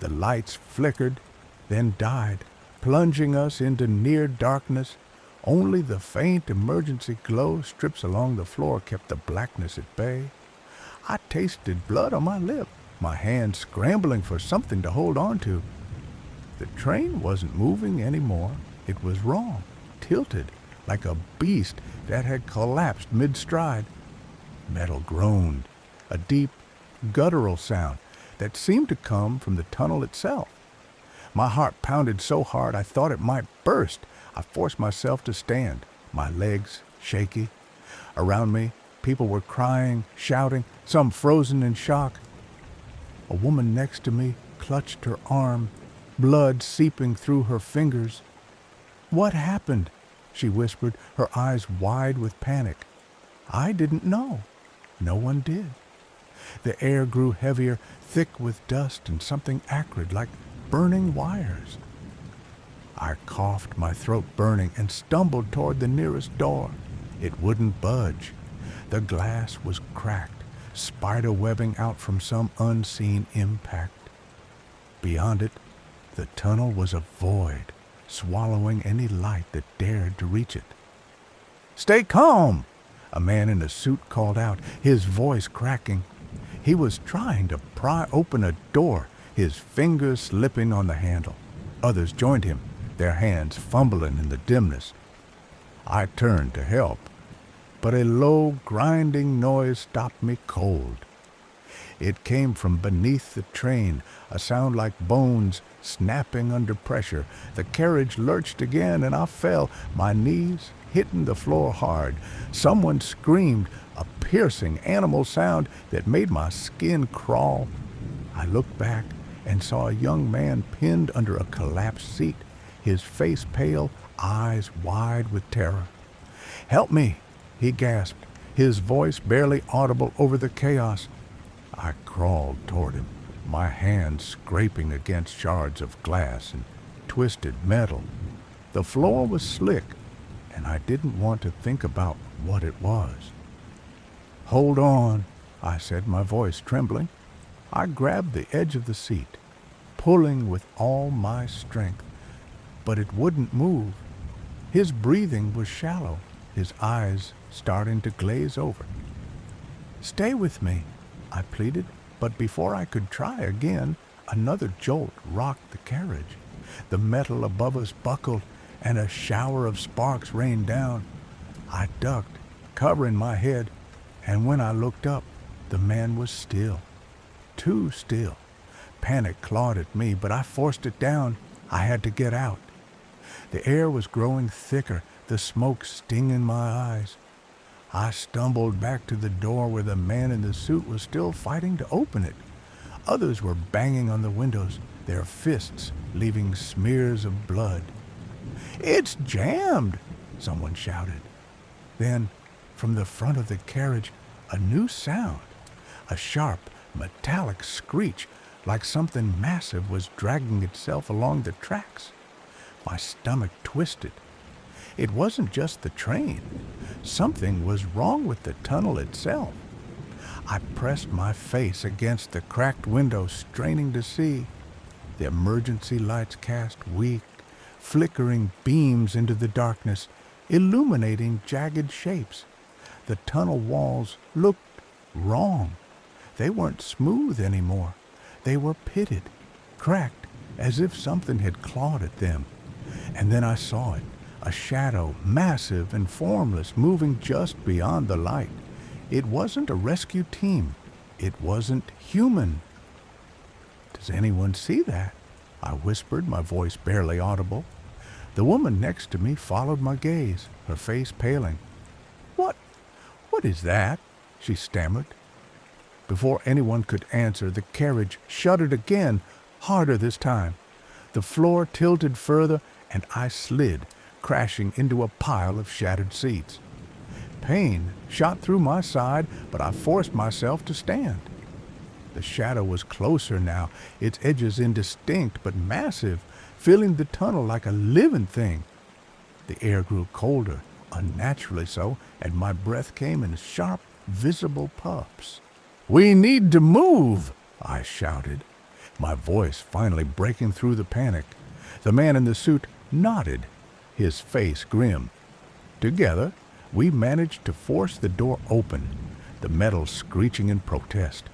The lights flickered, then died, plunging us into near darkness. Only the faint emergency glow strips along the floor kept the blackness at bay. I tasted blood on my lip, my hand scrambling for something to hold on to. The train wasn't moving anymore. It was wrong, tilted, like a beast that had collapsed mid-stride. Metal groaned, a deep, guttural sound that seemed to come from the tunnel itself. My heart pounded so hard I thought it might burst. I forced myself to stand, my legs shaky. Around me, people were crying, shouting, some frozen in shock. A woman next to me clutched her arm, blood seeping through her fingers. "What happened?" she whispered, her eyes wide with panic. I didn't know. No one did. The air grew heavier, thick with dust and something acrid like burning wires. I coughed, my throat burning, and stumbled toward the nearest door. It wouldn't budge. The glass was cracked, spider webbing out from some unseen impact. Beyond it, the tunnel was a void, swallowing any light that dared to reach it. "Stay calm!" a man in a suit called out, his voice cracking. He was trying to pry open a door, his fingers slipping on the handle. Others joined him, their hands fumbling in the dimness. I turned to help, but a low, grinding noise stopped me cold. It came from beneath the train, a sound like bones snapping under pressure. The carriage lurched again, and I fell, my knees hitting the floor hard. Someone screamed, a piercing animal sound that made my skin crawl. I looked back and saw a young man pinned under a collapsed seat, his face pale, eyes wide with terror. "Help me," he gasped, his voice barely audible over the chaos. I crawled toward him, my hands scraping against shards of glass and twisted metal. The floor was slick, and I didn't want to think about what it was. "Hold on," I said, my voice trembling. I grabbed the edge of the seat, pulling with all my strength, but it wouldn't move. His breathing was shallow, his eyes starting to glaze over. "Stay with me," I pleaded, but before I could try again, another jolt rocked the carriage. The metal above us buckled, and a shower of sparks rained down. I ducked, covering my head, and when I looked up, the man was still. Too still. Panic clawed at me, but I forced it down. I had to get out. The air was growing thicker, the smoke stinging my eyes. I stumbled back to the door where the man in the suit was still fighting to open it. Others were banging on the windows, their fists leaving smears of blood. "It's jammed!" someone shouted. Then, from the front of the carriage, a new sound, a sharp, metallic screech, like something massive was dragging itself along the tracks. My stomach twisted. It wasn't just the train. Something was wrong with the tunnel itself. I pressed my face against the cracked window, straining to see. The emergency lights cast weak, flickering beams into the darkness, illuminating jagged shapes. The tunnel walls looked wrong. They weren't smooth anymore. They were pitted, cracked, as if something had clawed at them. And then I saw it, a shadow, massive and formless, moving just beyond the light. It wasn't a rescue team. It wasn't human. "Does anyone see that?" I whispered, my voice barely audible. The woman next to me followed my gaze, her face paling. What is that?" she stammered. Before anyone could answer, the carriage shuddered again, harder this time. The floor tilted further, and I slid, crashing into a pile of shattered seats. Pain shot through my side, but I forced myself to stand. The shadow was closer now, its edges indistinct but massive, filling the tunnel like a living thing. The air grew colder, unnaturally so, and my breath came in sharp, visible puffs. "We need to move!" I shouted, my voice finally breaking through the panic. The man in the suit nodded, his face grim. Together, we managed to force the door open, the metal screeching in protest.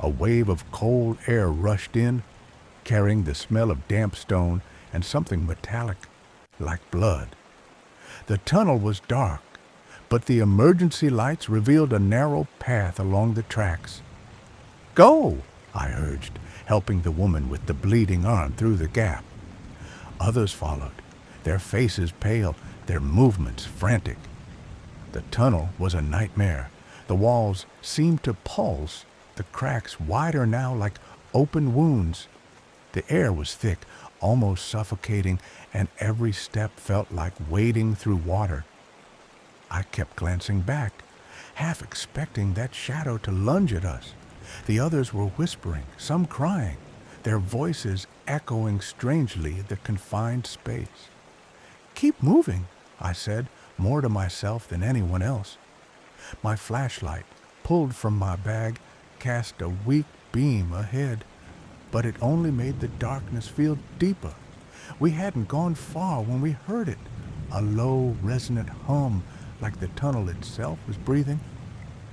A wave of cold air rushed in, carrying the smell of damp stone and something metallic, like blood. The tunnel was dark, but the emergency lights revealed a narrow path along the tracks. "Go!" I urged, helping the woman with the bleeding arm through the gap. Others followed, their faces pale, their movements frantic. The tunnel was a nightmare. The walls seemed to pulse, the cracks wider now like open wounds. The air was thick, almost suffocating, and every step felt like wading through water. I kept glancing back, half expecting that shadow to lunge at us. The others were whispering, some crying, their voices echoing strangely the confined space. "Keep moving," I said, more to myself than anyone else. My flashlight, pulled from my bag, cast a weak beam ahead, but it only made the darkness feel deeper. We hadn't gone far when we heard it, a low, resonant hum like the tunnel itself was breathing.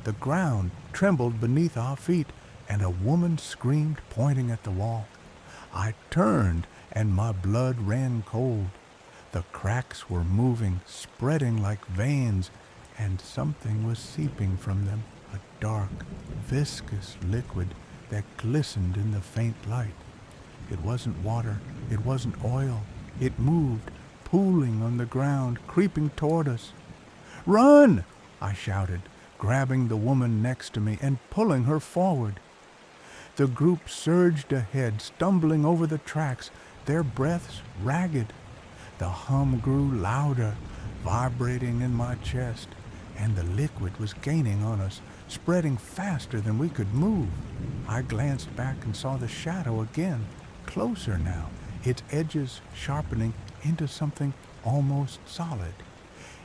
The ground trembled beneath our feet, and a woman screamed, pointing at the wall. I turned, and my blood ran cold. The cracks were moving, spreading like veins, and something was seeping from them, a dark, viscous liquid that glistened in the faint light. It wasn't water, it wasn't oil. It moved, pooling on the ground, creeping toward us. "Run!" I shouted, grabbing the woman next to me and pulling her forward. The group surged ahead, stumbling over the tracks, their breaths ragged. The hum grew louder, vibrating in my chest, and the liquid was gaining on us, spreading faster than we could move. I glanced back and saw the shadow again, closer now, its edges sharpening into something almost solid.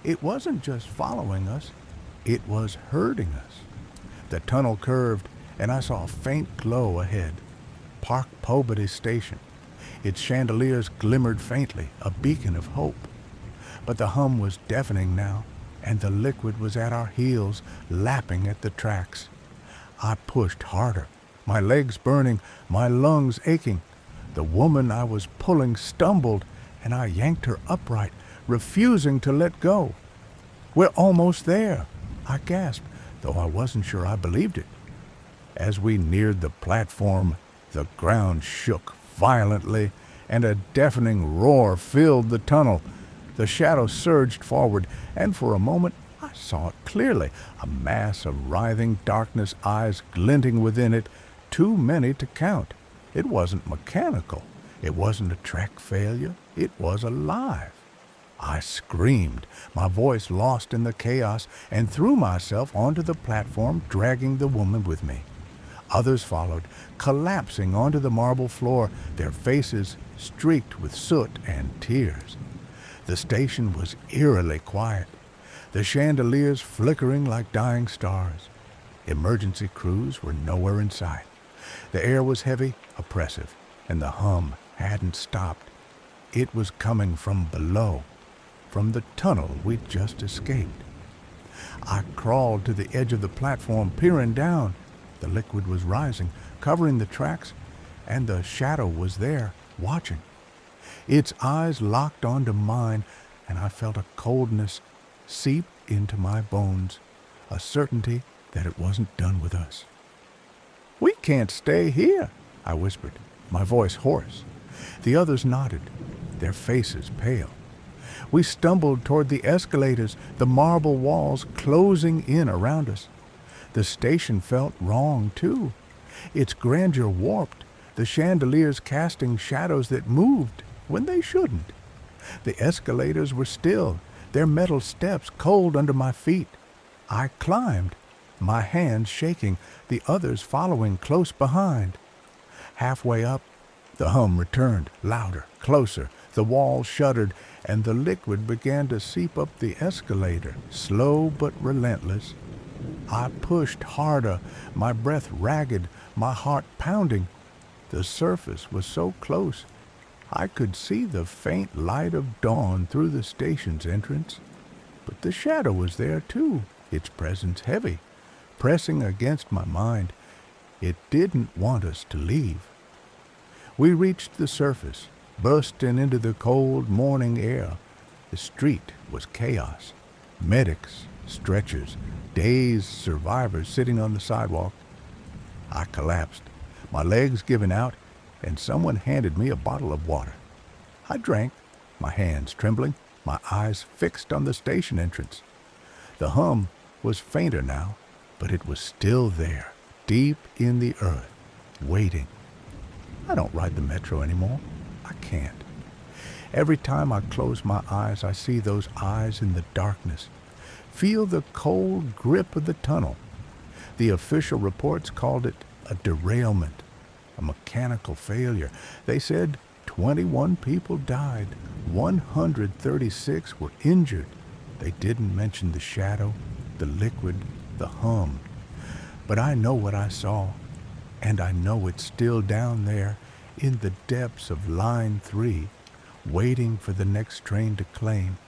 It wasn't just following us, it was herding us. The tunnel curved, and I saw a faint glow ahead. Park Pobedy station. Its chandeliers glimmered faintly, a beacon of hope. But the hum was deafening now, and the liquid was at our heels, lapping at the tracks. I pushed harder, my legs burning, my lungs aching. The woman I was pulling stumbled, and I yanked her upright, refusing to let go. "We're almost there," I gasped, though I wasn't sure I believed it. As we neared the platform, the ground shook violently, and a deafening roar filled the tunnel. The shadow surged forward, and for a moment I saw it clearly, a mass of writhing darkness, eyes glinting within it, too many to count. It wasn't mechanical. It wasn't a track failure. It was alive. I screamed, my voice lost in the chaos, and threw myself onto the platform, dragging the woman with me. Others followed, collapsing onto the marble floor, their faces streaked with soot and tears. The station was eerily quiet, the chandeliers flickering like dying stars. Emergency crews were nowhere in sight. The air was heavy, oppressive, and the hum hadn't stopped. It was coming from below, from the tunnel we'd just escaped. I crawled to the edge of the platform, peering down. The liquid was rising, covering the tracks, and the shadow was there, watching. Its eyes locked onto mine, and I felt a coldness seep into my bones, a certainty that it wasn't done with us. "We can't stay here," I whispered, my voice hoarse. The others nodded, their faces pale. We stumbled toward the escalators, the marble walls closing in around us. The station felt wrong, too. Its grandeur warped, the chandeliers casting shadows that moved when they shouldn't. The escalators were still, their metal steps cold under my feet. I climbed, my hands shaking, the others following close behind. Halfway up, the hum returned, louder, closer, The wall shuddered, and the liquid began to seep up the escalator, slow but relentless. I pushed harder, my breath ragged, my heart pounding. The surface was so close, I could see the faint light of dawn through the station's entrance. But the shadow was there too, its presence heavy, pressing against my mind. It didn't want us to leave. We reached the surface, bursting into the cold morning air. The street was chaos. Medics, stretchers, dazed survivors sitting on the sidewalk. I collapsed, my legs giving out, and someone handed me a bottle of water. I drank, my hands trembling, my eyes fixed on the station entrance. The hum was fainter now, but it was still there, deep in the earth, waiting. I don't ride the metro anymore. I can't. Every time I close my eyes, I see those eyes in the darkness, feel the cold grip of the tunnel. The official reports called it a derailment, a mechanical failure. They said 21 people died, 136 were injured. They didn't mention the shadow, the liquid, the hum. But I know what I saw, and I know it's still down there in the depths of Line 3, waiting for the next train to claim.